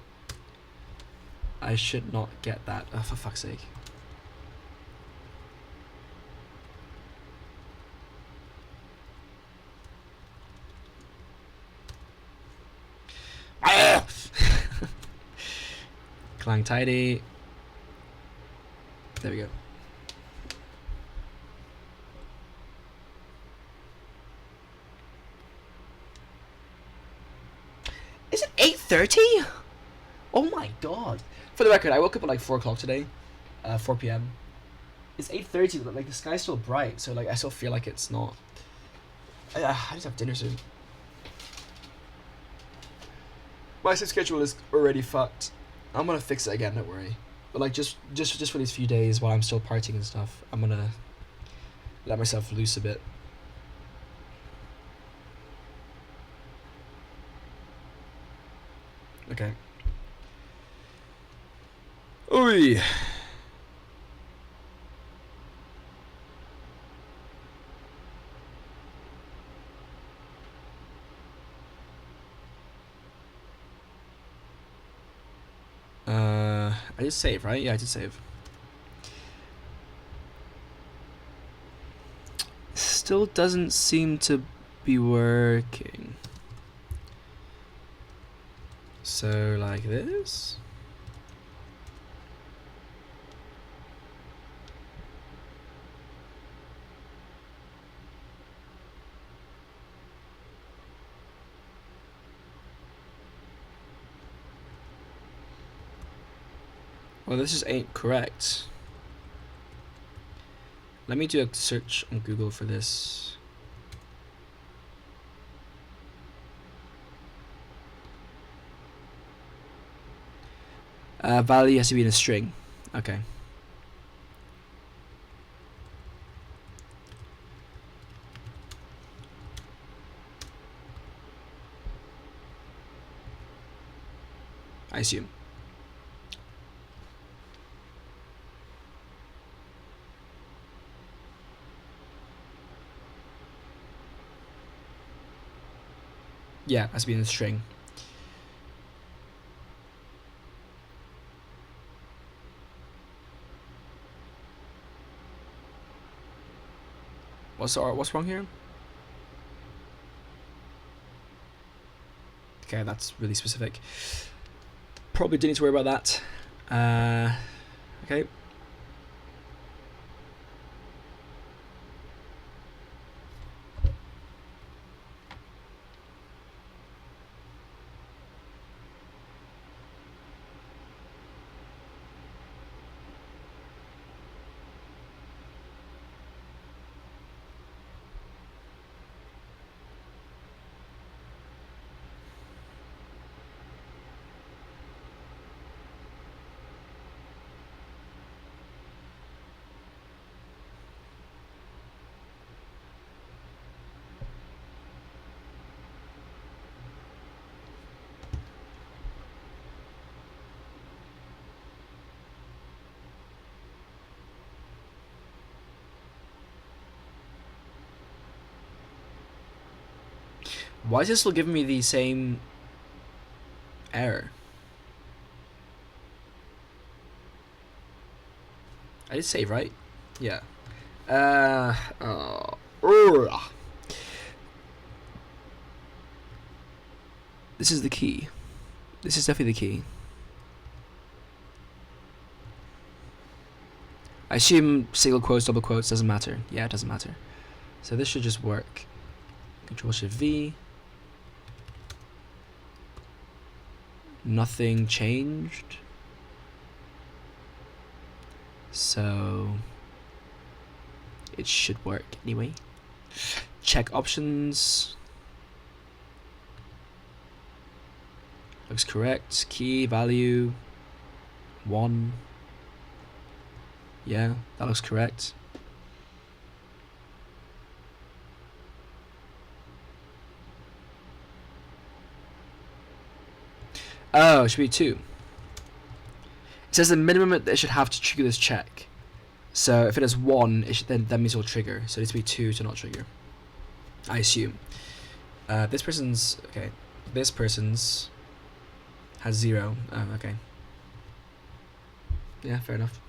I should not get that. Oh, for fuck's sake. Clang-Tidy. There we go. Is it 8:30? Oh my god. For the record, I woke up at like 4 o'clock today. 4 p.m. It's 8:30, but like the sky's still bright, so like I still feel like it's not. I just have dinner soon. My sleep schedule is already fucked. I'm gonna fix it again, don't worry. But like just for these few days while I'm still partying and stuff, I'm gonna let myself loose a bit. Okay. Oi. I did save, right? Yeah, I did save. Still doesn't seem to be working. So like this. Well, this just ain't correct. Let me do a search on Google for this. Value has to be in a string. Okay. I assume. Yeah, has to be in a string. What's wrong here? Okay, that's really specific. Probably didn't need to worry about that. Okay. Why is this still giving me the same error? I did save, right? Yeah. This is the key. This is definitely the key. I assume single quotes, double quotes, doesn't matter. Yeah, it doesn't matter. So this should just work. Control Shift V. Nothing changed. So it should work anyway. Check options. Looks correct. Key value 1. Yeah, that looks correct. Oh, it should be 2. It says the minimum that it should have to trigger this check. So if it is 1, it should, then that means it'll trigger. So it needs to be 2 to not trigger, I assume. This person's okay. This person's has 0. Oh, okay. Yeah, fair enough.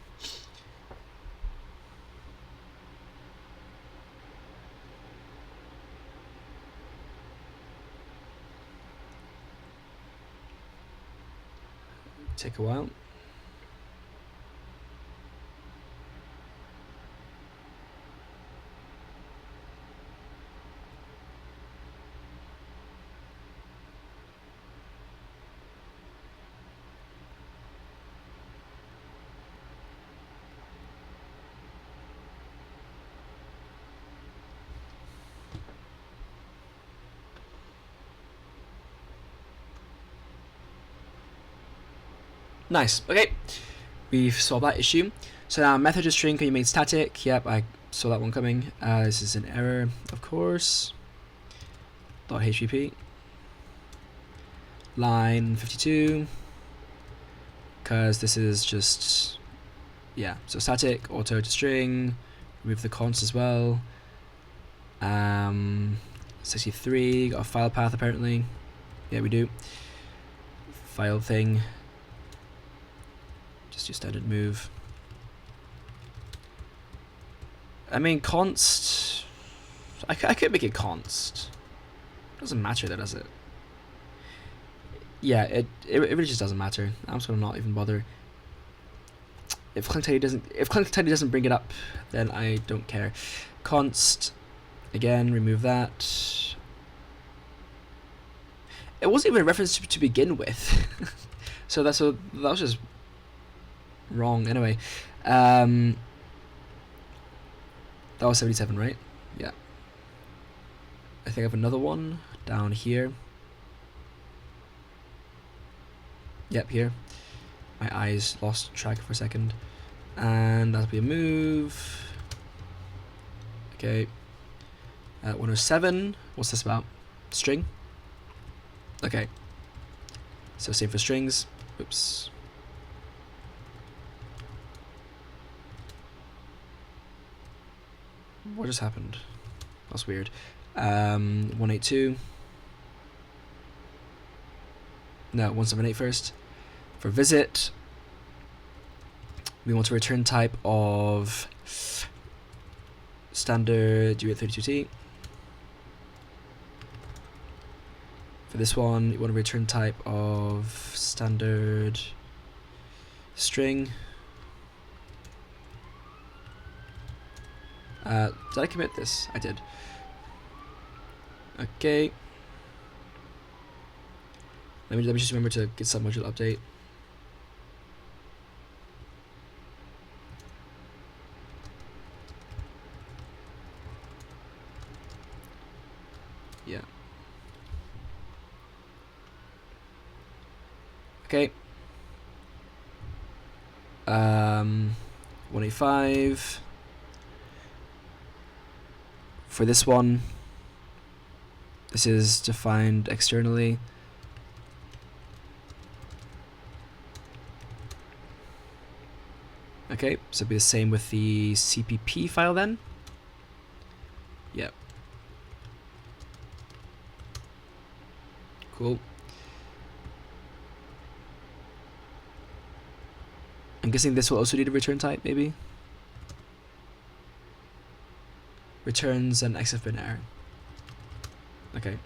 Take a while. Nice. Okay, we've solved that issue. So now method to string can you make static? Yep, I saw that one coming. This is an error, of course. .hpp. Line 52. Because this is just, yeah. So static auto to string. Remove the const as well. 63. Got a file path apparently. Yeah, we do. File thing. Just do standard move. I mean, const. I could make it const. Doesn't matter though, does it? Yeah, it really just doesn't matter. I'm just gonna not even bother. If Clang-Tidy doesn't bring it up, then I don't care. Const. Again, remove that. It wasn't even a reference to begin with. So that was just wrong anyway. That was 77, right? Yeah. I think I have another one down here. Yep, here. My eyes lost track for a second. And that'll be a move. Okay. 107. What's this about? String? Okay. So same for strings. Oops. What just happened? That's weird. 182. No, 178 first. For visit, we want a return type of standard U832T. For this one, you want a return type of standard string. Did I commit this? I did. Okay. Let me just remember to get some module update. Yeah. Okay. 185. For this one, this is defined externally. Okay, so it'll be the same with the CPP file then. Yep. Cool. I'm guessing this will also need a return type, maybe? Returns an XFBIN error. Okay.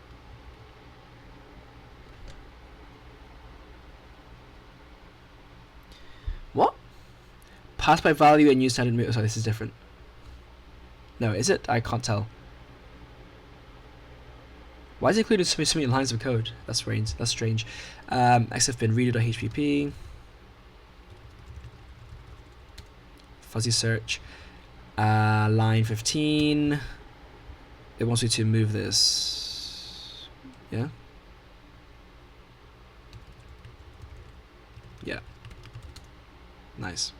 What? Pass by value and use standard move. Oh, sorry, this is different. No, is it? I can't tell. Why is it including so many lines of code? That's strange. That's strange. XFBIN reader.hpp. Fuzzy search. Line 15. It wants me to move this. Yeah. Yeah. Nice.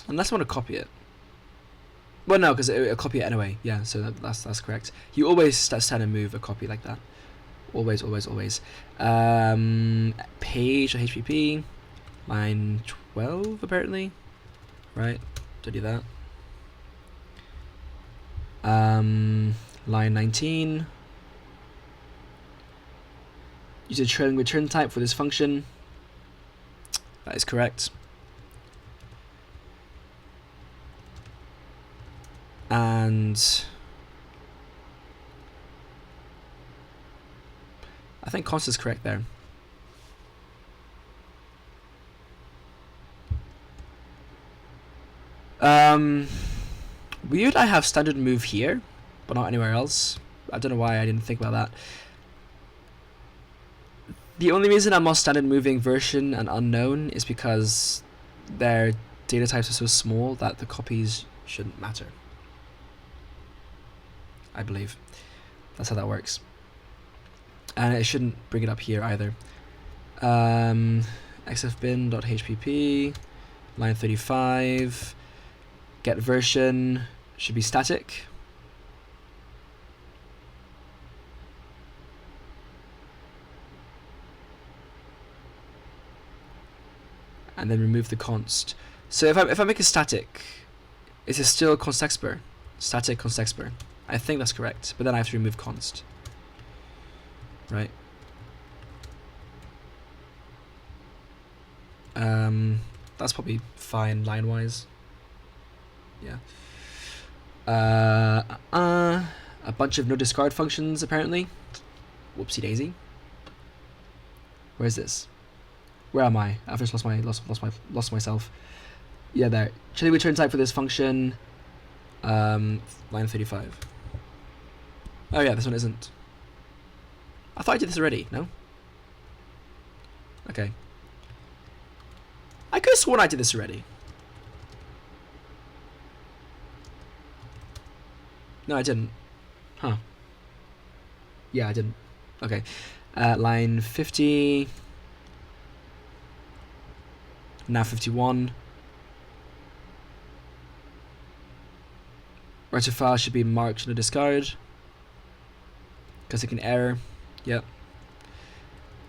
Unless I want to copy it. Well, no, because it'll copy it anyway. Yeah, so that's correct. You always stand and move a copy like that. Always, always, always. Page or HPP. Line 12, apparently. Right, to do that. Line 19. Use a trailing return type for this function. That is correct. And I think const is correct there. Weird I have standard move here, but not anywhere else. I don't know why I didn't think about that. The only reason I'm on standard moving version and unknown is because their data types are so small that the copies shouldn't matter. I believe that's how that works, and it shouldn't bring it up here either. XFBIN.hpp, line 35, get version should be static. And then remove the const. So if I make it static, is it still const expr? Static const expr. I think that's correct, but then I have to remove const. Right. That's probably fine line-wise. Yeah. A bunch of no discard functions apparently. Whoopsie daisy. Where is this? Where am I? I've just lost myself. Yeah, there. Trailing return type for this function. Line 35. Oh yeah, this one isn't. I thought I did this already. No. Okay. I could have sworn I did this already. No, I didn't. Huh. Yeah, I didn't. Okay. Line 50. Now 51. Writer file should be marked no discard. Because it can error. Yep.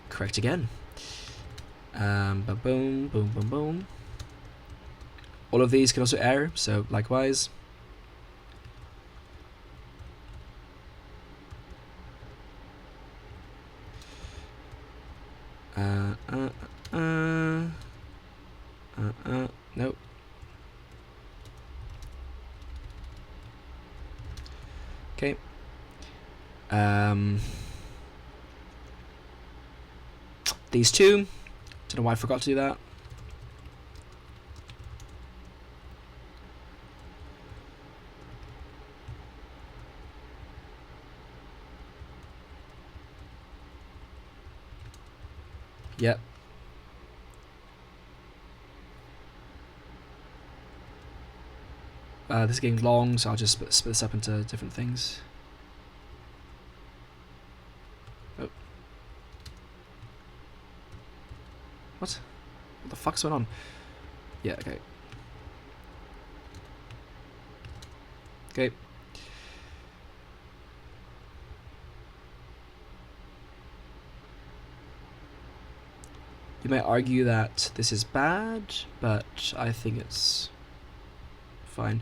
Correct again. Boom, boom, boom, boom, boom. All of these can also error, so likewise. Nope. Okay. These two. Don't know why I forgot to do that. Yep. This is getting long, so I'll just split this up into different things. Oh. What the fuck's going on? Yeah, okay. Okay. You might argue that this is bad, but I think it's fine.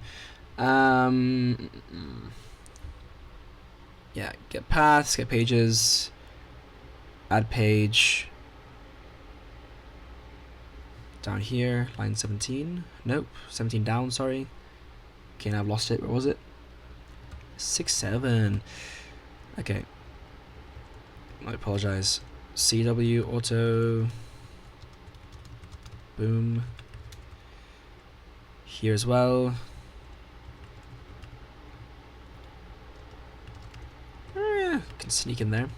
Yeah, get paths, get pages, add page. Down here, line 17. Nope, 17 down, sorry. Okay, now I've lost it. Where was it? 6, 7. Okay. I apologize. CW, auto. Boom. Here as well. can sneak in there.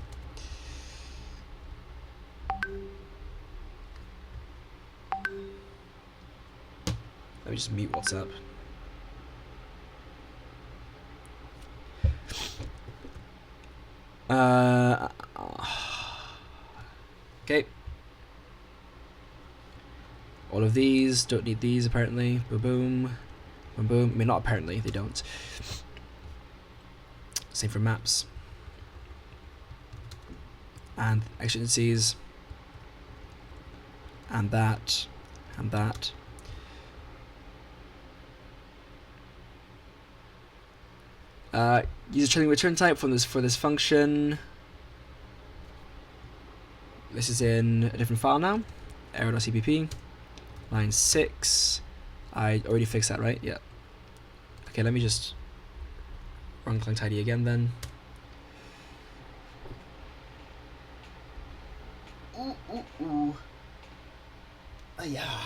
Let me just mute WhatsApp. Okay. All of these, don't need these apparently. Boom, boom, boom, boom. I mean, not apparently, they don't. Same for maps. And exigencies. And that. And that. Use a trailing return type for this function. This is in a different file now. Error.cpp. Line 6. I already fixed that, right? Yeah. Okay, let me just run Clang-Tidy again then. Ooh, ooh, ooh. Oh, yeah.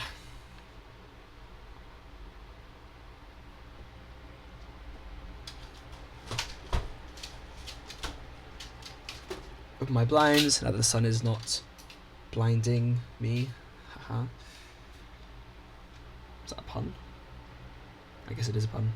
Open my blinds now that the sun is not blinding me. Haha. Is that a pun? I guess it is a pun.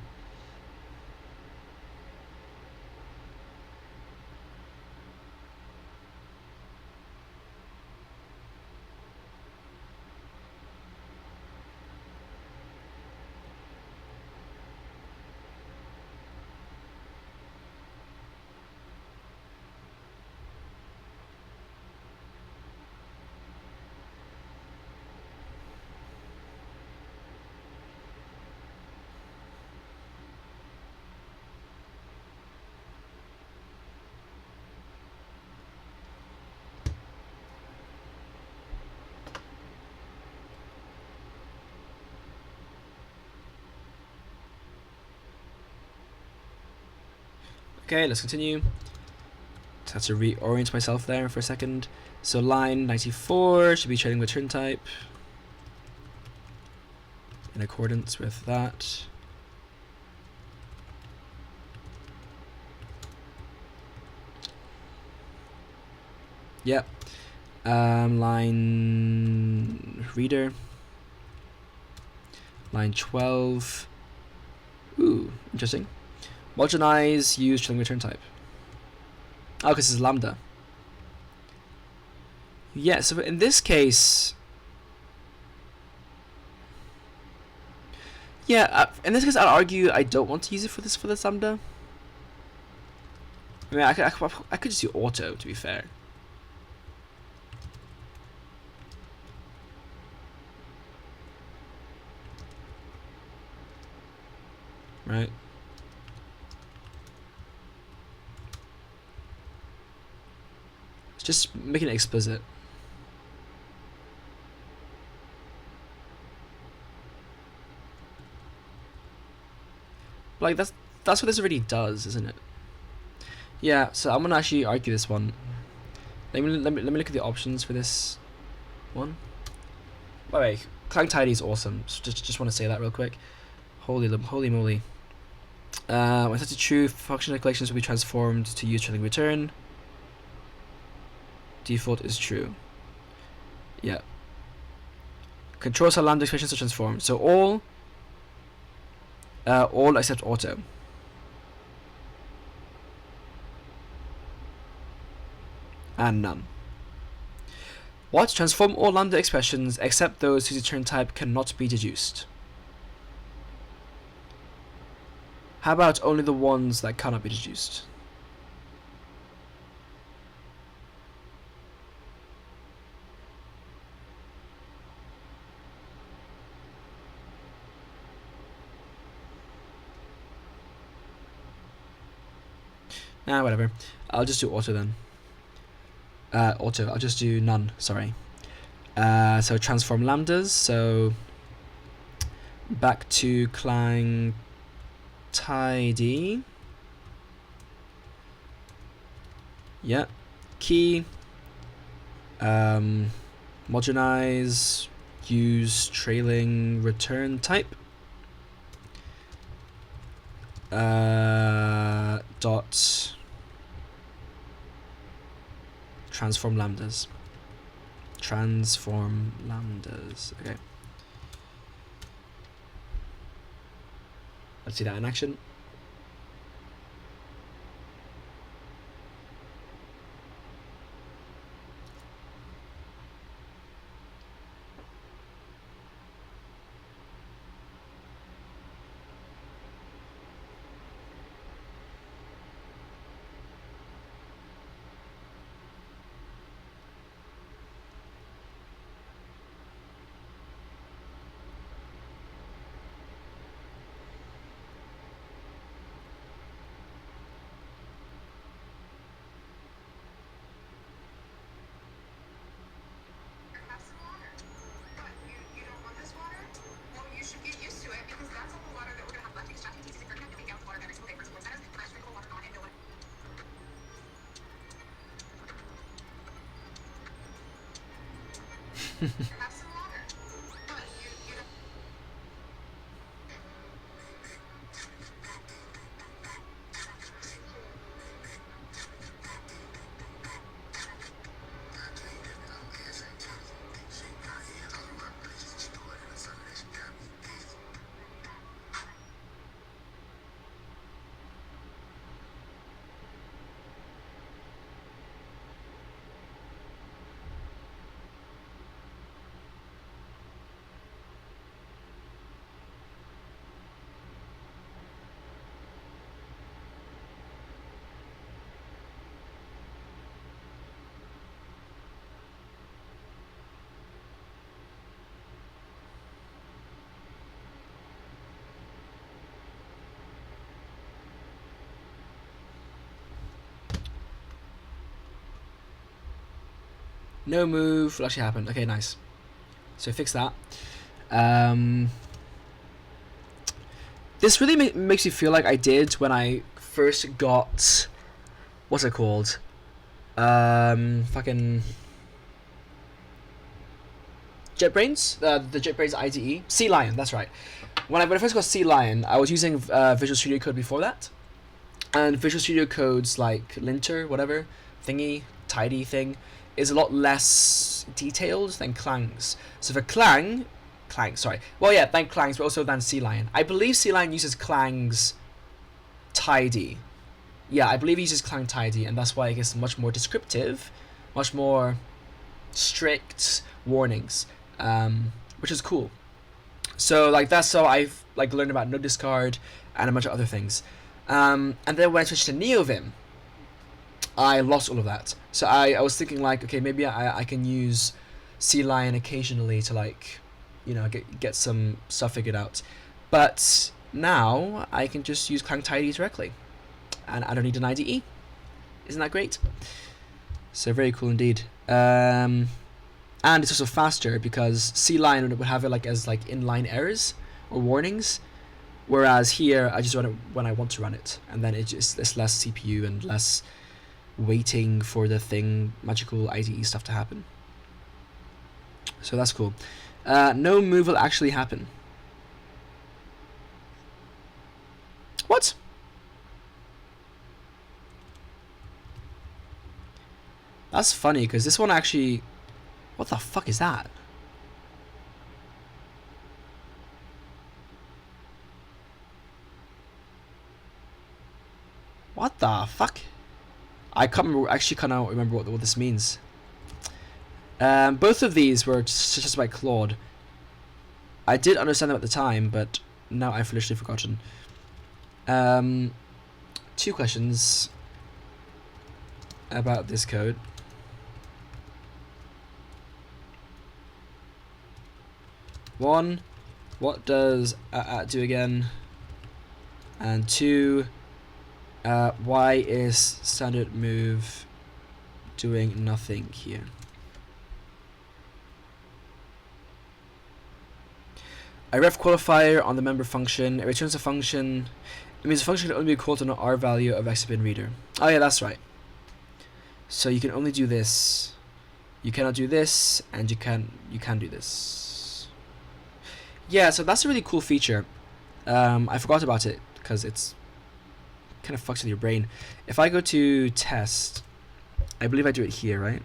Okay, let's continue. Just have to reorient myself there for a second. So line 94 should be trailing return type in accordance with that. Yep. Line reader. Line 12. Ooh, interesting. Homogenize, use trailing return type. Oh, because it's lambda. Yeah, so in this case... Yeah, in this case I'd argue I don't want to use it for this lambda. I mean, I could just do auto, to be fair. Right. Just making it explicit. Like that's what this already does, isn't it? Yeah. So I'm gonna actually argue this one. Let me look at the options for this one. By the way, Clang-Tidy is awesome. So just want to say that real quick. Holy moly. When set to true, functional collections will be transformed to use trailing return. Default is true. Yeah. Controls how lambda expressions are transformed. So all except auto. And none. What? Transform all lambda expressions except those whose return type cannot be deduced. How about only the ones that cannot be deduced? Whatever. I'll just do auto then. Auto. I'll just do none. Sorry. So transform lambdas. So back to Clang-Tidy. Yeah. Key. Homogenize. Use trailing return type. Dot Transform lambdas. Transform lambdas. Okay. Let's see that in action. No move will actually happen. Okay, nice. So fix that. This really makes me feel like I did when I first got, what's it called? Fucking JetBrains, the JetBrains IDE, C Lion. That's right. When I first got C Lion, I was using Visual Studio Code before that, and Visual Studio Code's like linter, whatever thingy, tidy thing, is a lot less detailed than Clang's. So for Clang, sorry. Well, yeah, than Clang's, but also than C Lion. I believe C Lion uses Clang's Tidy. Yeah, I believe he uses Clang-Tidy, and that's why it gets much more descriptive, much more strict warnings, which is cool. So like that's how I've like learned about no discard and a bunch of other things. And then when I switched to NeoVim, I lost all of that. So I was thinking like, okay, maybe I can use C Lion occasionally to like, you know, get some stuff figured out. But now I can just use Clang-Tidy directly, and I don't need an IDE. Isn't that great? So very cool indeed. And it's also faster because C Lion would have it like as like inline errors or warnings, whereas here I just run it when I want to run it, and then it's less CPU and less waiting for the thing magical IDE stuff to happen. So that's cool. No move will actually happen. What? That's funny because this one actually, what the fuck is that? What the fuck? I can't remember, actually cannot remember what this means. Both of these were suggested by Claude. I did understand them at the time, but now I've literally forgotten. 2 questions about this code. One, what does do again? And 2, why is standard move doing nothing here? A ref qualifier on the member function. It returns a function. It means the function can only be called on an R value of XFBIN reader. Oh yeah, that's right. So you can only do this. You cannot do this, and you can do this. Yeah, so that's a really cool feature. I forgot about it because it's kind of fucks with your brain. If I go to test I believe I do it here, right?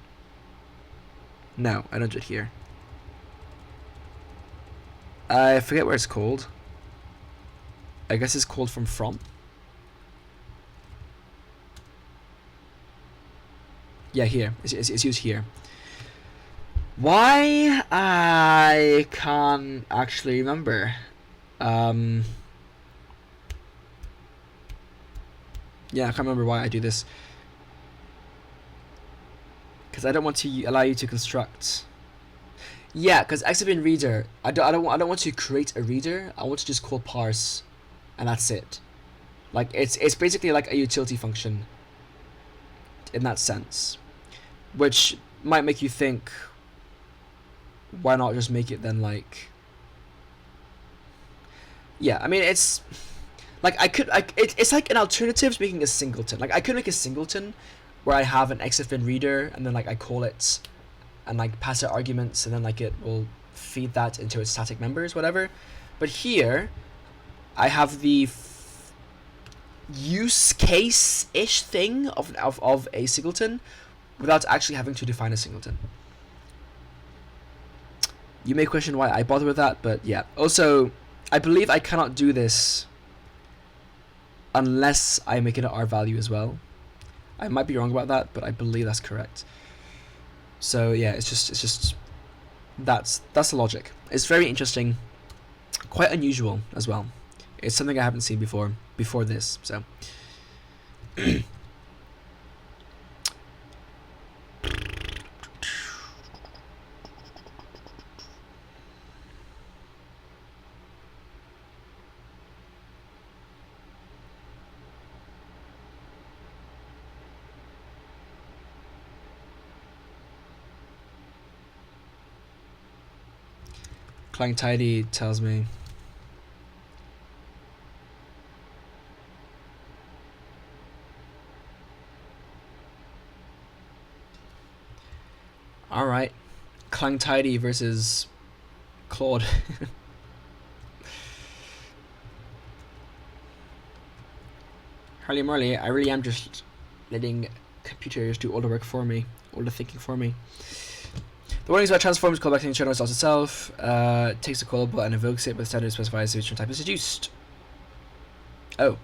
No, I don't do it here. I forget where it's called. I guess it's called from. Yeah, here. It's used here. Why? I can't actually remember. Yeah, I can't remember why I do this. Because I don't want to allow you to construct. Yeah, because XFBIN reader, I don't want to create a reader. I want to just call parse, and that's it. Like it's basically like a utility function. In that sense, which might make you think, why not just make it then like. Yeah, I mean it's. Like it's like an alternative to making a singleton. Like I could make a singleton, where I have an XFBIN reader and then like I call it, and like pass it arguments and then like it will feed that into its static members, whatever. But here, I have the use case ish thing of a singleton, without actually having to define a singleton. You may question why I bother with that, but yeah. Also, I believe I cannot do this unless I make it an R value as well. I might be wrong about that, but I believe that's correct. So yeah, it's just that's the logic. It's very interesting, quite unusual as well. It's something I haven't seen before this. So Clang-Tidy tells me. Alright. Clang-Tidy versus Claude. Harley Marley, I really am just letting computers do all the work for me, all the thinking for me. The warnings about transforms call back to the internal source itself, takes a callable and invokes it, but the standard specifies which type is seduced. Oh.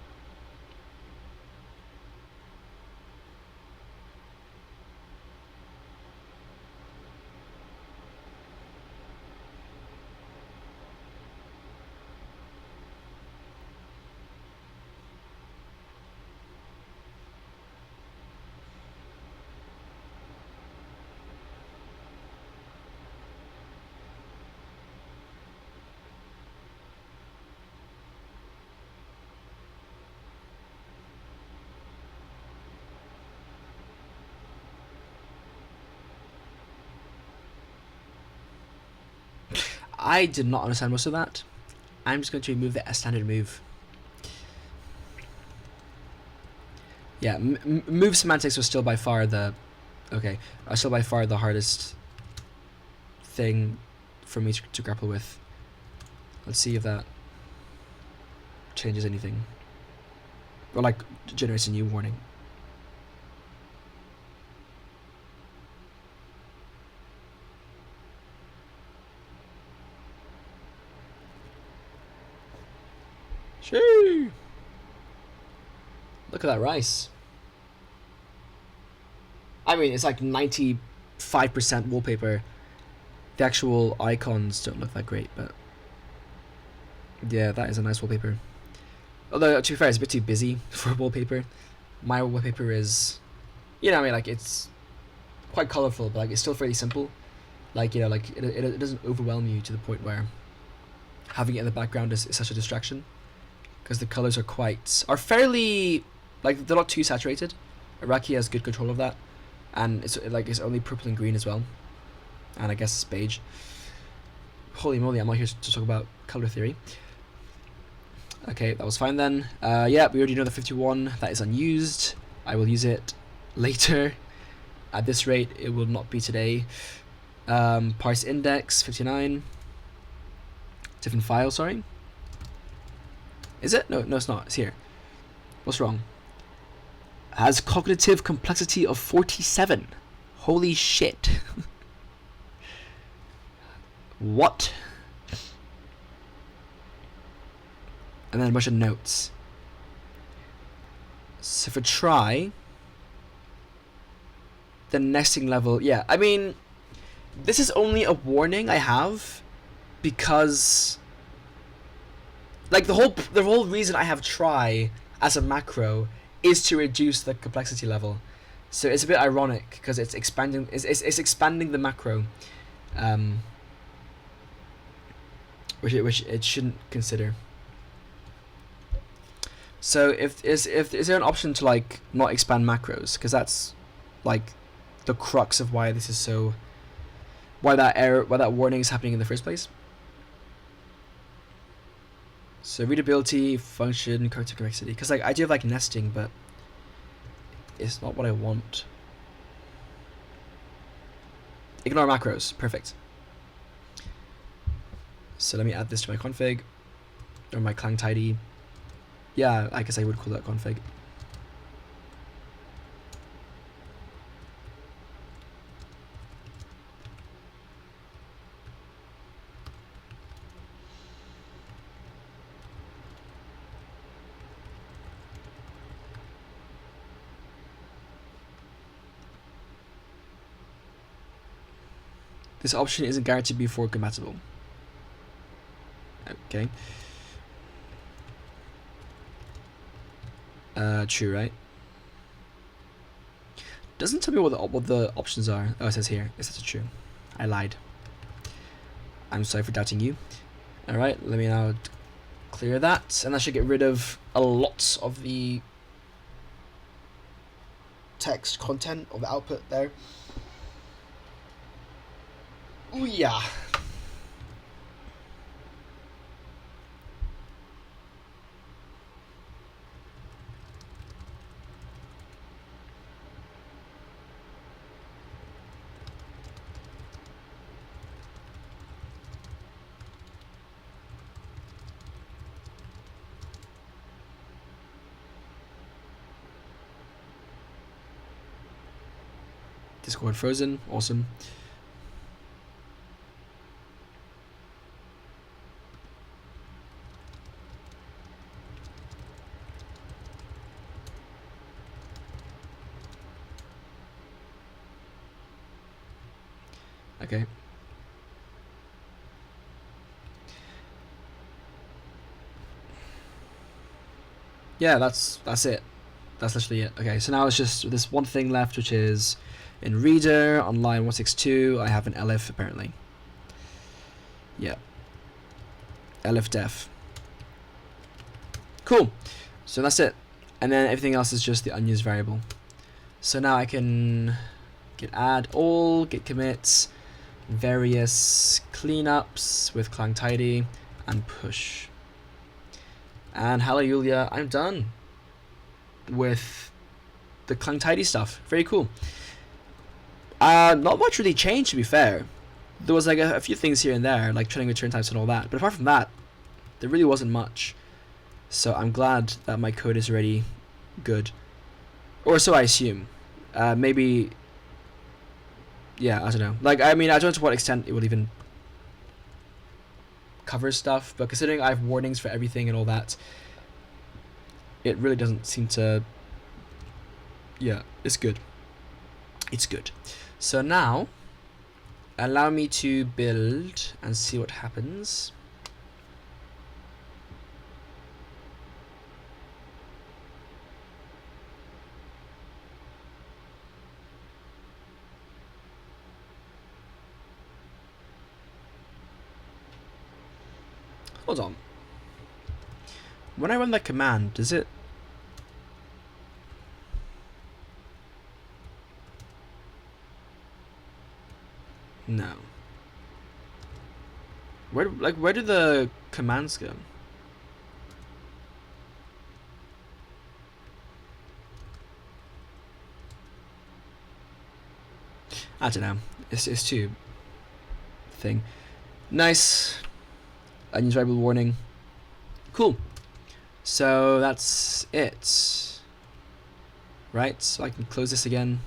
I did not understand most of that. I'm just going to remove the standard move. Yeah, move semantics was still by far the... Okay, still by far the hardest thing for me to grapple with. Let's see if that changes anything. Or like, generates a new warning. Shoo! Look at that rice. I mean, it's like 95% wallpaper. The actual icons don't look that great, but yeah, that is a nice wallpaper. Although, to be fair, it's a bit too busy for wallpaper. My wallpaper is, you know, I mean, like, it's quite colorful, but like it's still fairly simple. Like, you know, like it doesn't overwhelm you to the point where having it in the background is such a distraction. Because the colors are fairly, like, they're not too saturated. Iraqi has good control of that, and it's only purple and green as well, and I guess it's beige. Holy moly, I'm not here to talk about color theory. Okay, that was fine then. Yeah, we already know the 51, that is unused. I will use it later. At this rate, it will not be today. Parse index 59. Different file, sorry. Is it? No, it's not. It's here. What's wrong? has cognitive complexity of 47. Holy shit. What? And then a bunch of notes. So for try, the nesting level, yeah, I mean, this is only a warning I have because, like, the whole reason I have try as a macro is to reduce the complexity level. So it's a bit ironic because it's expanding the macro, which it shouldn't consider. So is there an option to like not expand macros, because that's like the crux of why this is so, why that warning is happening in the first place. So readability, function, character complexity, because like I do have like nesting, but it's not what I want. Ignore macros, perfect. So let me add this to my config, or my Clang-Tidy. Yeah, I guess I would call that config. This option isn't guaranteed to be forward compatible. Okay. True, right? Doesn't tell me what the options are. Oh, it says here. Is that true? I lied. I'm sorry for doubting you. Alright, let me now clear that, and that should get rid of a lot of the text content of the output there. Oh yeah. Discord frozen, awesome. Okay. Yeah, that's it. That's literally it. Okay, so now it's just this one thing left, which is in reader on line 162. I have an elif apparently. Yeah. Elif def. Cool. So that's it. And then everything else is just the unused variable. So now I can git add all, git commits, various cleanups with Clang-Tidy, and push. And hallelujah, I'm done with the Clang-Tidy stuff. Very cool. Not much really changed, to be fair. There was like a few things here and there, like training return types and all that. But apart from that, there really wasn't much. So I'm glad that my code is already good. Or so I assume. Maybe... Yeah, I don't know. Like, I mean, I don't know to what extent it would even cover stuff. But considering I have warnings for everything and all that, it really doesn't seem to... Yeah, it's good. It's good. So now, allow me to build and see what happens. Hold on. When I run that command, does it... No. Where do the commands go? I don't know. It's too thing. Nice. Unused variable warning. Cool. So that's it. right? So I can close this again.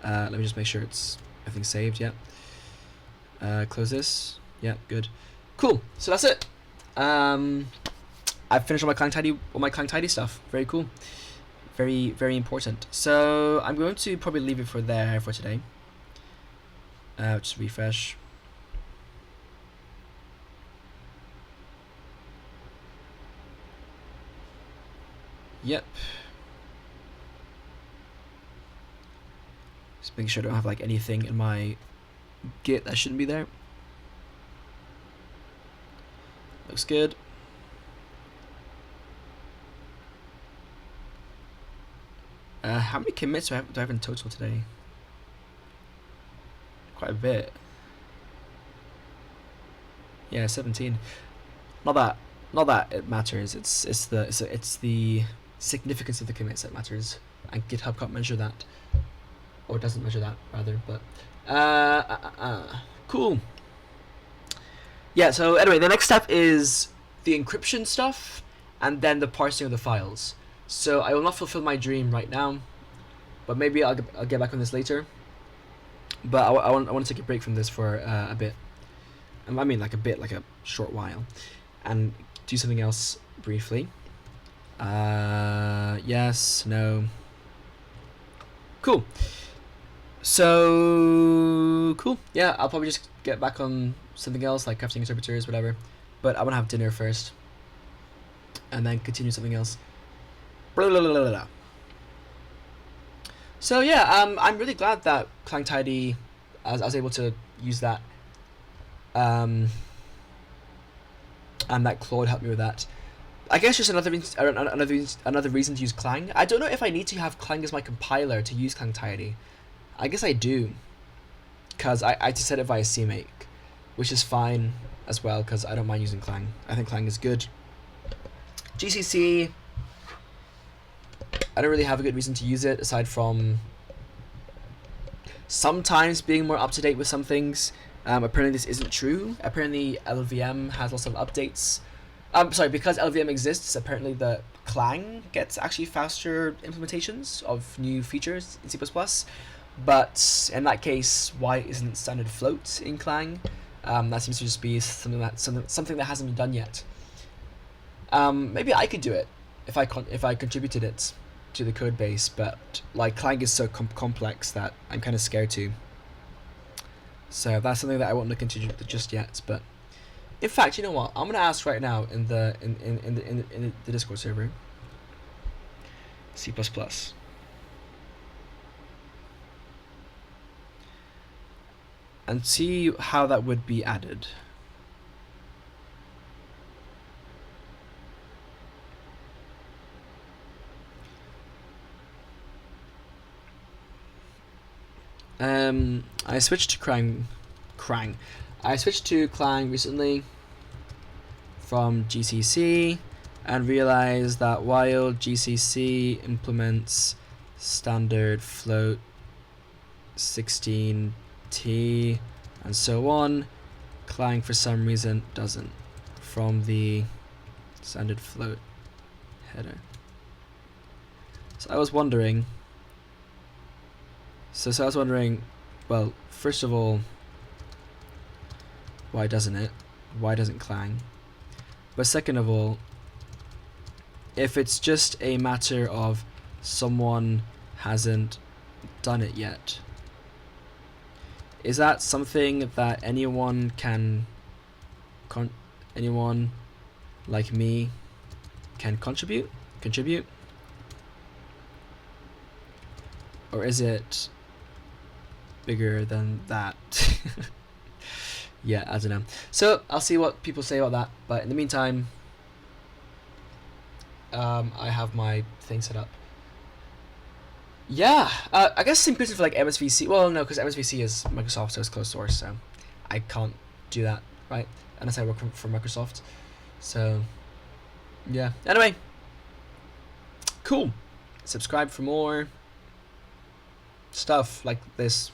Let me just make sure everything's saved. Yep. Close this. Yep, good. Cool. So that's it. I've finished all my Clang-Tidy stuff. Very cool. Very, very important. So I'm going to probably leave it for today. Just refresh. Yep. Just making sure I don't have like anything in my Git that shouldn't be there. Looks good. How many commits do I have in total today? Quite a bit. Yeah, 17. Not that it matters. It's the significance of the commits that matters, and GitHub can't measure that, or doesn't measure that rather. But cool. Yeah. So anyway, the next step is the encryption stuff, and then the parsing of the files. So I will not fulfill my dream right now, but maybe I'll get back on this later. But I want to take a break from this for a bit. I mean, like a short while, and do something else briefly. Yes, no. Cool. So cool. Yeah, I'll probably just get back on something else, like crafting interpreters, whatever. But I want to have dinner first, and then continue something else. Blah, blah, blah, blah, blah. So yeah, I'm really glad that Clang-Tidy, I was able to use that, and that Claude helped me with that. I guess just another reason to use Clang. I don't know if I need to have Clang as my compiler to use Clang-Tidy. I guess I do, because I just set it via CMake, which is fine as well, because I don't mind using Clang. I think Clang is good. GCC, I don't really have a good reason to use it, aside from sometimes being more up to date with some things. Apparently this isn't true. Apparently LVM has lots of updates. Because LVM exists, apparently the Clang gets actually faster implementations of new features in C++. But in that case, why isn't standard float in Clang? That seems to just be something that hasn't been done yet. Maybe I could do it if I contributed it to the code base, but like Clang is so complex that I'm kind of scared to. So that's something that I won't look into just yet. But in fact, you know what? I'm gonna ask right now in the Discord server. C++. And see how that would be added. I switched to Clang. I switched to Clang recently from GCC and realized that while GCC implements standard float 16T and so on, Clang for some reason doesn't from the standard float header. So I was wondering, well, first of all, why doesn't it? Why doesn't Clang? But second of all, if it's just a matter of someone hasn't done it yet, is that something that anyone anyone like me can contribute? Or is it bigger than that? Yeah, I don't know. So I'll see what people say about that. But in the meantime, I have my thing set up. Yeah, I guess same person for like MSVC. Well, no, because MSVC is Microsoft, so it's closed source, so I can't do that, right? Unless I work for Microsoft. So, yeah. Anyway, cool. Subscribe for more stuff like this.